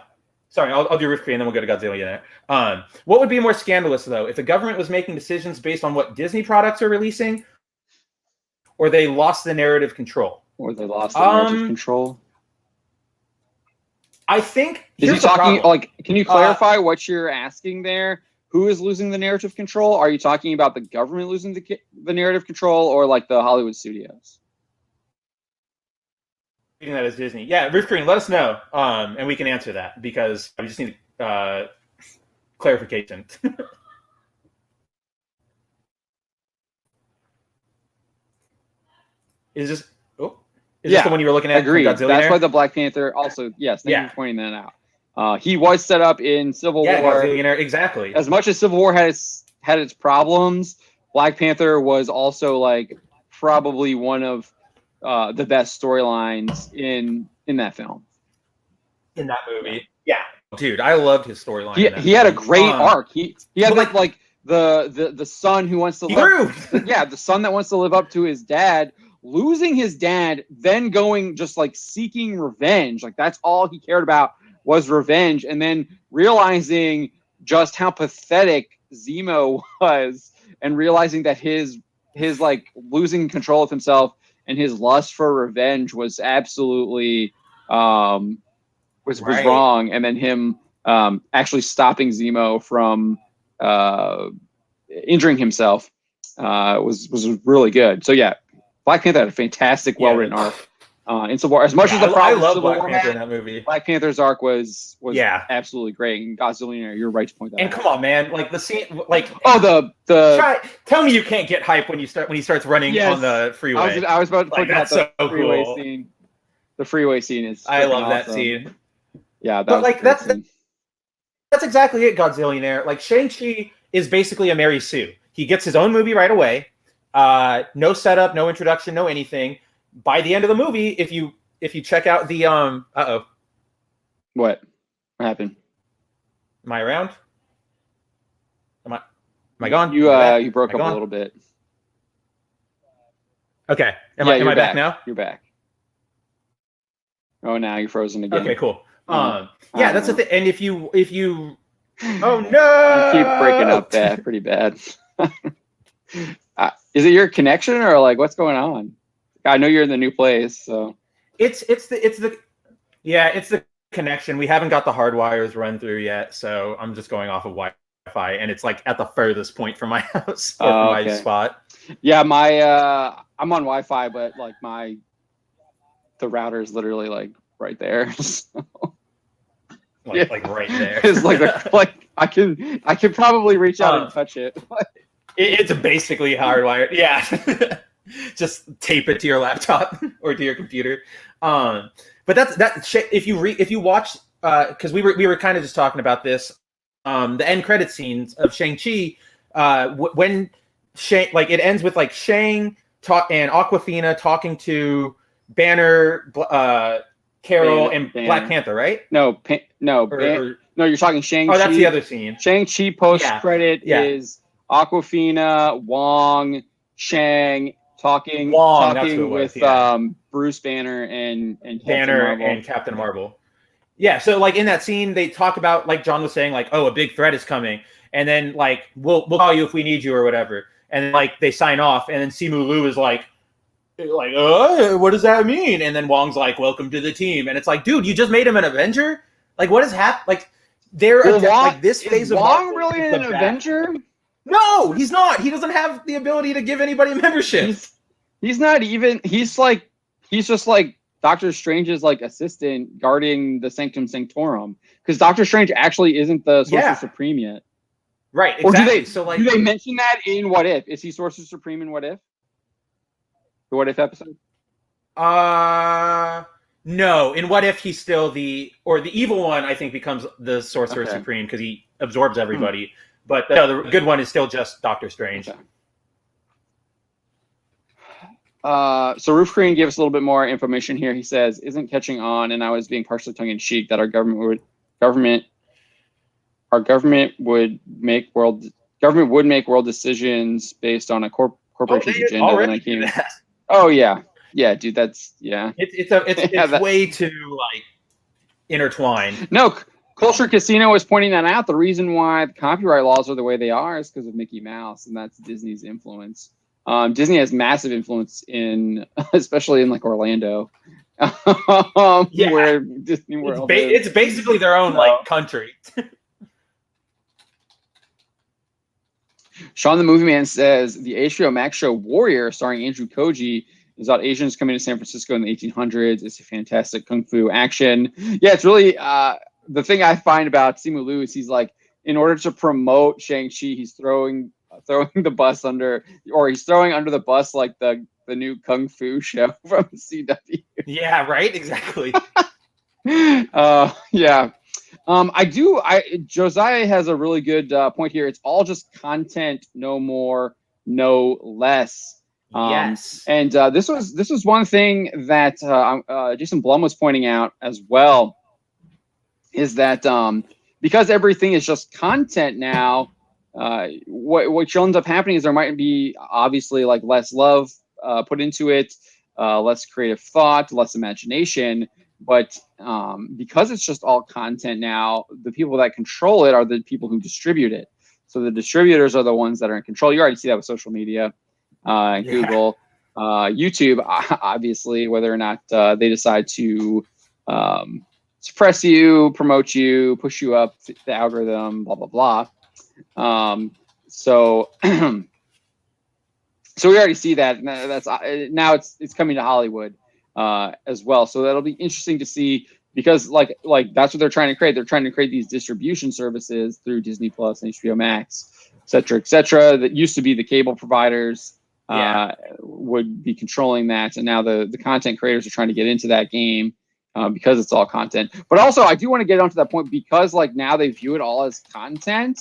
Sorry, I'll do Roof Crane, and then we'll go to Godzilla. What would be more scandalous, though, if the government was making decisions based on what Disney products are releasing, or they lost the narrative control? I think. Is he talking? Can you clarify what you're asking there? Who is losing the narrative control? Are you talking about the government losing the narrative control, or like the Hollywood studios? That is Disney. Yeah, Roof Green, let us know, and we can answer that, because we just need clarification. Is this the one you were looking at? Agreed. That's why the Black Panther also, yes, thank you for pointing that out. He was set up in Civil War. Exactly. As much as Civil War had its problems, Black Panther was also probably one of the best storylines in that film. In that movie, yeah, dude, I loved his storyline. He had a great arc. He had the son who wants to the son that wants to live up to his dad, losing his dad, then going just seeking revenge. That's all he cared about was revenge, and then realizing just how pathetic Zemo was, and realizing that his losing control of himself and his lust for revenge was absolutely was wrong, and then him actually stopping Zemo from injuring himself was really good. So yeah, Black Panther had a fantastic, well-written arc. In Civil War, as much as the problem I love Civil Black War Panther had, in that movie. Black Panther's arc was absolutely great. And Godzilla, you're right to point that out. And come on, man, the scene, tell me you can't get hype when he starts running on the freeway. I was about to point out the so freeway cool. scene. The freeway scene is. I love awesome. that scene. Yeah, that's exactly it. Godzilla, Shang-Chi is basically a Mary Sue. He gets his own movie right away. No setup, no introduction, no anything. By the end of the movie, if you check out the What happened? Am I around? Am I gone? You broke up a little bit. Okay. Am I back now? You're back. Oh, now you're frozen again. Okay, cool. That's the thing. And if you oh no, you keep breaking up pretty bad. Is it your connection or what's going on? I know you're in the new place, so it's the connection. We haven't got the hard wires run through yet, so I'm just going off of Wi-Fi Wi-Fi, and it's like at the furthest point from my house or from my spot. Yeah, my I'm on Wi-Fi, but like the router is literally like right there. So. Like right there. It's like I can probably reach out and touch it. It's basically hardwired. Yeah. Just tape it to your laptop or to your computer. But that's if you watch because we were kind of just talking about this, the end credit scenes of Shang-Chi, when Shang, like it ends with like Shang and Awkwafina talking to Banner, Carol, and Banner. Black Panther, right? No, no, you're talking Shang-Chi. Oh, that's the other scene. Shang-Chi post-credit is Awkwafina, Wong, Shang talking with Bruce Banner and Captain Marvel. Yeah, so like in that scene, they talk about, like John was saying, like, oh, a big threat is coming, and then like we'll call you if we need you or whatever, and like they sign off, and then Simu Liu is like, what does that mean? And then Wong's like, welcome to the team, and it's like, dude, you just made him an Avenger. Like, what has happened? Like, like this phase of Wong really an Avenger? No, he's not. He doesn't have the ability to give anybody membership. He's not even. He's just like Doctor Strange's like assistant guarding the Sanctum Sanctorum, because Doctor Strange actually isn't the Sorcerer Supreme yet. Right. Exactly. Do they mention that in What If? Is he Sorcerer Supreme in What If? The What If episode? No. In What If he's still the evil one, I think, becomes the Sorcerer Supreme because he absorbs everybody. But the good one is still just Doctor Strange. Okay. So Roof Green gave us a little bit more information here. He says, isn't catching on, and I was being partially tongue-in-cheek, that our government would make world decisions based on a corporation's agenda. Oh yeah, dude, that's It's way too like intertwined. No, Culture Casino was pointing that out. The reason why the copyright laws are the way they are is because of Mickey Mouse, and that's Disney's influence. Disney has massive influence especially in like Orlando, where Disney World. It's basically their own like country. Sean the Movie Man says the HBO Max show Warrior, starring Andrew Koji, is about Asians coming to San Francisco in the 1800s. It's a fantastic kung fu action. Yeah, it's really the thing I find about Simu Liu is he's like, in order to promote Shang-Chi, he's throwing the bus under, or he's throwing under the bus like the new kung fu show from CW. Yeah, right. Exactly. Yeah. Josiah has a really good point here. It's all just content, no more, no less. Yes. And this was one thing that Jason Blum was pointing out as well, is that because everything is just content now, what ends up happening is there might be obviously like less love put into it, less creative thought, less imagination. But because it's just all content now, the people that control it are the people who distribute it. So the distributors are the ones that are in control. You already see that with social media, Google, YouTube, obviously, whether or not they decide to suppress you, promote you, push you up the algorithm, blah, blah, blah. So we already see that. That's now it's coming to Hollywood as well. So that'll be interesting to see, because like that's what they're trying to create. They're trying to create these distribution services through Disney Plus and HBO Max, et cetera, that used to be the cable providers would be controlling that. And now the content creators are trying to get into that game because it's all content. But also I do want to get onto that point, because like now they view it all as content.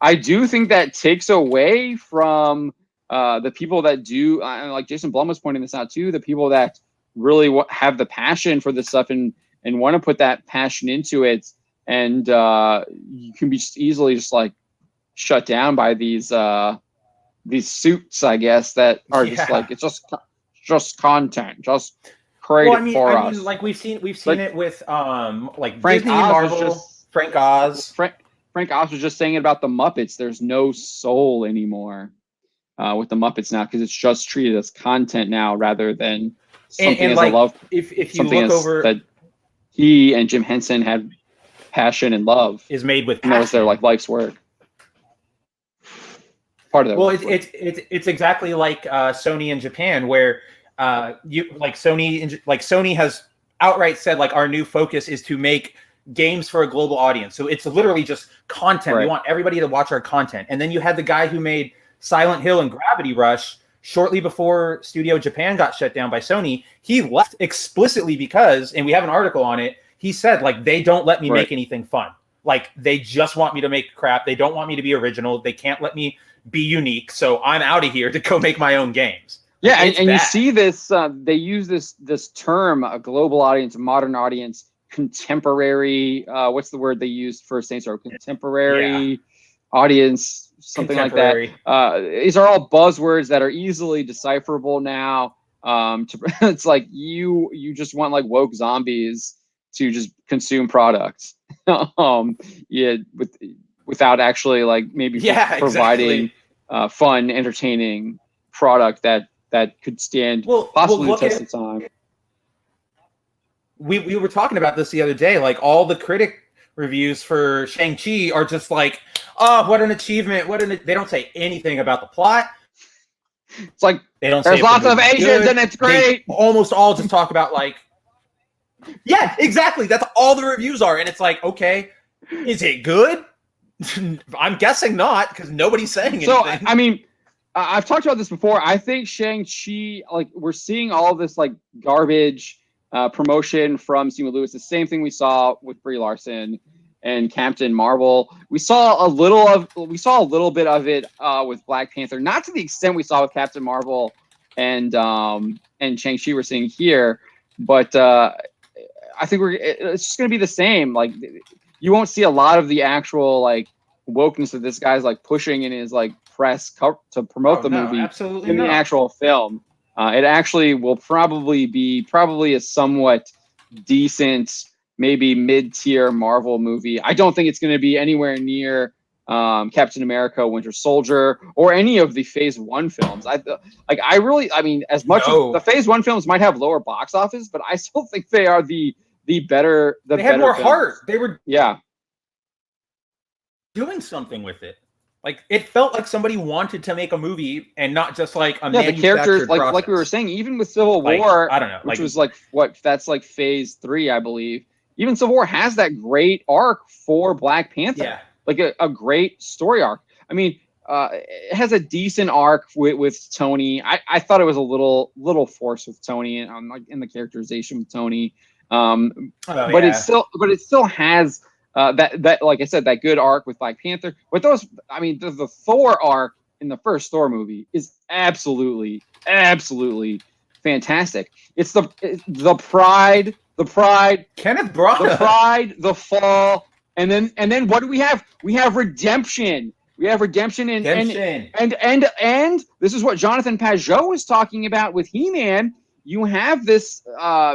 I do think that takes away from the people that do, like Jason Blum was pointing this out too, the people that really have the passion for this stuff and want to put that passion into it. And you can be just easily just like shut down by these suits, I guess, that are just like, it's just content, just create it for us. Like we've seen it with like Frank Disney, Marvel, Frank Oz. Frank Oz was just saying about the Muppets. There's no soul anymore with the Muppets now, because it's just treated as content now rather than something as like, a love. If you look over that he and Jim Henson had passion and love is made with passion. That was their like life's work. part of that. Well, it's exactly like Sony in Japan, where Sony has outright said like our new focus is to make games for a global audience. So it's literally just content. Right. We want everybody to watch our content. And then you had the guy who made Silent Hill and Gravity Rush shortly before Studio Japan got shut down by Sony. He left explicitly because, and we have an article on it, he said like they don't let me make anything fun. Like they just want me to make crap. They don't want me to be original. They can't let me be unique. So I'm out of here to go make my own games. Yeah, and you see this. They use this term, a global audience, a modern audience, contemporary. What's the word they used for Saints Row? Contemporary audience, something like that. These are all buzzwords that are easily decipherable now. It's like you just want like woke zombies to just consume products, without actually like maybe providing fun, entertaining product that could stand possibly the test of time. We were talking about this the other day. Like all the critic reviews for Shang-Chi are just like, oh, what an achievement! They don't say anything about the plot. It's like there's lots of Asians and it's great. They almost all just talk about like, yeah, exactly. That's all the reviews are, and it's like, okay, is it good? I'm guessing not because nobody's saying anything. So I mean, I've talked about this before. I think Shang-Chi, like we're seeing all this like garbage promotion from Simu Liu. The same thing we saw with Brie Larson and Captain Marvel. We saw a little bit of it with Black Panther, not to the extent we saw with Captain Marvel and Shang-Chi we're seeing here, but I think it's just going to be the same. Like you won't see a lot of the actual like wokeness that this guy's like pushing in his like press to promote the movie in the actual film. It actually will probably be a somewhat decent, maybe mid-tier Marvel movie. I don't think it's going to be anywhere near Captain America, Winter Soldier, or any of the Phase 1 films. As much as the Phase 1 films might have lower box office, but I still think they are the better. They had more films. heart. They were doing something with it. Like it felt like somebody wanted to make a movie and not just like a manufactured the characters, process. like we were saying, even with Civil War, I don't know, which was like that's like Phase 3, I believe. Even Civil War has that great arc for Black Panther, like a great story arc. I mean, it has a decent arc with Tony. I thought it was a little forced with Tony and like in the characterization with Tony, but it still has. That like I said, that good arc with Black Panther. But the Thor arc in the first Thor movie is absolutely fantastic. It's the pride, Kenneth Branagh, the pride, the fall, and then what do we have? We have redemption. We have redemption and this is what Jonathan Pajot was talking about with He-Man. You have this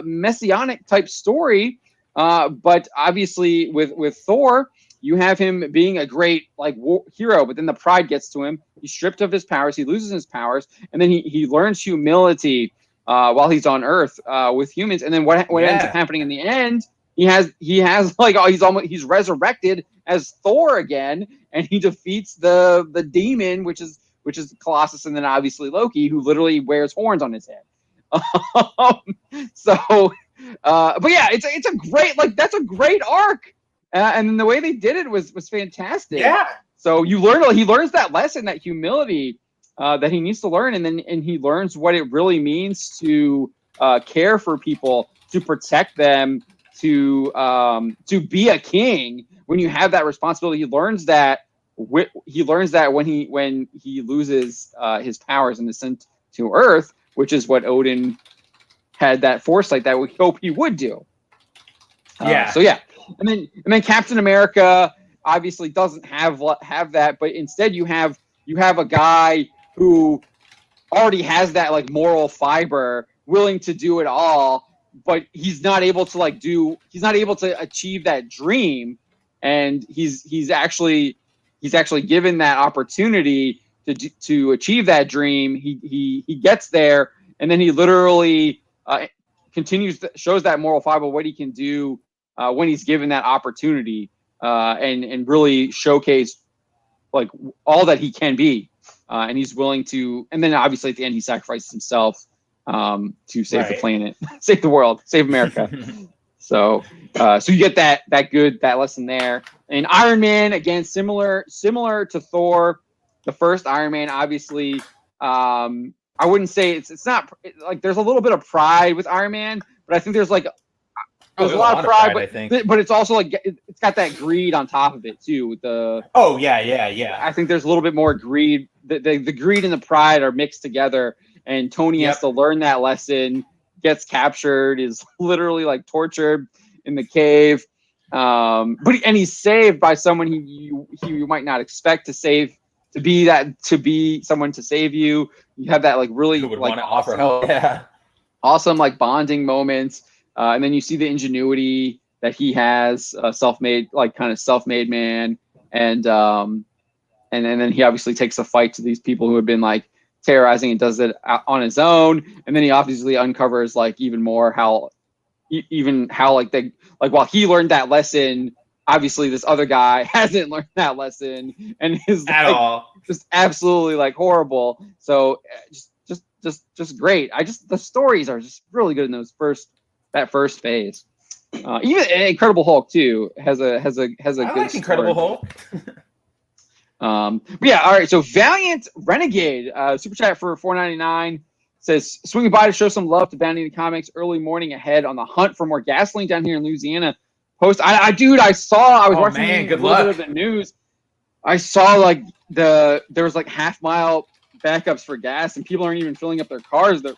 messianic type story. But obviously with Thor, you have him being a great like hero, but then the pride gets to him. He's stripped of his powers. He loses his powers, and then he learns humility while he's on Earth with humans. And then what ends up happening in the end? He has like he's resurrected as Thor again, and he defeats the demon, which is Colossus, and then obviously Loki, who literally wears horns on his head. But yeah, it's a great that's a great arc, and then the way they did it was fantastic. Yeah. So he learns that lesson, that humility that he needs to learn, and he learns what it really means to care for people, to protect them, to be a king when you have that responsibility. He learns that when he loses his powers and is sent to Earth, which is what Odin had that foresight that we hope he would do. And then Captain America obviously doesn't have that, but instead you have a guy who already has that like moral fiber, willing to do it all, but he's not able to achieve that dream, and he's actually given that opportunity to achieve that dream. He gets there, and then he literally shows that moral fiber, what he can do when he's given that opportunity, and really showcase like all that he can be. and he's willing to. And then obviously at the end, he sacrifices himself to save the planet, save the world, save America. So you get that lesson there. And Iron Man, again, similar to Thor, the first Iron Man. Obviously, I wouldn't say it's not like there's a little bit of pride with Iron Man, but I think there's like there's a lot of pride, but, I think. But it's also like it's got that greed on top of it too. With the I think there's a little bit more greed. The greed and the pride are mixed together, and Tony has to learn that lesson. Gets captured, is literally like tortured in the cave, but he's saved by someone you might not expect to save. To be someone to save you. You have that like really who would like want to offer help. Awesome like bonding moments, and then you see the ingenuity that he has, self-made man, and then he obviously takes a fight to these people who have been like terrorizing and does it on his own, and then he obviously uncovers like even more how while he learned that lesson, obviously this other guy hasn't learned that lesson and is at all just absolutely like horrible. So just great. The stories are just really good in that first phase. Even Incredible Hulk too has a good like Incredible Hulk. But yeah, all right. So Valiant Renegade, super chat for $4.99 says swinging by to show some love to Bounty in the Comics. Early morning ahead on the hunt for more gasoline down here in Louisiana. I was watching a little bit of the news. I saw like there was like half-mile backups for gas, and people aren't even filling up their cars. They're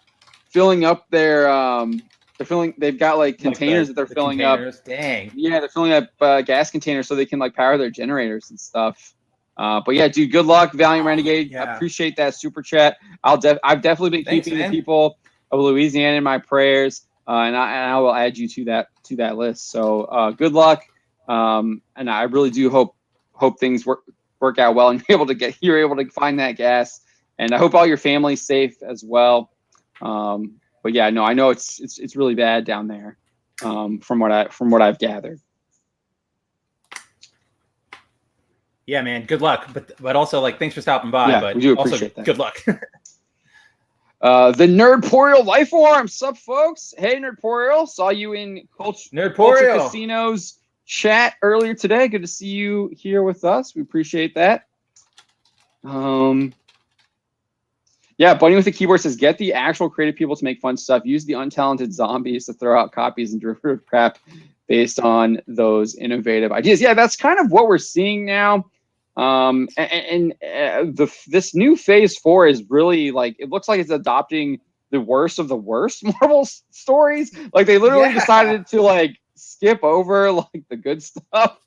filling up their they've got like containers that they're filling up. Dang. Yeah, they're filling up gas containers so they can like power their generators and stuff. But yeah, dude, good luck, Valiant Renegade. I appreciate that super chat. I've definitely been keeping the people of Louisiana in my prayers, and I will add you to that list. So good luck, and I really do hope things work out well and you're able to find that gas, and I hope all your family's safe as well. But yeah, no, I know it's really bad down there, from what I've gathered. Yeah, man. Good luck, but also like thanks for stopping by. Yeah, but we do also appreciate that. Good luck. The Nerdporial Lifeform, sup folks? Hey Nerdporial, saw you in Culture Casino's chat earlier today. Good to see you here with us. We appreciate that. Yeah, Bunny with the keyboard says, get the actual creative people to make fun stuff. Use the untalented zombies to throw out copies and derivative crap based on those innovative ideas. Yeah, that's kind of what we're seeing now. This new phase 4 is really like, it looks like it's adopting the worst of the worst Marvel stories. Like they literally decided to like skip over like the good stuff,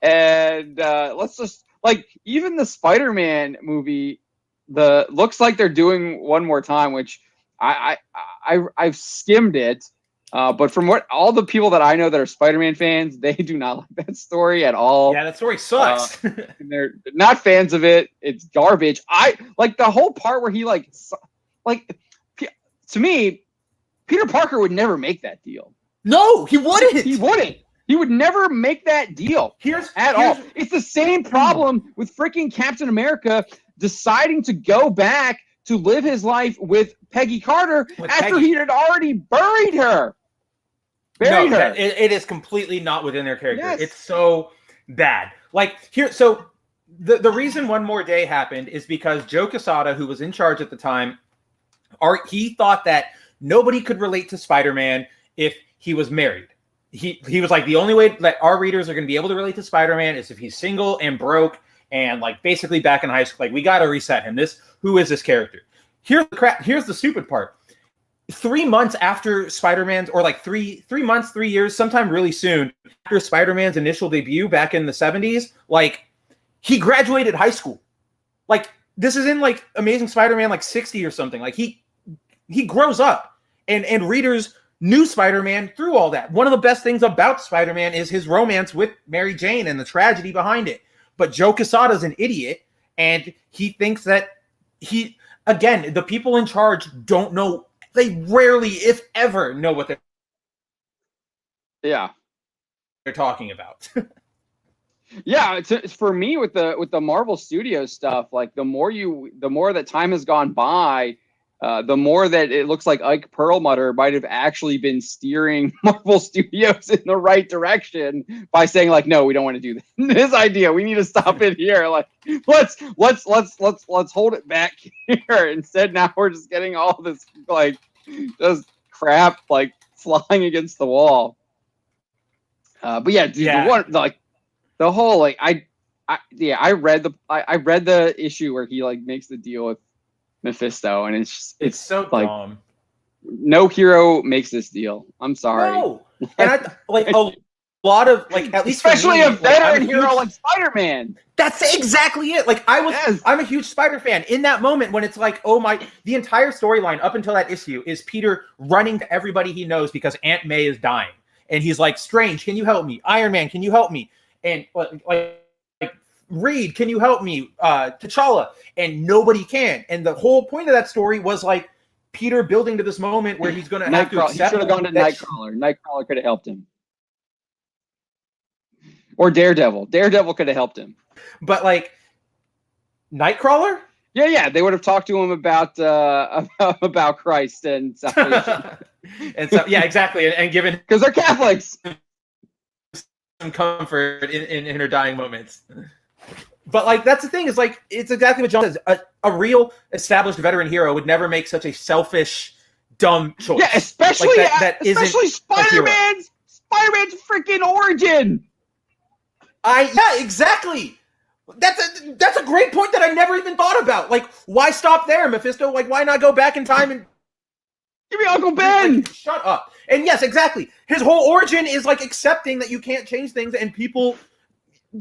and let's just like even the Spider-Man movie, looks like they're doing one more time, which I've skimmed it. But from what all the people that I know that are Spider-Man fans, they do not like that story at all. Yeah, that story sucks. And they're not fans of it. It's garbage. I like the whole part where he like to me, Peter Parker would never make that deal. No, he wouldn't. He wouldn't. He would never make that deal all. It's the same problem with freaking Captain America deciding to go back to live his life with Peggy Carter after he had already buried her. It is completely not within their character. Yes. It's so bad. Like here, so the reason One More Day happened is because Joe Quesada, who was in charge at the time, he thought that nobody could relate to Spider-Man if he was married. He was like, the only way that our readers are going to be able to relate to Spider-Man is if he's single and broke and like basically back in high school. Like, we got to reset him. Who is this character? Here's the stupid part. 3 months after Spider-Man's, or like 3 months, 3 years, sometime really soon after Spider-Man's initial debut back in the 70s, like he graduated high school. Like this is in like Amazing Spider-Man like 60 or something. Like he grows up and readers knew Spider-Man through all that. One of the best things about Spider-Man is his romance with Mary Jane and the tragedy behind it. But Joe Quesada's an idiot, and he thinks that again, the people in charge don't know. They rarely, if ever, know what they're talking about. Yeah, for me with the Marvel Studios stuff, like the more that time has gone by, the more that it looks like Ike Perlmutter might have actually been steering Marvel Studios in the right direction by saying like, no, we don't want to do this idea. We need to stop it here. Like, let's hold it back here. Instead, now we're just getting all this like just crap like flying against the wall. But yeah, dude, the one like the whole like I read the issue where he like makes the deal with Mephisto, and it's so like dumb. No hero makes this deal. I'm sorry. No, and I like a lot of like at least especially me, a veteran hero like Spider-Man. That's exactly it. Like I'm a huge Spider fan. In that moment when it's like, oh my, the entire storyline up until that issue is Peter running to everybody he knows because Aunt May is dying, and he's like, Strange, can you help me? Iron Man, can you help me? And like Reed, can you help me? T'Challa, and nobody can. And the whole point of that story was like Peter building to this moment where he's going to have to accept. He should have gone to Nightcrawler. Nightcrawler could have helped him, or Daredevil. Daredevil could have helped him. But like Nightcrawler, yeah, they would have talked to him about Christ and salvation. And so yeah, exactly, and given because they're Catholics some comfort in her dying moments. But like that's the thing is like it's exactly what John says. A real established veteran hero would never make such a selfish, dumb choice. Yeah, especially like especially Spider-Man's freaking origin. Yeah, exactly. That's a great point that I never even thought about. Like, why stop there, Mephisto? Like, why not go back in time and give me Uncle Ben? Like, shut up. And yes, exactly. His whole origin is like accepting that you can't change things and people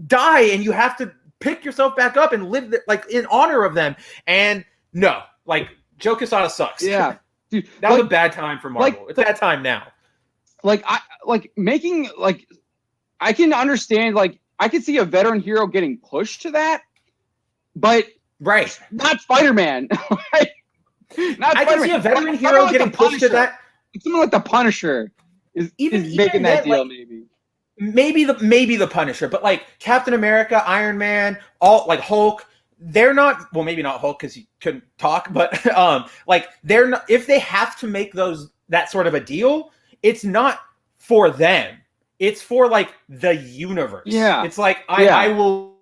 die and you have to pick yourself back up and live like in honor of them. And no, like Joe Quesada sucks. Yeah, dude, that was a bad time for Marvel. It's a bad time now. Like I can understand like I could see a veteran hero getting pushed to that, but not Spider-Man. I can see a veteran hero like getting pushed to that. Someone like the Punisher is making that deal, like, maybe the Punisher, but like Captain America, Iron Man, all like Hulk, they're not. Well, maybe not Hulk because he couldn't talk, but like they're not. If they have to make that sort of a deal, it's not for them. It's for like the universe. Yeah, it's like I will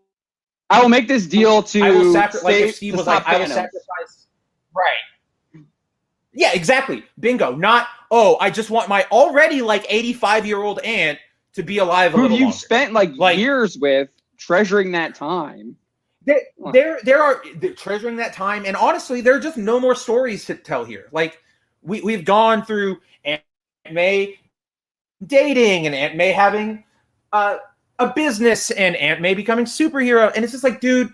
make this deal to. I will sacrifice. Like if Steve was like, I will sacrifice. Right. Yeah, exactly. Bingo. Not, I just want my already like 85-year-old aunt to be alive a little longer. Who you've spent like years with, treasuring that time. They're treasuring that time, and honestly, there are just no more stories to tell here. Like we've gone through Aunt May dating and Aunt May having a business and Aunt May becoming superhero, and it's just like, dude,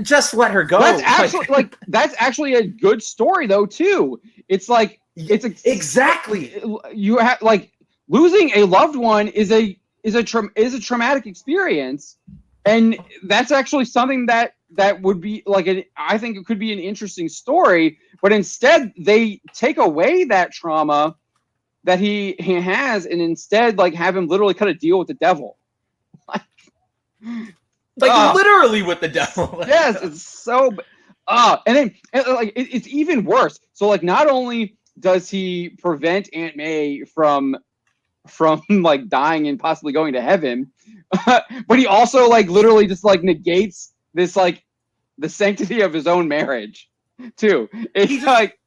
just let her go. That's actually a good story though too. It's like exactly you have like losing a loved one is a traumatic experience, and that's actually something that would be like I think it could be an interesting story, but instead they take away that trauma that he has and instead like have him literally cut a deal with the devil. Literally with the devil. Yes, it's so and then like it's even worse. So like not only does he prevent Aunt May from like dying and possibly going to heaven, but he also like literally just like negates this like the sanctity of his own marriage too. It's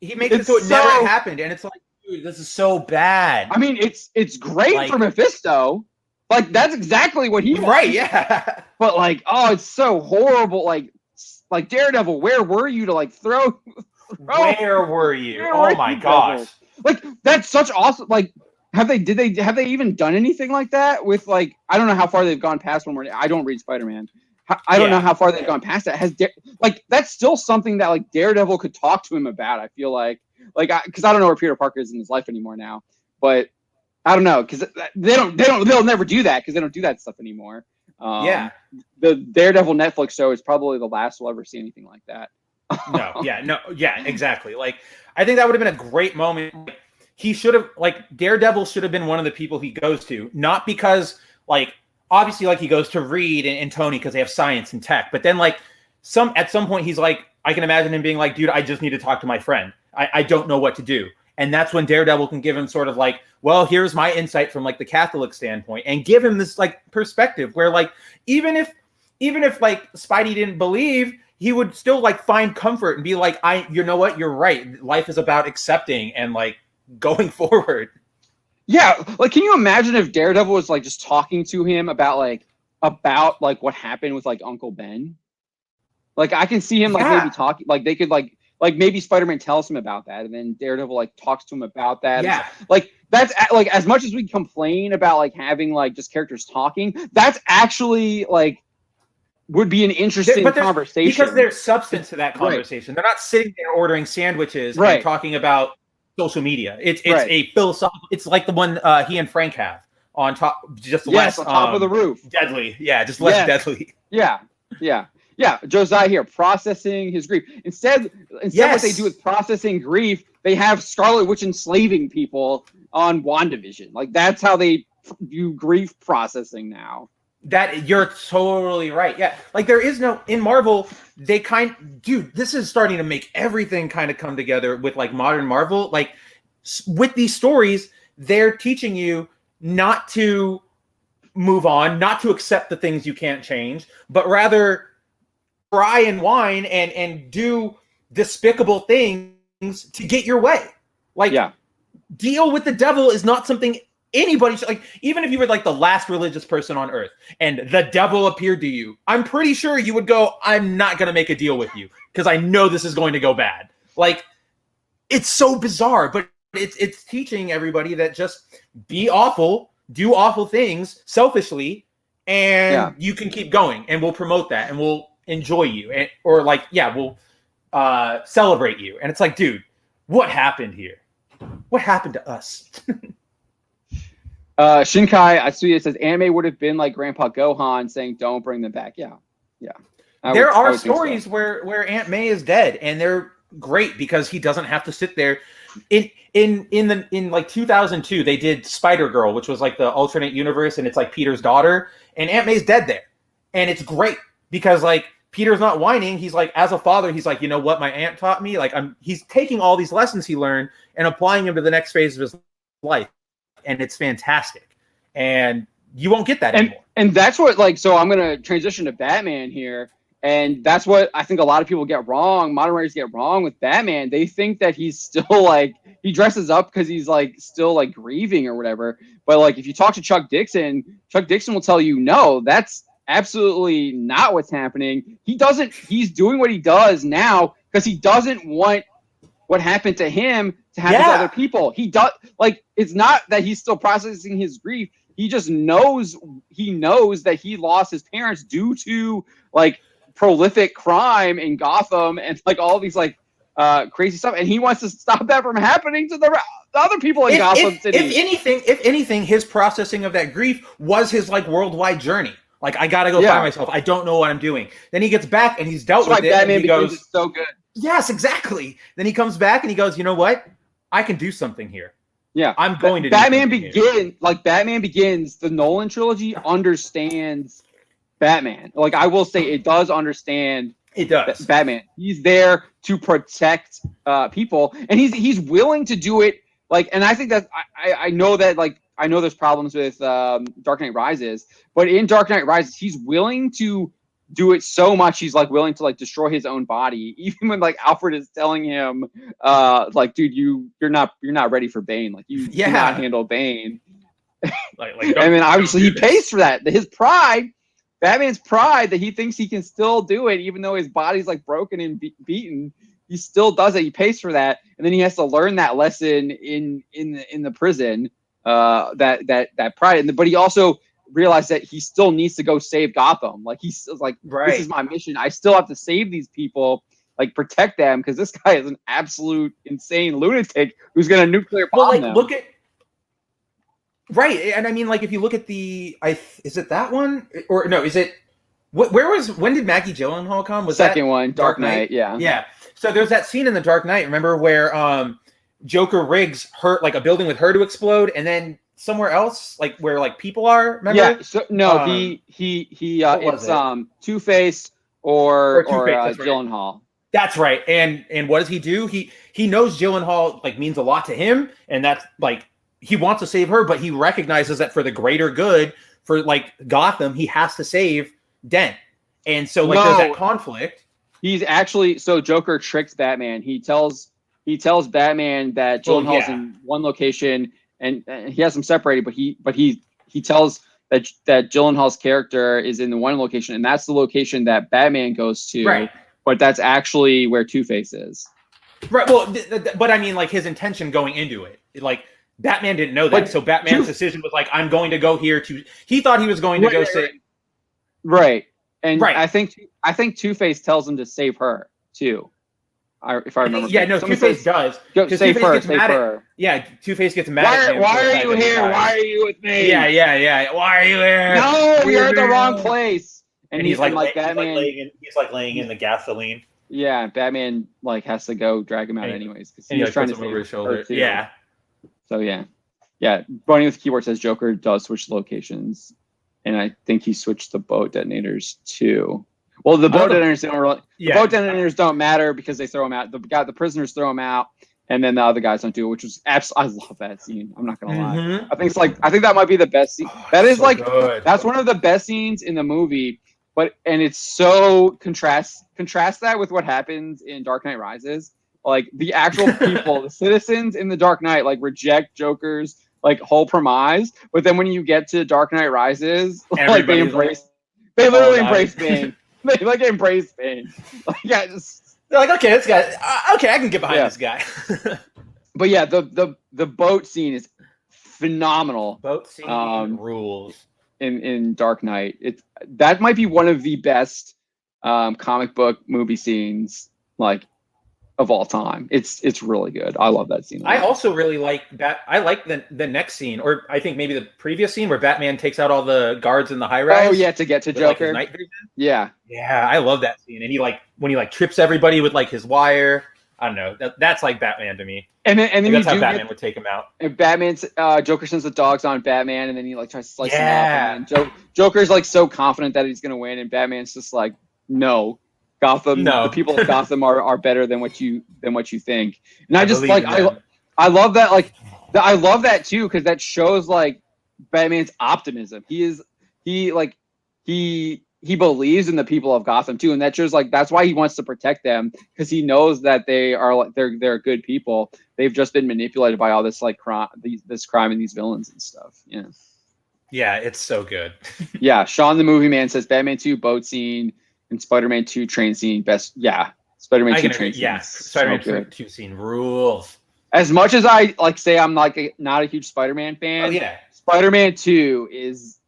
he makes it so it never happened, and it's like, dude, this is so bad. I mean, it's great for Mephisto. Like that's exactly what he wants. Right, yeah. But like, it's so horrible. Like Daredevil, where were you to like throw? Where were you? Oh my gosh! Like that's such awesome. Like, have they even done anything like that with like? I don't know how far they've gone past one more. I don't read Spider-Man. I don't know how far they've gone past that. Like that's still something that like Daredevil could talk to him about. I feel like because I don't know where Peter Parker is in his life anymore now, but I don't know because they'll never do that because they don't do that stuff anymore. The Daredevil Netflix show is probably the last we'll ever see anything like that. Exactly. Like I think that would have been a great moment. He should have Daredevil should have been one of the people he goes to, not because like obviously like he goes to Reed and Tony because they have science and tech, but then like at some point he's like, I can imagine him being like, dude, I just need to talk to my friend. I don't know what to do. And that's when Daredevil can give him sort of like, well, here's my insight from like the Catholic standpoint, and give him this like perspective where like even if like Spidey didn't believe, he would still like find comfort and be like, you know what, you're right. Life is about accepting and like going forward. Yeah, like can you imagine if Daredevil was like just talking to him about what happened with like Uncle Ben? Like I can see him like maybe talking, like they could like maybe Spider-Man tells him about that, and then Daredevil like talks to him about that. Yeah, like that's like as much as we complain about like having like just characters talking, that's actually like would be an interesting conversation because there's substance to that conversation. Right. They're not sitting there ordering sandwiches and talking about social media. It's a philosophical. It's like the one he and Frank have on top, just less on top of the roof. Deadly, yeah, just less deadly. Yeah, Josiah here processing his grief. Instead, what they do with processing grief, they have Scarlet Witch enslaving people on WandaVision. Like that's how they view grief processing now. That you're totally right. Yeah, like there is no in Marvel. This is starting to make everything kind of come together with like modern Marvel. Like with these stories, they're teaching you not to move on, not to accept the things you can't change, but rather try and whine and do despicable things to get your way. Like, deal with the devil is not something anybody should, like, even if you were like the last religious person on earth and the devil appeared to you, I'm pretty sure you would go, I'm not going to make a deal with you because I know this is going to go bad. Like, it's so bizarre, but it's teaching everybody that just be awful, do awful things selfishly, and you can keep going, and we'll promote that, and we'll enjoy you, we'll celebrate you. And it's like, dude, what happened here? What happened to us? Shinkai Atsuya says anime would have been like Grandpa Gohan saying, "Don't bring them back." Yeah. There are stories where Aunt May is dead, and they're great because he doesn't have to sit there. In like 2002, they did Spider-Girl, which was like the alternate universe, and it's like Peter's daughter, and Aunt May's dead there, and it's great because like Peter's not whining. He's like, as a father, he's like, you know what my aunt taught me? Like he's taking all these lessons he learned and applying them to the next phase of his life. And it's fantastic. And you won't get that anymore. And that's what, like, so I'm going to transition to Batman here. And that's what I think a lot of people get wrong. Modern writers get wrong with Batman. They think that he's still like, he dresses up because he's like still like grieving or whatever. But like, if you talk to Chuck Dixon will tell you, no, that's absolutely not what's happening. He's doing what he does now because he doesn't want what happened to him to happen to other people. He does, like, it's not that he's still processing his grief. He just knows that he lost his parents due to like prolific crime in Gotham and like all these like crazy stuff. And he wants to stop that from happening to the other people in Gotham City. If anything, his processing of that grief was his like worldwide journey. Like, I gotta go find myself. I don't know what I'm doing. Then he gets back and he's dealt with it. Batman and he goes, so good. Yes, exactly. Then he comes back and he goes, you know what? I can do something here. Yeah, I'm going to. Batman Begins. The Nolan trilogy understands Batman. Like, I will say, it does understand. It does. Batman. He's there to protect people, and he's willing to do it. Like, and I think that I know that like. I know there's problems with Dark Knight Rises, but in Dark Knight Rises, he's willing to do it so much. He's like willing to like destroy his own body, even when like Alfred is telling him, like, dude, you're not ready for Bane. Like you cannot handle Bane. Like and then obviously he pays for that. His pride, Batman's pride, that he thinks he can still do it, even though his body's like broken and beaten. He still does it. He pays for that, and then he has to learn that lesson in the prison. That pride, but he also realized that he still needs to go save Gotham. Like he's like, this is my mission. I still have to save these people, like protect them, because this guy is an absolute insane lunatic who's gonna nuclear bomb them. Look at and I mean, like, if you look at is it that one or no? Is it when did Maggie Gyllenhaal come? Was second one Dark Knight? Yeah. So there's that scene in the Dark Knight. Remember where Joker rigs her like a building with her to explode, and then somewhere else, like where like people are. Remember? Yeah. So no, it's Two-Face or Two-Face, Gyllenhaal. That's right. And what does he do? He knows Gyllenhaal like means a lot to him, and that's like he wants to save her, but he recognizes that for the greater good, for like Gotham, he has to save Dent. And so like there's that conflict. He's actually Joker tricks Batman. He tells Batman that Gyllenhaal's in one location and he has them separated, but he tells that Gyllenhaal's character is in the one location, and that's the location that Batman goes to. Right. But that's actually where Two-Face is. Right. Well, but I mean, like his intention going into it, like Batman didn't know that. So Batman's decision was like, I'm going to go here to. He thought he was going to go save. Right. And I think Two-Face tells him to save her too. If I remember. Yeah. No. Two-Face does. Save her. Yeah. Two-Face gets mad at him. Why are you here? Why are you with me? Yeah. Why are you here? No, you're at the wrong place. And he's like Batman. He's laying in the gasoline. Yeah, Batman like has to go drag him out anyways because he's trying to save his shoulder. Yeah. So yeah. Bunny with keyboard says Joker does switch locations, and I think he switched the boat detonators too. Well, the boat detonators don't really. The boat detonators don't matter because they throw them out. The prisoners throw them out, and then the other guys don't do it, which was absolutely. I love that scene. I'm not gonna lie. I think that might be the best scene. That is good. That's one of the best scenes in the movie. And it's so contrast that with what happens in Dark Knight Rises. Like the actual people, the citizens in the Dark Knight, like reject Joker's like whole premise. But then when you get to Dark Knight Rises, like they literally embrace Bane. They like embrace Bane. Like they're like, okay, this guy. Okay, I can get behind this guy. But yeah, the boat scene is phenomenal. Boat scene rules. In Dark Knight, that might be one of the best comic book movie scenes like of all time. It's really good. I love that scene. I also really like I like the next scene, or I think maybe the previous scene where Batman takes out all the guards in the high rise. Oh yeah, to get to Joker. Like, his night vision. Yeah, I love that scene. And he when he trips everybody with like his wire. I don't know. That's like Batman to me. And then that's how Batman would take him out. And Batman's Joker sends the dogs on Batman, and then he like tries to slice him up. And Joker's like so confident that he's gonna win, and Batman's just like, no, Gotham. No. The people of Gotham are better than what you think. And I just like I love that I love that too because that shows like Batman's optimism. He believes in the people of Gotham too, and that shows like that's why he wants to protect them because he knows that they are like they're good people. They've just been manipulated by all this like crime and these villains and stuff. Yeah, it's so good. Yeah, Sean the Movie Man says Batman 2 boat scene and Spider-Man 2 train scene best. Yeah, Spider-Man 2 train scene. Yeah, Spider-Man 2 scene rules. As much as I like say I'm like not a huge Spider-Man fan. Oh yeah, Spider-Man 2 is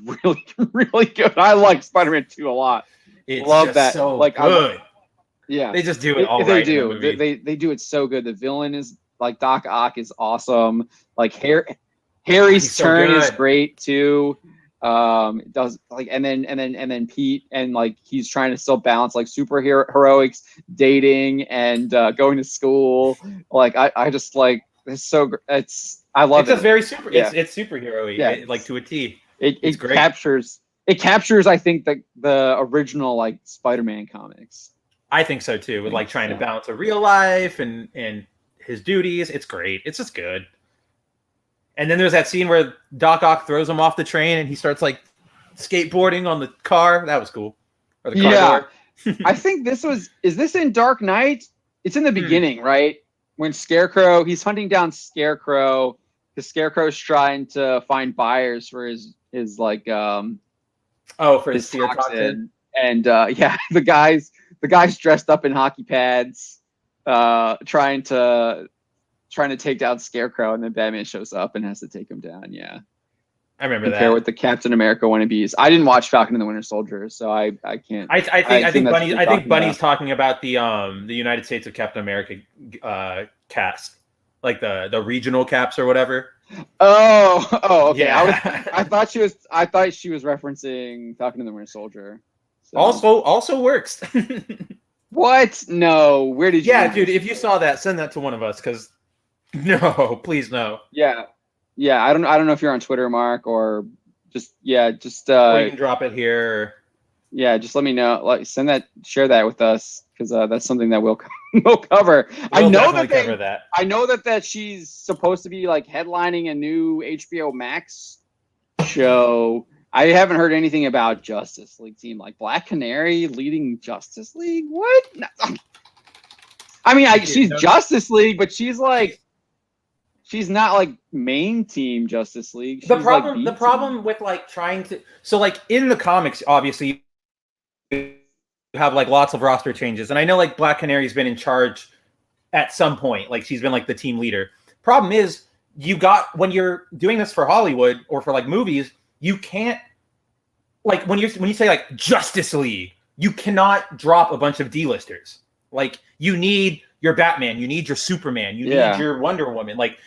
really, really good. I like Spider-Man 2 a lot. Love that. So like good. Yeah, they just do it all they right. Do. In the movie. They do it so good. The villain is like Doc Ock is awesome. Like Harry's turn is great too. It does like and then Pete and like he's trying to still balance like heroics, dating and going to school. Like I just like it's so I love it. It's just very super. Yeah. It's superhero-y, like to a T. It captures I think the original like Spider-Man comics. I think so too, with like trying to balance a real life and his duties. It's great. It's just good. And then there's that scene where Doc Ock throws him off the train and he starts like skateboarding on the car. That was cool. Or the car door. I think is this in Dark Knight? It's in the beginning, right? When Scarecrow, he's hunting down Scarecrow. The Scarecrow's trying to find buyers for his like for his fear toxin. And the guy's dressed up in hockey pads, trying to take down Scarecrow, and then Batman shows up and has to take him down. Yeah, I remember that. Compare with the Captain America wannabes. I didn't watch Falcon and the Winter Soldier, so I can't. I think Bunny's talking about the United States of Captain America cast, like the regional caps or whatever. Oh, okay. Yeah. I thought she was referencing Falcon and the Winter Soldier. So. Also works. What? No. Where did you? Yeah, dude. If you saw that, send that to one of us, because no, please no. Yeah. Yeah, I don't know if you're on Twitter, Mark, or just or you can drop it here. Yeah, just let me know. Like, share that with us, because that's something that we'll cover. We'll definitely cover that. I know that she's supposed to be like headlining a new HBO Max show. I haven't heard anything about Justice League team, like Black Canary leading Justice League. What? No. I mean, she's Justice League, but she's not like main team Justice League. She's the problem with like trying to, so like in the comics, obviously you have like lots of roster changes, and I know like Black Canary's been in charge at some point, like she's been like the team leader. Problem is, when you're doing this for Hollywood or for like movies, you can't, like when you say like Justice League, you cannot drop a bunch of D-listers. Like you need your Batman, you need your Superman, you need your Wonder Woman. Like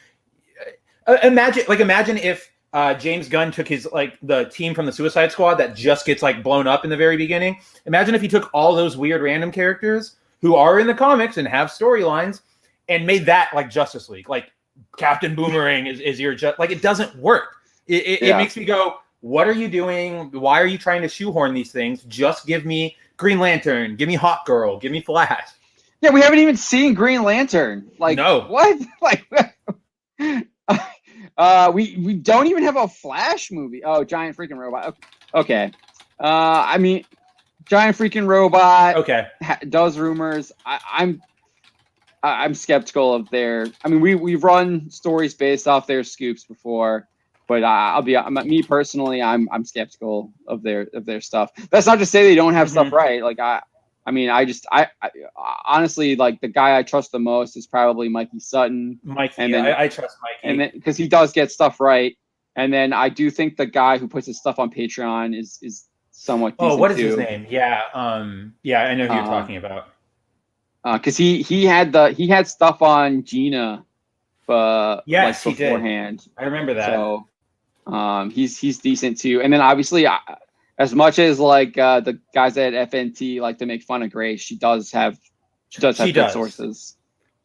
imagine if James Gunn took his the team from the Suicide Squad that just gets like blown up in the very beginning. Imagine if he took all those weird random characters who are in the comics and have storylines and made that like Justice League. Like Captain Boomerang is your like it doesn't work. It makes me go, what are you doing? Why are you trying to shoehorn these things? Just give me Green Lantern, give me Hawk Girl, give me Flash. Yeah, we haven't even seen Green Lantern. Like, no, what? Like, we don't even have a Flash movie. Oh, Giant Freaking Robot. Okay. I mean, Giant Freaking Robot. Okay. Does rumors. I'm skeptical of their. I mean, we've run stories based off their scoops before, but me personally, I'm skeptical of their stuff. That's not to say they don't have stuff right. Like I mean, I honestly, like, the guy I trust the most is probably Mikey Sutton. I trust Mikey. And then, because he does get stuff right. And then I do think the guy who puts his stuff on Patreon is somewhat decent. Oh, what is his name? Yeah. Yeah, I know who you're talking about. Because he had stuff on Gina, yes, like, beforehand. He did. I remember that. So he's decent too. And then obviously, as much as like the guys at FNT like to make fun of Grace, she does have good sources.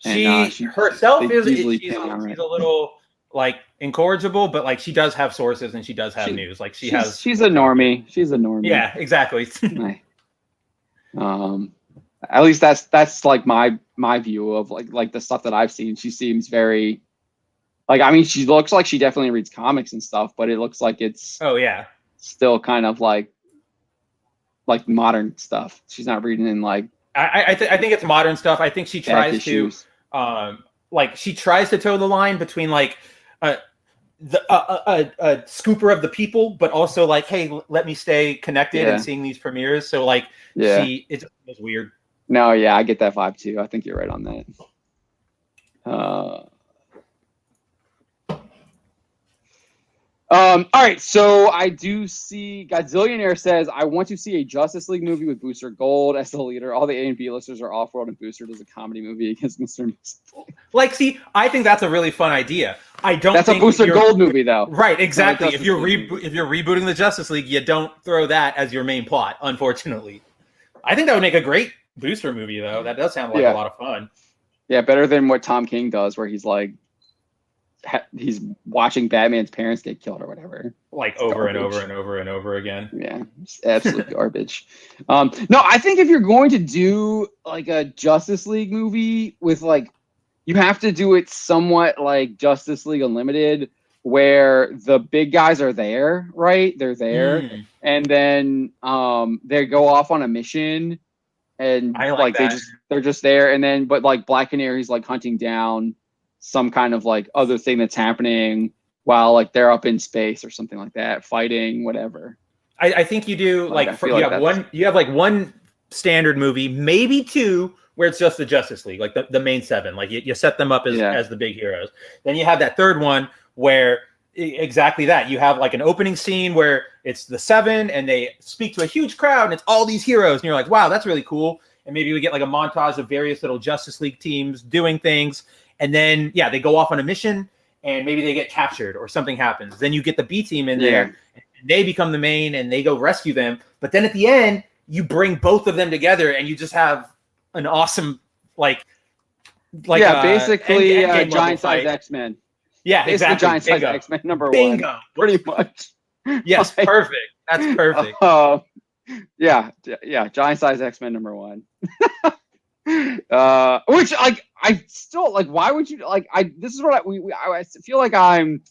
And, she herself she's a little like incorrigible, but like she does have sources and she does have news. Like she's a normie. She's a normie. Yeah, exactly. At least that's like my view of like the stuff that I've seen. She seems very, like, I mean, she looks like she definitely reads comics and stuff, but it looks like it's still kind of like modern stuff. She's not reading in like I think it's modern stuff. I think she tries to she tries to toe the line between like a scooper of the people, but also like, hey, let me stay connected and seeing these premieres. So like it's weird. No, yeah, I get that vibe too. I think you're right on that. All right, so I do see Godzillionaire says, I want to see a Justice League movie with Booster Gold as the leader. All the A and B listers are off-world, and Booster does a comedy movie against Mr. Mystical. Like, see, I think that's a really fun idea. That's a Booster Gold movie, though. Right, exactly. If you're rebooting the Justice League, you don't throw that as your main plot, unfortunately. I think that would make a great Booster movie, though. That does sound like a lot of fun. Yeah, better than what Tom King does, where he's like, he's watching Batman's parents get killed or whatever, like over and over and over and over again. Yeah, it's absolute garbage. No, I think if you're going to do like a Justice League movie with like, you have to do it somewhat like Justice League Unlimited, where the big guys are there, right? They're there, and then they go off on a mission, and they're just there, and then but like Black Canary's like hunting down some kind of like other thing that's happening while like they're up in space or something like that, fighting whatever. I think you do you have one standard movie, maybe two, where it's just the Justice League, like the main seven. Like you set them up as the big heroes. Then you have that third one where exactly that. You have like an opening scene where it's the seven and they speak to a huge crowd and it's all these heroes and you're like, wow, that's really cool. And maybe we get like a montage of various little Justice League teams doing things. And then, they go off on a mission and maybe they get captured or something happens. Then you get the B team in there and they become the main and they go rescue them. But then at the end, you bring both of them together and you just have an awesome, basically giant size X-Men. Yeah, It's exactly. the giant size Bingo. X-Men number Bingo. 1. Pretty much. Yes, Like, perfect. That's perfect. Yeah, giant size X-Men number 1. Which like I still like. Why would you like? This is what I feel like I'm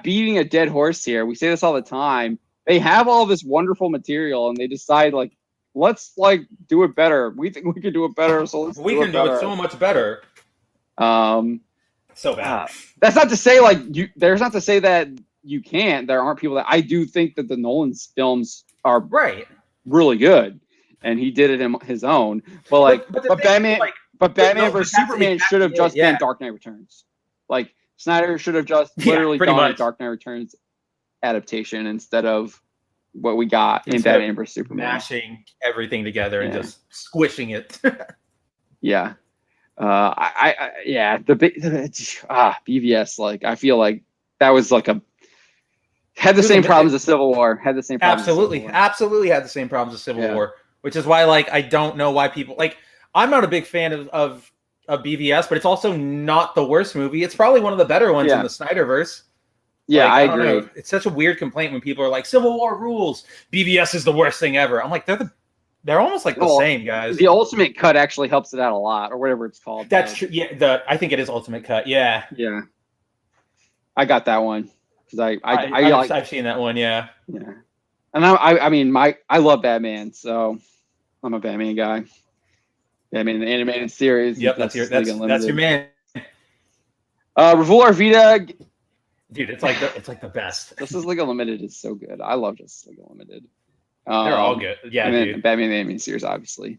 beating a dead horse here. We say this all the time. They have all this wonderful material, and they decide like, let's like do it better. We think we can do it better, so let's We can do it so much better. So bad. That's not to say like you. There's not to say that you can't. There aren't people that I do think that the Nolan's films are right, really good, and he did it in his own. But like, but Batman, like, but Batman versus Superman should have just been Dark Knight Returns. Like Snyder should have just literally done a Dark Knight Returns adaptation instead of what we got in Batman versus Superman. Mashing everything together and just squishing it. Yeah. BVS, like I feel like that was like had the same problems as Civil War. Had the same problems. Absolutely had the same problems as Civil War, which is why like I don't know why people like. I'm not a big fan of BVS, but it's also not the worst movie. It's probably one of the better ones in the Snyderverse. Yeah, like, I agree. Know. It's such a weird complaint when people are like, Civil War rules. BVS is the worst thing ever. I'm like, they're almost like the same, guys. The Ultimate Cut actually helps it out a lot, or whatever it's called. That's true. Yeah, I think it is Ultimate Cut. Yeah. Yeah. I got that one because I've seen that one. Yeah. Yeah. And I mean, I love Batman, so I'm a Batman guy. Batman the animated series. Yep, that's your man. Revolt Arvida. Dude, it's like the best. Justice League Unlimited is so good. I love Justice League Unlimited. They're all good. Yeah, and then dude. Batman the Animated Series, obviously.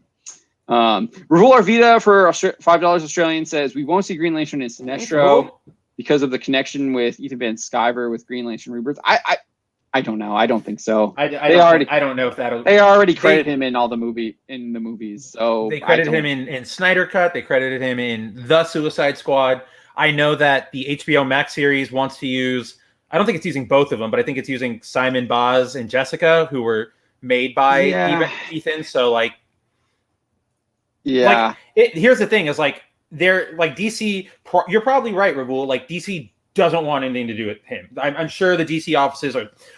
Revolt Arvida for $5 Australian says we won't see Green Lantern in Sinestro because of the connection with Ethan Van Sciver with Green Lantern Rebirth. I don't know. I don't think so. I don't know if that'll. They already credit him in all the movies. So they credited him in Snyder Cut. They credited him in The Suicide Squad. I know that the HBO Max series wants to use. I don't think it's using both of them, but I think it's using Simon Baz and Jessica, who were made by Ethan. So like, here's the thing: is like they're like DC. You're probably right, Rahul. Like DC doesn't want anything to do with him. I'm sure the DC offices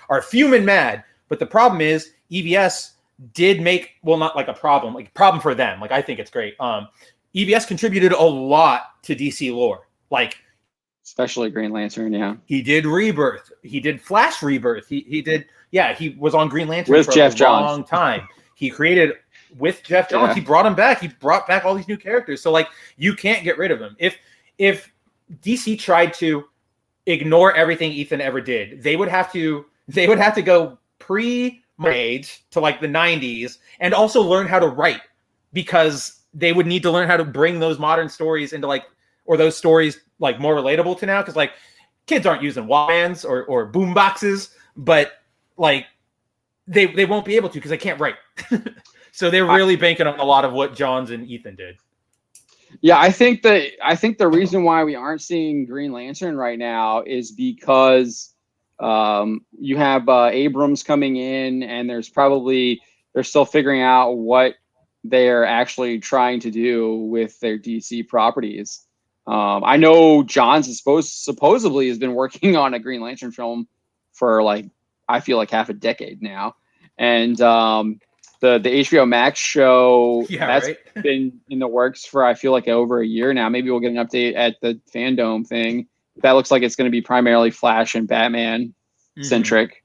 are fuming mad, but the problem is EVS did make not like a problem, like problem for them. Like I think it's great. EVS contributed a lot to DC lore. Like, especially Green Lantern, he did Rebirth. He did Flash Rebirth. He did, he was on Green Lantern with for Jeff a long time. He created with Jeff Johns. He brought him back. He brought back all these new characters. So like, you can't get rid of him. If DC tried to ignore everything Ethan ever did, they would have to go my age to like the 90s and also learn how to write, because they would need to learn how to bring those modern stories into like, or those stories like more relatable to now, because like kids aren't using Walkmans or boom boxes, but like they won't be able to because they can't write. So they're really banking on a lot of what Johns and Ethan did. Yeah, I think the reason why we aren't seeing Green Lantern right now is because you have Abrams coming in, and they're still figuring out what they're actually trying to do with their DC properties. I know Johns is supposedly has been working on a Green Lantern film for like, I feel like half a decade now. And the HBO Max show that's been in the works for, I feel like, over a year now. Maybe we'll get an update at the Fandom thing. That looks like it's going to be primarily Flash and Batman centric.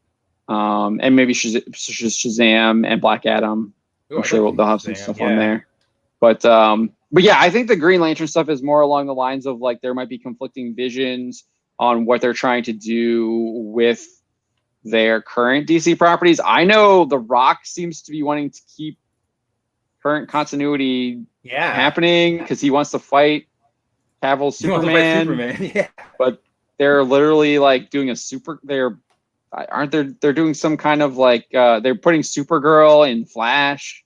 And maybe Shazam and Black Adam. I'm sure they'll have some stuff on there. But yeah, I think the Green Lantern stuff is more along the lines of like there might be conflicting visions on what they're trying to do with their current DC properties. I know The Rock seems to be wanting to keep current continuity happening because he wants to fight Cavill's Superman. But they're literally like doing they're doing some kind of like they're putting Supergirl in Flash.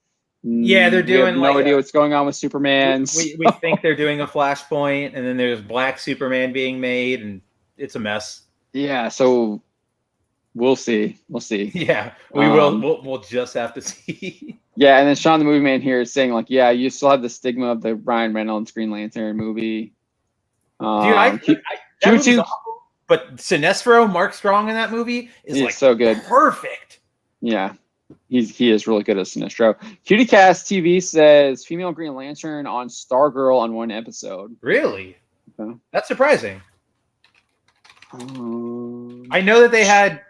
Yeah, they're doing no idea what's going on with Superman. We think they're doing a Flashpoint, and then there's Black Superman being made, and it's a mess. Yeah, so we'll see. Yeah, we will. We'll just have to see. Yeah, and then Sean the Movie Man here is saying like, yeah, you still have the stigma of the Ryan Reynolds Green Lantern movie. Dude, that movie's awful. But Sinestro, Mark Strong in that movie is like so good, perfect. Yeah, he is really good at Sinestro. CutieCast TV says female Green Lantern on Stargirl on one episode. Really? Okay. That's surprising. I know that they had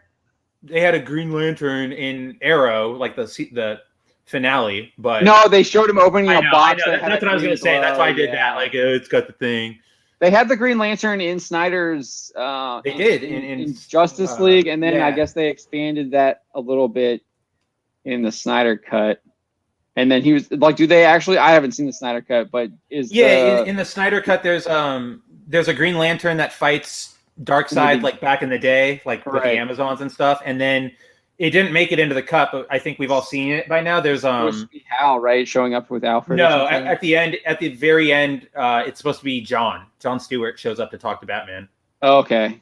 a Green Lantern in Arrow, like the finale, but no, they showed him opening a box. I know. That's what I was gonna say. That's why I did that. Like, it's got the thing. They had the Green Lantern in Snyder's. They did in Justice League, and then I guess they expanded that a little bit in the Snyder cut. And then he was like, "Do they actually?" I haven't seen the Snyder cut, but in the Snyder cut, there's a Green Lantern that fights Darkseid like back in the day, like with the Amazons and stuff, and then it didn't make it into the cut, but I think we've all seen it by now. There's Hal, right, showing up with Alfred. No, at the very end, it's supposed to be John Stewart shows up to talk to Batman. Oh, okay.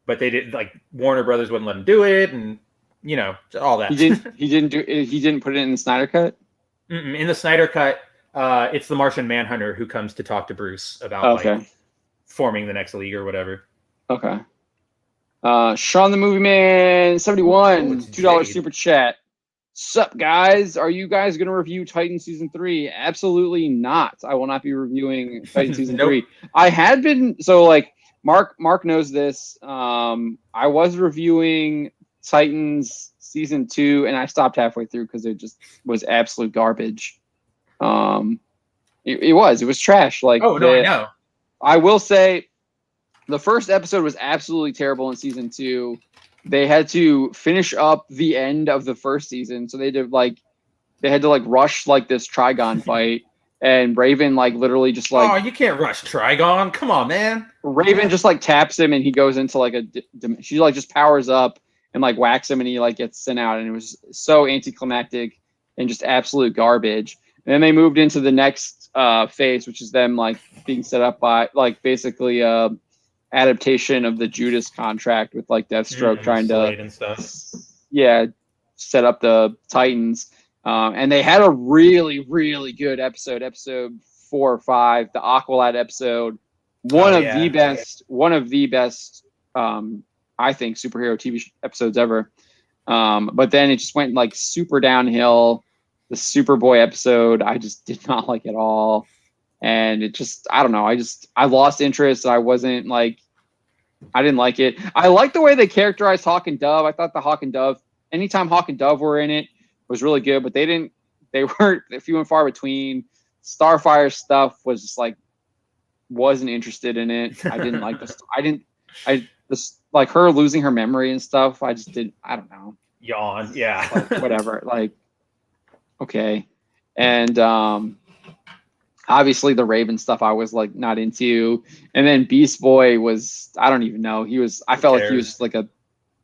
But they did, like, Warner Brothers wouldn't let him do it, and all that. He didn't put it in the Snyder cut. In the Snyder cut, it's the Martian Manhunter who comes to talk to Bruce about like forming the next league or whatever. Okay. Sean the Movie Man 71 $2 super chat. Sup guys? Are you guys going to review Titan season 3? Absolutely not. I will not be reviewing Titan season 3. I had been Mark knows this. I was reviewing Titans season 2 and I stopped halfway through because it just was absolute garbage. It was trash. I know. I will say the first episode was absolutely terrible in season 2. They had to finish up the end of the first season, so they had to rush this Trigon fight, and Raven literally just oh, you can't rush Trigon. Come on, man. Raven just taps him and he goes into she just powers up and whacks him and he gets sent out, and it was so anticlimactic and just absolute garbage. And then they moved into the next phase, which is them being set up by basically adaptation of the Judas contract with Deathstroke trying to set up the Titans, and they had a really, really good episode 4 or 5, the Aqualad episode, one of the best I think superhero TV episodes ever, but then it just went super downhill. The Superboy episode I just did not like at all, and it just, I don't know, I lost interest. I wasn't I didn't like it. I liked the way they characterized Hawk and Dove. I thought the Hawk and Dove, anytime Hawk and Dove were in it, was really good, but they weren't few and far between. Starfire stuff was just wasn't interested in it. I didn't like this. Her losing her memory and stuff. I just didn't, I don't know. Yawn. Yeah. Whatever. Okay. And, obviously the Raven stuff I was not into, and then Beast Boy was, I don't even know. I felt like he was just a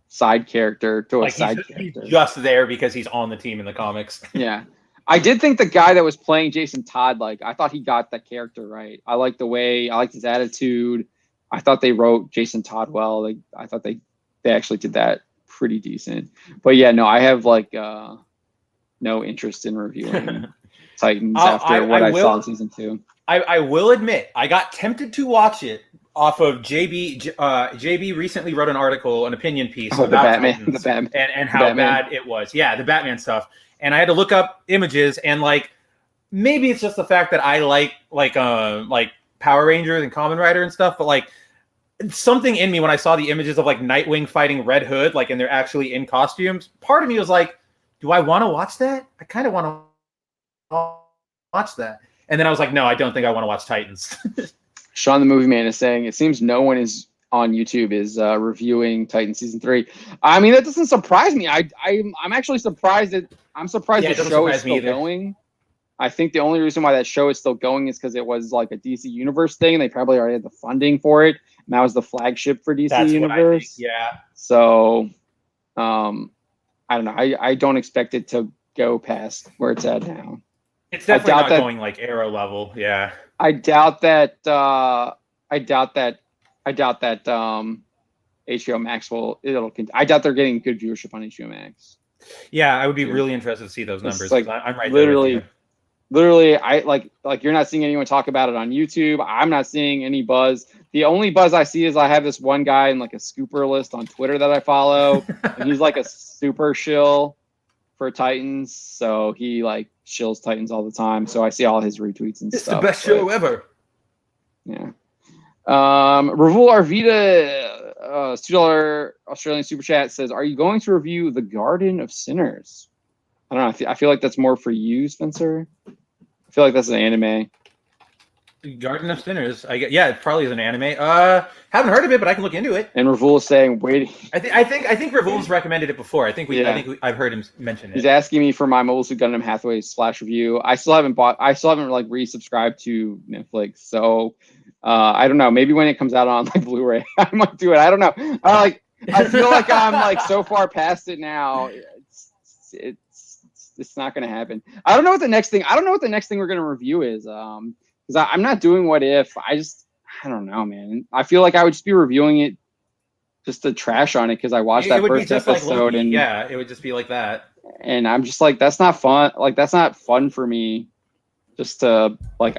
side character to a side character. He's just there because he's on the team in the comics. Yeah. I did think the guy that was playing Jason Todd, I thought he got that character right. I liked his attitude. I thought they wrote Jason Todd well. I thought they actually did that pretty decent. But yeah, no, I have no interest in reviewing Titans after what I saw in season 2. I will admit, I got tempted to watch it off of JB. JB recently wrote an article, an opinion piece about Titans and how bad it was. Yeah, the Batman stuff. And I had to look up images, and maybe it's just the fact that I like Power Rangers and Kamen Rider and stuff, but something in me when I saw the images of Nightwing fighting Red Hood, and they're actually in costumes, part of me was do I want to watch that? I kind of want to watch that. And then I was no, I don't think I want to watch Titans. Sean the Movie Man is saying it seems no one is on YouTube is reviewing Titan season 3. I mean, that doesn't surprise me. I'm actually surprised the show is still going. I think the only reason why that show is still going is because it was a DC Universe thing. They probably already had the funding for it, and that was the flagship for DC Universe. Yeah. So, I don't know. I don't expect it to go past where it's at now. It's definitely not going Arrow level. Yeah. I doubt that. HBO Max I doubt they're getting good viewership on HBO Max. Yeah, I would be really interested to see those numbers. I'm right literally there with literally, I like you're not seeing anyone talk about it on YouTube. I'm not seeing any buzz. The only buzz I see is I have this one guy in like a scooper list on Twitter that I follow, and he's like a super shill for Titans. So he like shills Titans all the time. So I see all his retweets and it's stuff. It's the best show ever. Yeah. Ravul Arvita, $2 Australian super chat says, "Are you going to review The Garden of Sinners?" I don't know. I feel like that's more for you, Spencer. I feel like that's an anime. Garden of Sinners. Yeah, it probably is an anime. Haven't heard of it, but I can look into it. And Ravul is saying, "Wait." I think Ravul's recommended it before. I think I've heard him mention it. He's asking me for my Mobile Suit Gundam Hathaway / review. I still haven't like resubscribed to Netflix, so I don't know. Maybe when it comes out on like Blu-ray, I might do it. I don't know. I feel like I'm like so far past it now. It's not going to happen. I don't know what the next thing we're going to review is. Because I'm not doing What If. I don't know, man. I feel like I would just be reviewing it just to trash on it because I watched that first episode. Like yeah, it would just be like that. And I'm just like, that's not fun. Like, that's not fun for me. Just to like,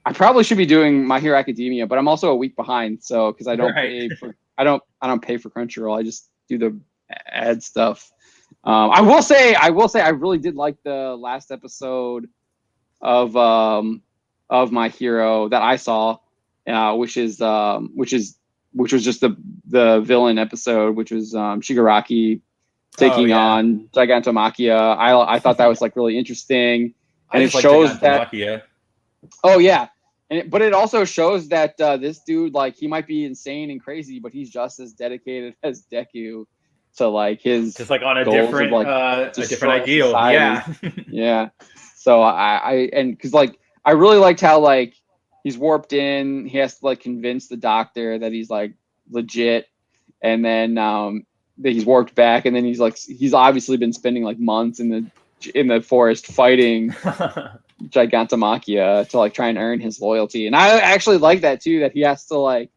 I probably should be doing My Hero Academia, but I'm also a week behind. So because I don't pay for Crunchyroll. I just do the ad stuff. I will say, I really did like the last episode of My Hero that I saw, which was just the villain episode, which was Shigaraki taking on Gigantomachia. I thought that was like really interesting, and it shows that. Oh yeah, but it also shows that this dude, like, he might be insane and crazy, but he's just as dedicated as Deku to like his just like on a different of, like, a different ideal. Society. Yeah. So I because like I really liked how like he's warped in. He has to like convince the doctor that he's like legit, and then that he's warped back, and then he's obviously been spending like months in the forest fighting Gigantomachia to like try and earn his loyalty. And I actually like that too, that he has to like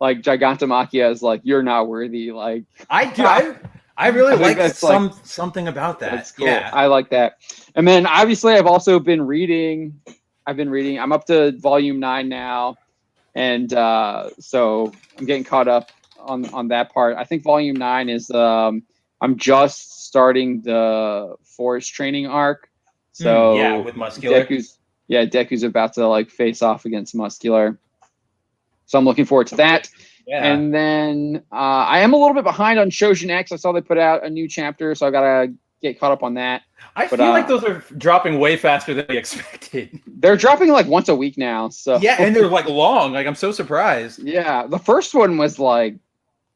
Gigantomachia is like, you're not worthy. Like I do. I really like something about that. That's cool. Yeah, I like that. And then obviously I've also been reading. I'm up to volume 9 now, and so I'm getting caught up on that part. I think volume 9 is I'm just starting the forest training arc. So with Muscular. Deku's about to like face off against Muscular. So I'm looking forward to that. Yeah. And then I am a little bit behind on Shojin X. I saw they put out a new chapter, so I gotta get caught up on that. I feel like those are dropping way faster than we expected. They're dropping like once a week now. So yeah, and they're like long. Like, I'm so surprised. Yeah, the first one was like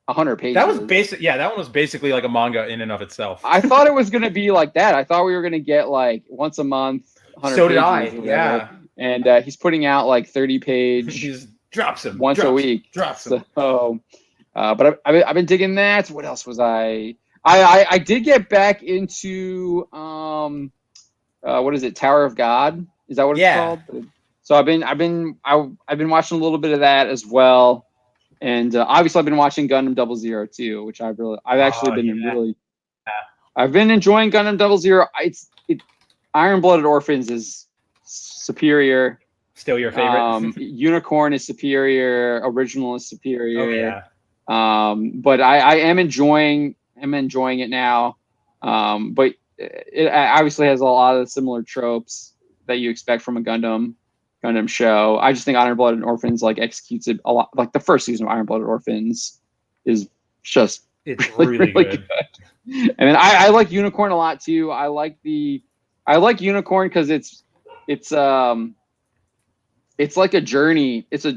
100 pages. That was basic. Yeah, that one was basically like a manga in and of itself. I thought it was gonna be like that. I thought we were gonna get like once a month. 100 so did I. Yeah. And he's putting out like 30-page. Drops them once a week. Drops them. So, but I've been digging that. What else was I did get back into what is it? Tower of God? Is that what it's called? So I've been watching a little bit of that as well, and obviously I've been watching Gundam 00 too, which I've been enjoying Gundam 00. Iron Blooded Orphans is superior. Still your favorite? Unicorn is superior. Original is superior. Oh yeah. But I am enjoying it now. But it obviously has a lot of similar tropes that you expect from a Gundam show. I just think Iron Blooded Orphans like executes it a lot. Like the first season of Iron Blooded Orphans is just really good. And then I like Unicorn a lot too. I like Unicorn because it's like a journey. It's a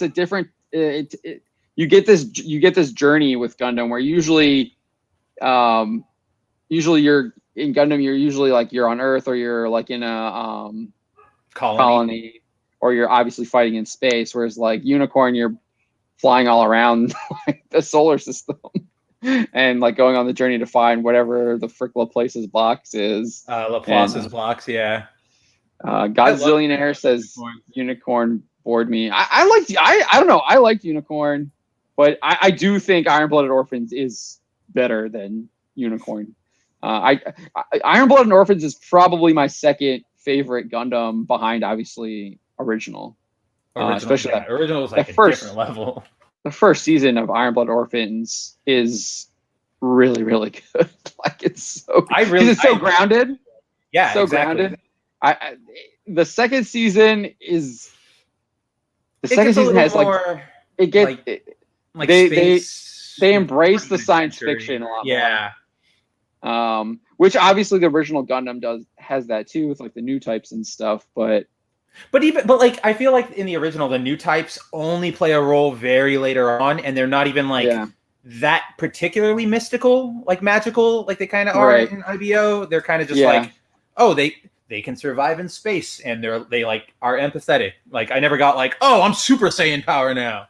different. You get this journey with Gundam where usually you're in Gundam. You're usually like you're on Earth or you're like in a colony, or you're obviously fighting in space. Whereas like Unicorn, you're flying all around like the solar system and like going on the journey to find whatever the frick Laplace's box is. Laplace's box, yeah. Godzillionaire says Unicorn bored me. I don't know. I liked Unicorn, but I do think Iron Blooded Orphans is better than Unicorn. Iron Blooded Orphans is probably my second favorite Gundam behind obviously original. Especially original was like a different level. The first season of Iron Blood Orphans is really, really good. Like it's so grounded. Yeah, so exactly. Grounded. The second season is has more. They embrace the science fiction a lot more. Which obviously the original Gundam has that too with like the new types and stuff, but like I feel like in the original the new types only play a role very later on, and they're not even like that particularly mystical, like magical, like they kind of are in IBO. They're kind of just like, oh, they can survive in space, and they like are empathetic. Like I never got like, oh, I'm Super Saiyan power now.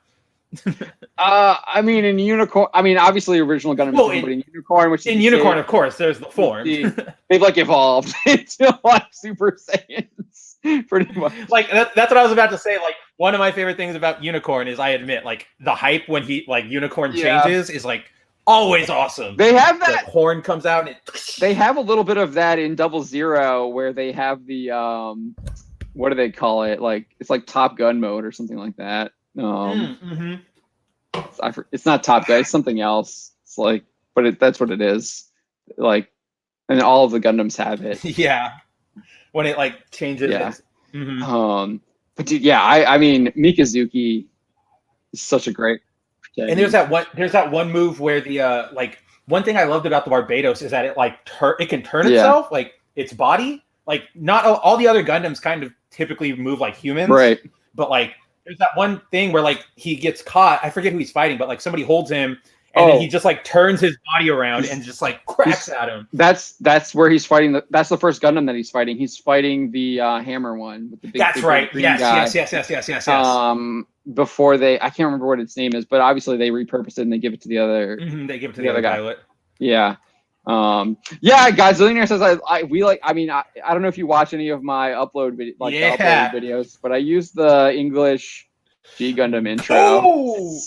I mean, in Unicorn, obviously original Gundam is different, but in Unicorn, of course, there's the form. They've like evolved into like Super Saiyans, pretty much. Like that's what I was about to say. Like one of my favorite things about Unicorn is I admit, like the hype when Unicorn changes is like always awesome. They have that horn comes out, and they have a little bit of that in 00, where they have the what do they call it? Like it's like Top Gun mode or something like that. It's not Top Gun, it's something else. It's like, but that's what it is. Like, and all of the Gundams have it. Yeah, when it like changes. Yeah. But dude, I mean, Mikazuki is such a great. And there's that one move where the like one thing I loved about the Barbados is that it like it can turn itself, like its body. Like not all the other Gundams kind of typically move like humans, right? But like there's that one thing where like he gets caught. I forget who he's fighting, but like somebody holds him, and then he just like turns his body around and just like cracks at him. That's where he's fighting. That's the first Gundam that he's fighting. He's fighting the Hammer one with the big. That's right. Yes. Before I can't remember what its name is, but obviously they repurpose it and they give it to the other. They give it to the other pilot. Yeah. Godzillionaire says I don't know if you watch any of my upload videos, but I use the English G Gundam intro. Oh!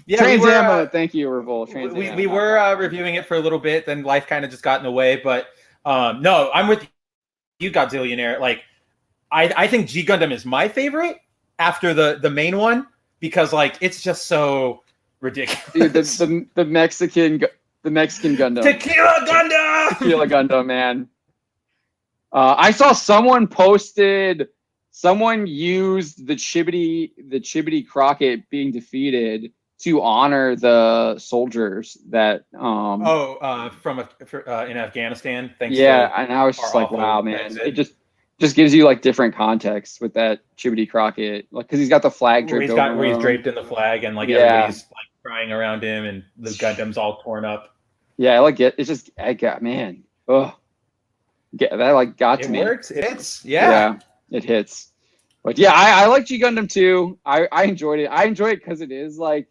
Trans Ammo, thank you, Revolt. We were reviewing it for a little bit, then life kind of just got in the way, but no, I'm with you, Godzillionaire. Like I think G Gundam is my favorite after the main one, because like it's just so ridiculous. Dude, the Mexican Gundam. Tequila Gundam, man. I saw someone used the Chibity Crockett being defeated to honor the soldiers that in Afghanistan. And I was just like, wow, man. It just gives you like different context with that Chibity Crockett, like because he's got the flag draped where he's draped in the flag, and like everybody's like crying around him, and the Gundam's all torn up. Yeah, I like it. It's just, man. Oh, that like got to me. It works. It hits. Yeah, it hits. But yeah, I like G Gundam too. I enjoyed it. I enjoy it because it is like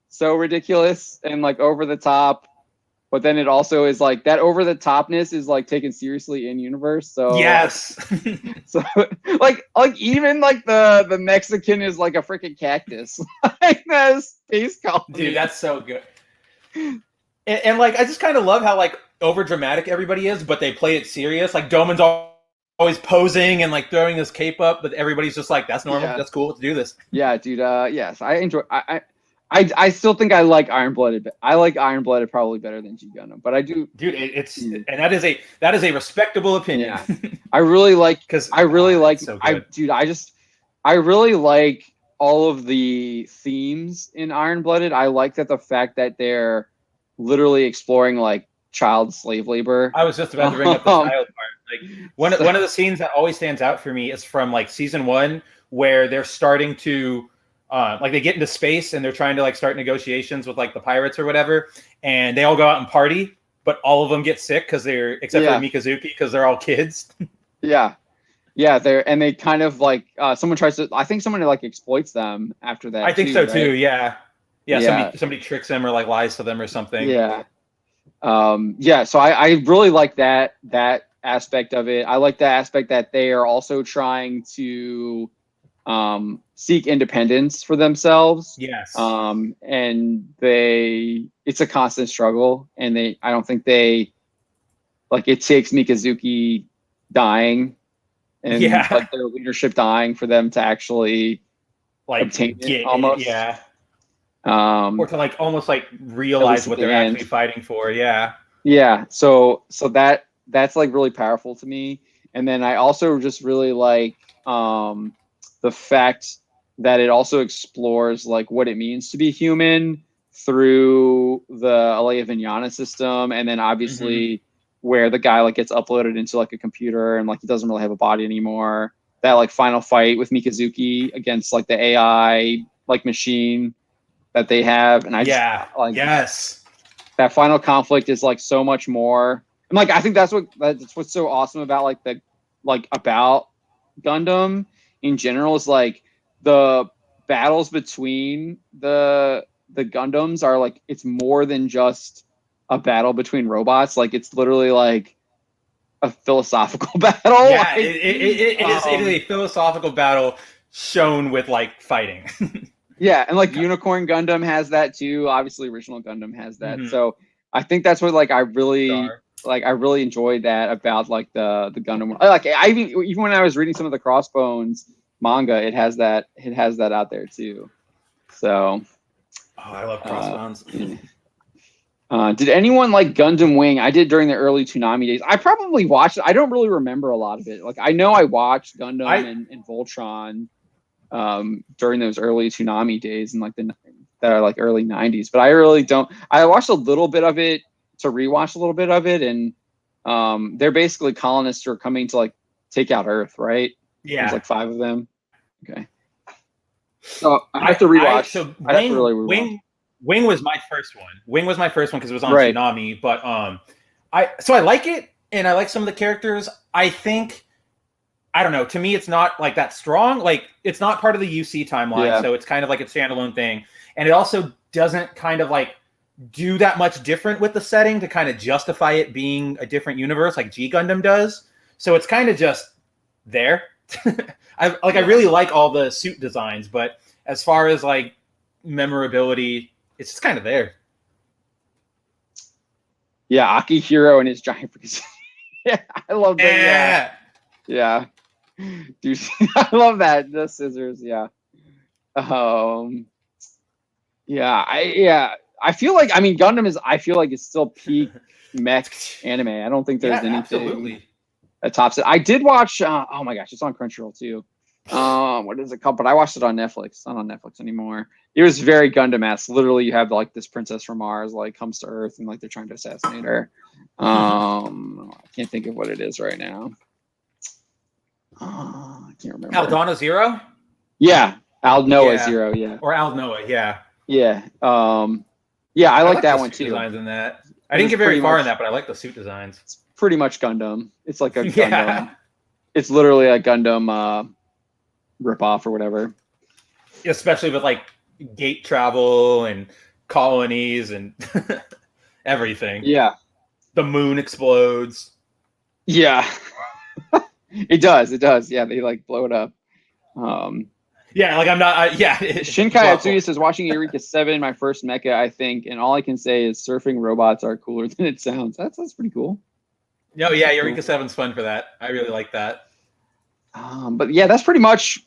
so ridiculous and like over the top. But then it also is like that over the topness is like taken seriously in universe. So yes. So like even like the Mexican is like a freaking cactus. Like that space colony. Dude, that's so good. And like I just kind of love how like over dramatic everybody is, but they play it serious. Like Doman's always posing and like throwing his cape up, but everybody's just like, that's normal. That's cool. Let's do this. Yeah, dude. Yes, I enjoy. I still think I like Iron Blooded. I like Iron Blooded probably better than G Gundam, but I do. Dude, and that is a respectable opinion. Yeah. I really like I really like all of the themes in Iron Blooded. I like that the fact that they're literally exploring like child slave labor. I was just about to bring up the child part. Like one of the scenes that always stands out for me is from like season 1, where they're starting to like they get into space and they're trying to like start negotiations with like the pirates or whatever, and they all go out and party, but all of them get sick except for Mikazuki, because they're all kids. Yeah, they kind of like someone like exploits them after that. I think so too. Yeah. Somebody tricks them or like lies to them or something. Yeah. So I really like that aspect of it. I like the aspect that they are also trying to seek independence for themselves. Yes. And it's a constant struggle, and I don't think they like it takes Mikazuki dying and like their leadership dying for them to actually like obtain it almost. Yeah. Or to like almost like realize what they're actually fighting for. Yeah. Yeah. So that's like really powerful to me. And then I also just really like the fact that it also explores like what it means to be human through the Alea Vijnana system, and then obviously where the guy like gets uploaded into like a computer and like he doesn't really have a body anymore. That like final fight with Mikazuki against like the AI like machine that they have, and I just like that final conflict is like so much more. And like I think that's what's so awesome about like the about Gundam in general is like the battles between the Gundams are like it's more than just a battle between robots. Like it's literally like a philosophical battle. Yeah, like, it is a philosophical battle shown with like fighting. Yeah, and like Unicorn Gundam has that too. Obviously, original Gundam has that. So I think that's what like I really enjoyed that about like the Gundam. Like I even when I was reading some of the Crossbones manga, it has that out there too. So I love Crossbones. Did anyone like Gundam Wing? I did during the early Toonami days. I probably watched it. I don't really remember a lot of it. Like I know I watched Gundam and Voltron during those early Toonami days and like that are like early 90s, but I really don't. I watched a little bit of it to rewatch a little bit of it, and they're basically colonists who are coming to like take out Earth, right? Yeah, there's like 5 of them. Okay, so I have to rewatch. I have to really rewatch. Wing was my first one. Wing was my first one because it was on Toonami. But I like it, and I like some of the characters. I think, I don't know. To me, it's not like that strong. Like it's not part of the UC timeline, so it's kind of like a standalone thing. And it also doesn't kind of like do that much different with the setting to kind of justify it being a different universe like G Gundam does. So it's kind of just there. I really like all the suit designs, but as far as like memorability, it's just kind of there. Yeah, Akihiro and his giant freaking. Yeah, I love that. Yeah. Dude, I love that. The scissors, yeah. I feel like Gundam is. I feel like it's still peak mech anime. I don't think there's anything that tops it. I did watch. Oh my gosh, it's on Crunchyroll too. What is it called? But I watched it on Netflix. It's not on Netflix anymore. It was very Gundam-esque. Literally, you have like this princess from Mars like comes to Earth and like they're trying to assassinate her. I can't think of what it is right now. I can't remember. Aldana Zero? Yeah. Aldnoah Zero, yeah. Or Aldnoah, yeah. Yeah. I like that one too. Designs in that. I didn't get very far in that, but I like the suit designs. It's pretty much Gundam. It's like a Gundam. It's literally a Gundam ripoff or whatever. Especially with like gate travel and colonies and everything. Yeah. The moon explodes. Yeah. It does. Yeah, they like blow it up. Shinkai Atsuya says, watching Eureka 7, my first mecha, I think, and all I can say is surfing robots are cooler than it sounds. That's pretty cool. No, yeah, Eureka 7's fun for that. I really like that. But yeah, that's pretty much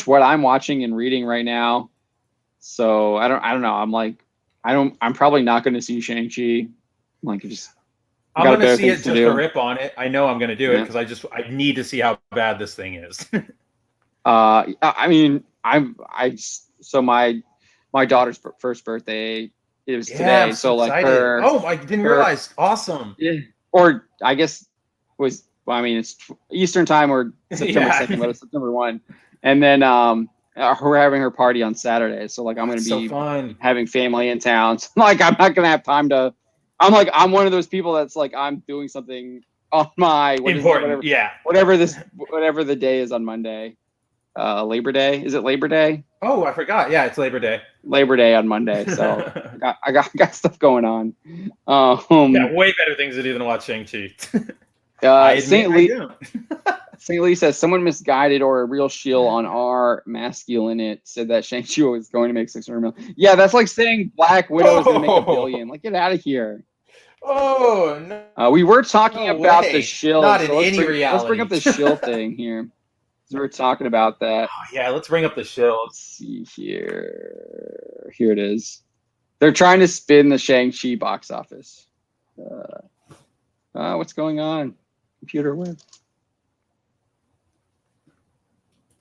what I'm watching and reading right now. So I don't know. I'm probably not going to see Shang-Chi. I'm going to see it just to rip on it. I know I'm going to do it because I need to see how bad this thing is. So my daughter's first birthday is today. I'm so like excited. I didn't realize. Awesome. Yeah. Or I guess it's Eastern time or September 2nd, but it's September 1. And then we're having her party on Saturday. So like I'm going to be having family in town. So, like I'm not going to have time to. I'm one of those people that's like I'm doing something on my important. Whatever the day is on Monday. Labor Day. Is it Labor Day? Oh, I forgot. Yeah, it's Labor Day. Labor Day on Monday. So I got stuff going on. Way better things to do than watch Shang-Chi. St. Lee says someone misguided or a real shield on our masculine said that Shang-Chi was going to make 600 million. Yeah, that's like saying Black Widow is going to make $1 billion. Like, get out of here. Oh no! We were talking about the shill. Not in so any reality. Let's bring up the shill thing here. So we're talking about that. Oh, yeah, let's bring up the shill. Let's see here. Here it is. They're trying to spin the Shang-Chi box office. What's going on? Computer where?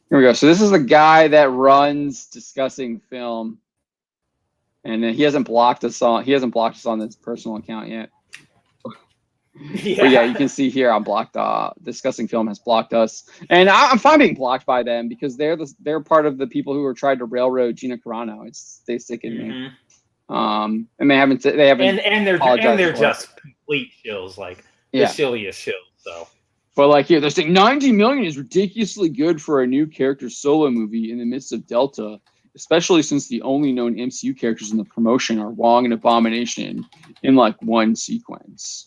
Here we go. So this is the guy that runs Discussing Film, and he hasn't blocked us on. He hasn't blocked us on this personal account yet. Yeah. But yeah, you can see here I'm blocked. Discussing Film has blocked us, and I'm fine being blocked by them because they're part of the people who were trying to railroad Gina Carano. They stick in me. And they haven't and they're just complete shills, like the shilliest shills. So, but like here, they're saying 90 million is ridiculously good for a new character solo movie in the midst of Delta, especially since the only known MCU characters in the promotion are Wong and Abomination in like one sequence.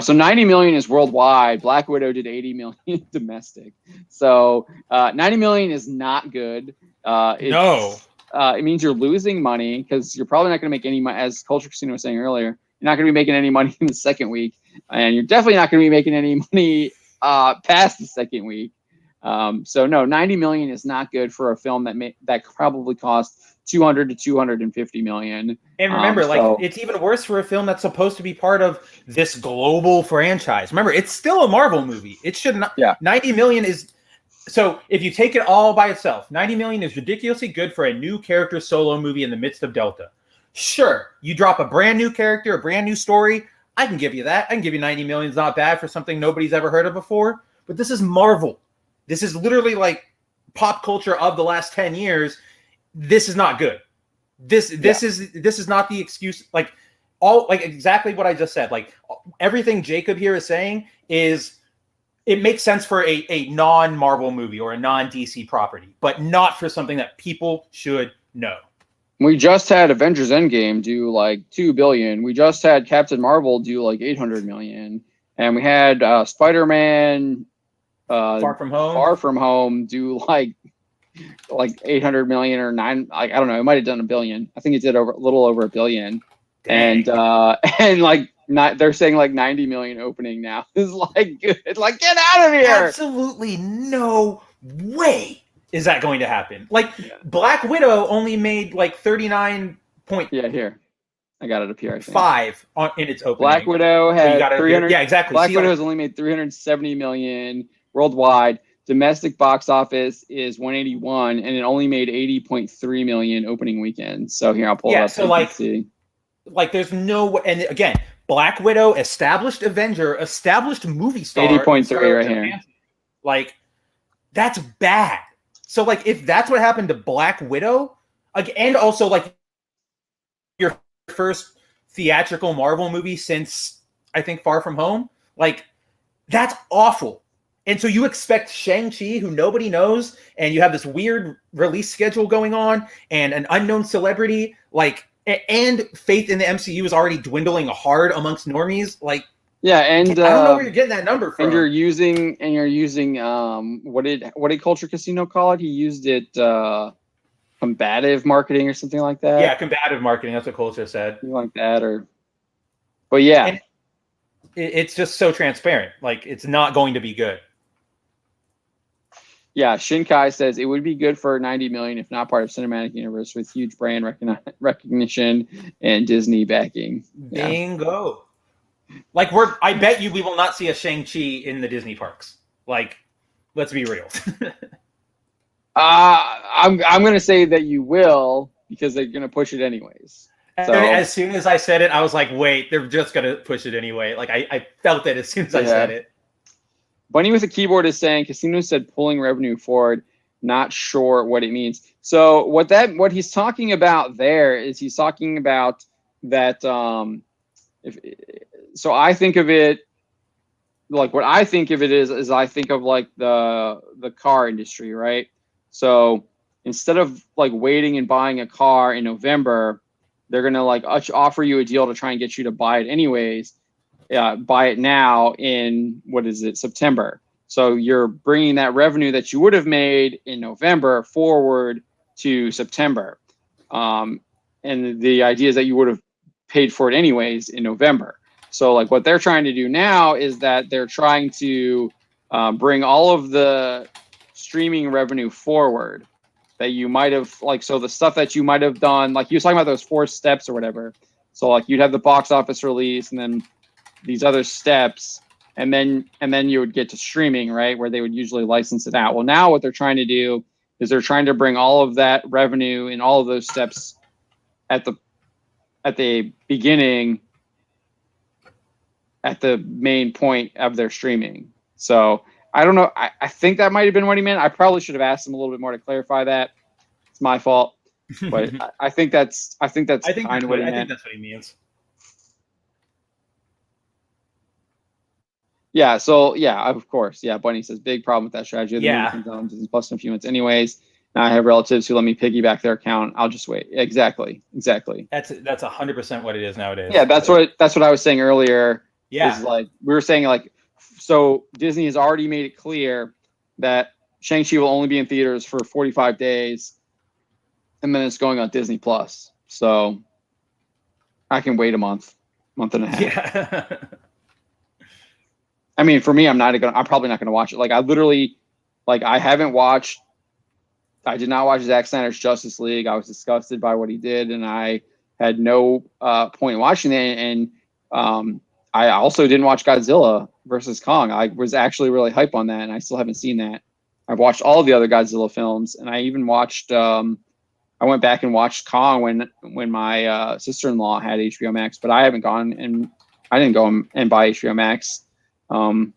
So 90 million is worldwide. Black Widow did 80 million domestic. So 90 million is not good. No. It means you're losing money because you're probably not going to make any money. As Culture Casino was saying earlier, you're not going to be making any money in the second week. And you're definitely not going to be making any money past the second week. So no, 90 million is not good for a film that probably cost 200 to 250 million. And remember, it's even worse for a film that's supposed to be part of this global franchise. Remember, it's still a Marvel movie. It should not. Yeah. 90 million is. So if you take it all by itself, 90 million is ridiculously good for a new character solo movie in the midst of Delta. Sure, you drop a brand new character, a brand new story. I can give you that. I can give you 90 million. It's not bad for something nobody's ever heard of before. But this is Marvel. This is literally like pop culture of the last 10 years. This is not good. This is not the excuse. Like exactly what I just said. Like everything Jacob here is saying is it makes sense for a non-Marvel movie or a non-DC property, but not for something that people should know. We just had Avengers Endgame do like 2 billion. We just had Captain Marvel do like 800 million, and we had Spider-Man Far From Home do like 800 million or I don't know. It might have done 1 billion. I think it did a little over 1 billion. Dang. And like they're saying like 90 million opening now is like good. Like get out of here. Absolutely no way is that going to happen. Like Black Widow only made like 39 point. Yeah, here. I got it up here. I think. 5 in its opening. Black Widow had 300. Yeah, exactly. Black Widow has only made 370 million worldwide. Domestic box office is 181, and it only made 80.3 million opening weekend. So here I'll pull it up. So like there's no, and again, Black Widow, established Avenger, established movie star, 80.3 right here. Like that's bad. So like if that's what happened to Black Widow, like, and also like your first theatrical Marvel movie since I think Far From Home, like that's awful. And so you expect Shang-Chi, who nobody knows, and you have this weird release schedule going on, and an unknown celebrity, like, and faith in the MCU is already dwindling hard amongst normies. Like, yeah, and I don't know where you're getting that number from. And you're using what did Culture Casino call it? He used it combative marketing or something like that. Yeah, combative marketing. That's what Culture said. Something like that, but yeah, and it's just so transparent. Like, it's not going to be good. Yeah, Shinkai says it would be good for 90 million if not part of cinematic universe with huge brand recognition and Disney backing. Yeah. Bingo. Like I bet you we will not see a Shang-Chi in the Disney parks. Like, let's be real. I'm going to say that you will because they're going to push it anyways. So, as soon as I said it, I was like, wait, they're just going to push it anyway. Like I felt it as soon as I said it. Bunny with a keyboard is saying Casino said pulling revenue forward. Not sure what it means. So what he's talking about there is he's talking about that. So I think of it like what I think of it is I think of like the car industry, right? So instead of like waiting and buying a car in November, they're gonna like offer you a deal to try and get you to buy it anyways. Buy it now in September. So you're bringing that revenue that you would have made in November forward to September. And the idea is that you would have paid for it anyways in November. So like what they're trying to do now is that they're trying to bring all of the streaming revenue forward that you might have, like, so the stuff that you might have done, like you were talking about those 4 steps or whatever. So like you'd have the box office release and then these other steps, and then you would get to streaming, right, where they would usually license it out. Well, now what they're trying to do is they're trying to bring all of that revenue and all of those steps at the beginning, at the main point of their streaming. So I don't know. I think that might have been what he meant. I probably should have asked him a little bit more to clarify that. It's my fault, but I think that's kind of what he meant. I think that's what he means. Yeah. So yeah, of course. Yeah. Bunny says big problem with that strategy. Yeah. Disney Plus in a few months, anyways. Now I have relatives who let me piggyback their account. I'll just wait. Exactly. That's 100% what it is nowadays. Yeah. That's what I was saying earlier. Yeah. Is like we were saying, like, so Disney has already made it clear that Shang-Chi will only be in theaters for 45 days, and then it's going on Disney Plus. So I can wait a month and a half. Yeah. I mean, for me, I'm probably not gonna watch it. Like I literally, like I did not watch Zack Snyder's Justice League. I was disgusted by what he did, and I had no point in watching it. And I also didn't watch Godzilla versus Kong. I was actually really hype on that, and I still haven't seen that. I've watched all the other Godzilla films, and I even watched. I went back and watched Kong when my sister-in-law had HBO Max, but I haven't gone, and I didn't go and buy HBO Max. And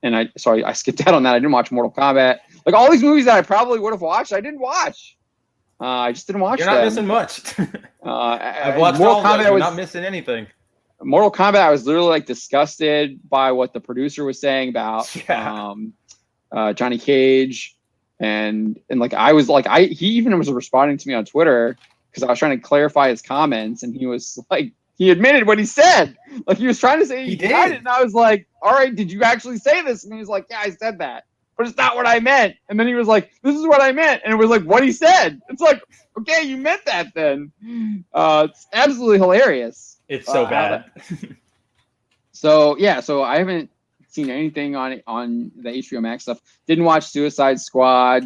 I skipped out on that. I didn't watch Mortal Kombat. Like all these movies that I probably would have watched, I didn't watch. I just didn't watch them. You're not missing much. I've watched Mortal all of Kombat. those. You're not missing anything. Mortal Kombat, I was literally like disgusted by what the producer was saying about Johnny Cage, and like I was like he even was responding to me on Twitter because I was trying to clarify his comments, and he was like, he admitted what he said. Like he was trying to say he did it, and I was like, all right, did you actually say this? And he was like, yeah, I said that, but it's not what I meant. And then he was like, this is what I meant, and it was like what he said. It's like, okay, you meant that then. It's absolutely hilarious. It's so bad. So I haven't seen anything on the HBO Max stuff. Didn't watch Suicide Squad.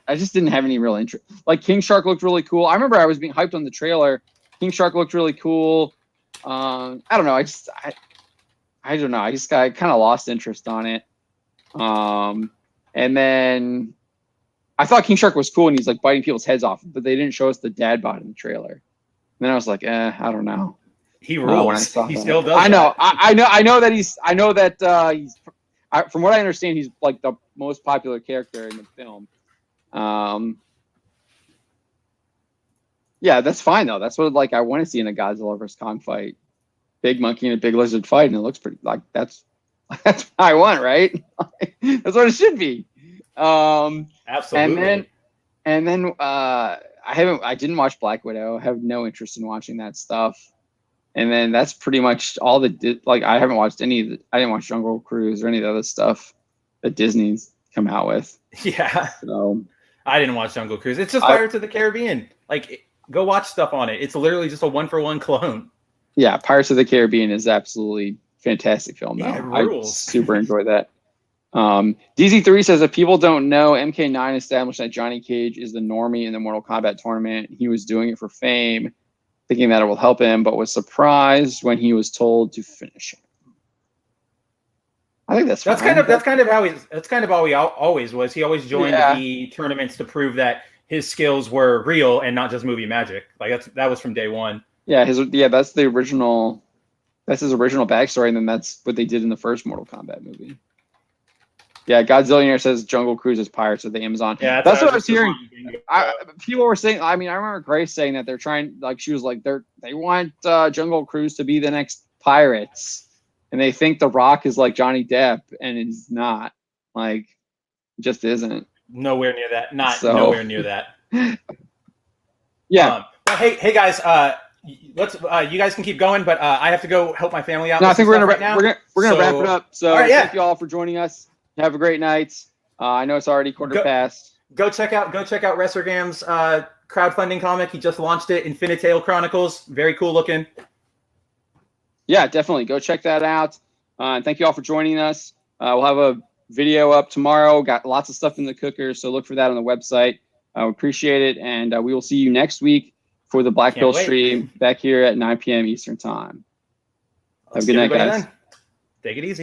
I just didn't have any real interest. Like King Shark looked really cool. I remember I was being hyped on the trailer. King Shark looked really cool. I don't know. I don't know. I kind of lost interest on it. And then I thought King Shark was cool, and he's like biting people's heads off, but they didn't show us the dad bod in the trailer. And then I was like, I don't know. He rules. He still does. I know. I know that he's. From what I understand, he's like the most popular character in the film. Yeah, that's fine though. That's what like I want to see in a Godzilla vs Kong fight. Big monkey and a big lizard fight, and it looks pretty. Like that's what I want, right? That's what it should be. Absolutely. And then I didn't watch Black Widow. I have no interest in watching that stuff. And then that's pretty much all I haven't watched I didn't watch Jungle Cruise or any of the other stuff that Disney's come out with. Yeah. So I didn't watch Jungle Cruise. It's just Pirates of the Caribbean. Like, go watch stuff on it. It's literally just a 1-for-1 clone. Yeah, Pirates of the Caribbean is absolutely fantastic film. Yeah, though. it rules. I super enjoy that. DZ3 says, if people don't know, MK9 established that Johnny Cage is the normie in the Mortal Kombat tournament. He was doing it for fame, thinking that it will help him, but was surprised when he was told to finish it. I think that's kind of how he always was. He always joined the tournaments to prove that his skills were real and not just movie magic. Like that was from day one. Yeah, that's the original. That's his original backstory, and then that's what they did in the first Mortal Kombat movie. Yeah, Godzillionaire says Jungle Cruise is Pirates of the Amazon. Yeah, that's what I was hearing. People were saying. I mean, I remember Grace saying that they're trying. Like she was like, they want Jungle Cruise to be the next Pirates, and they think The Rock is like Johnny Depp, and it's not. Like, it just isn't. Nowhere near that. Nowhere near that. Yeah. Hey guys. Let's. You guys can keep going, but I have to go help my family out. No, I think we're gonna wrap it up. So thank you all for joining us. Have a great night. I know it's already quarter past. Go check out Resurgam's crowdfunding comic. He just launched it, Infinitale Chronicles. Very cool looking. Yeah, definitely. Go check that out. Thank you all for joining us. We'll have a video up tomorrow. Got lots of stuff in the cooker, so look for that on the website. We appreciate it, and we will see you next week for the Black Pill stream back here at 9 p.m. Eastern Time. Have a good night, guys. Take it easy.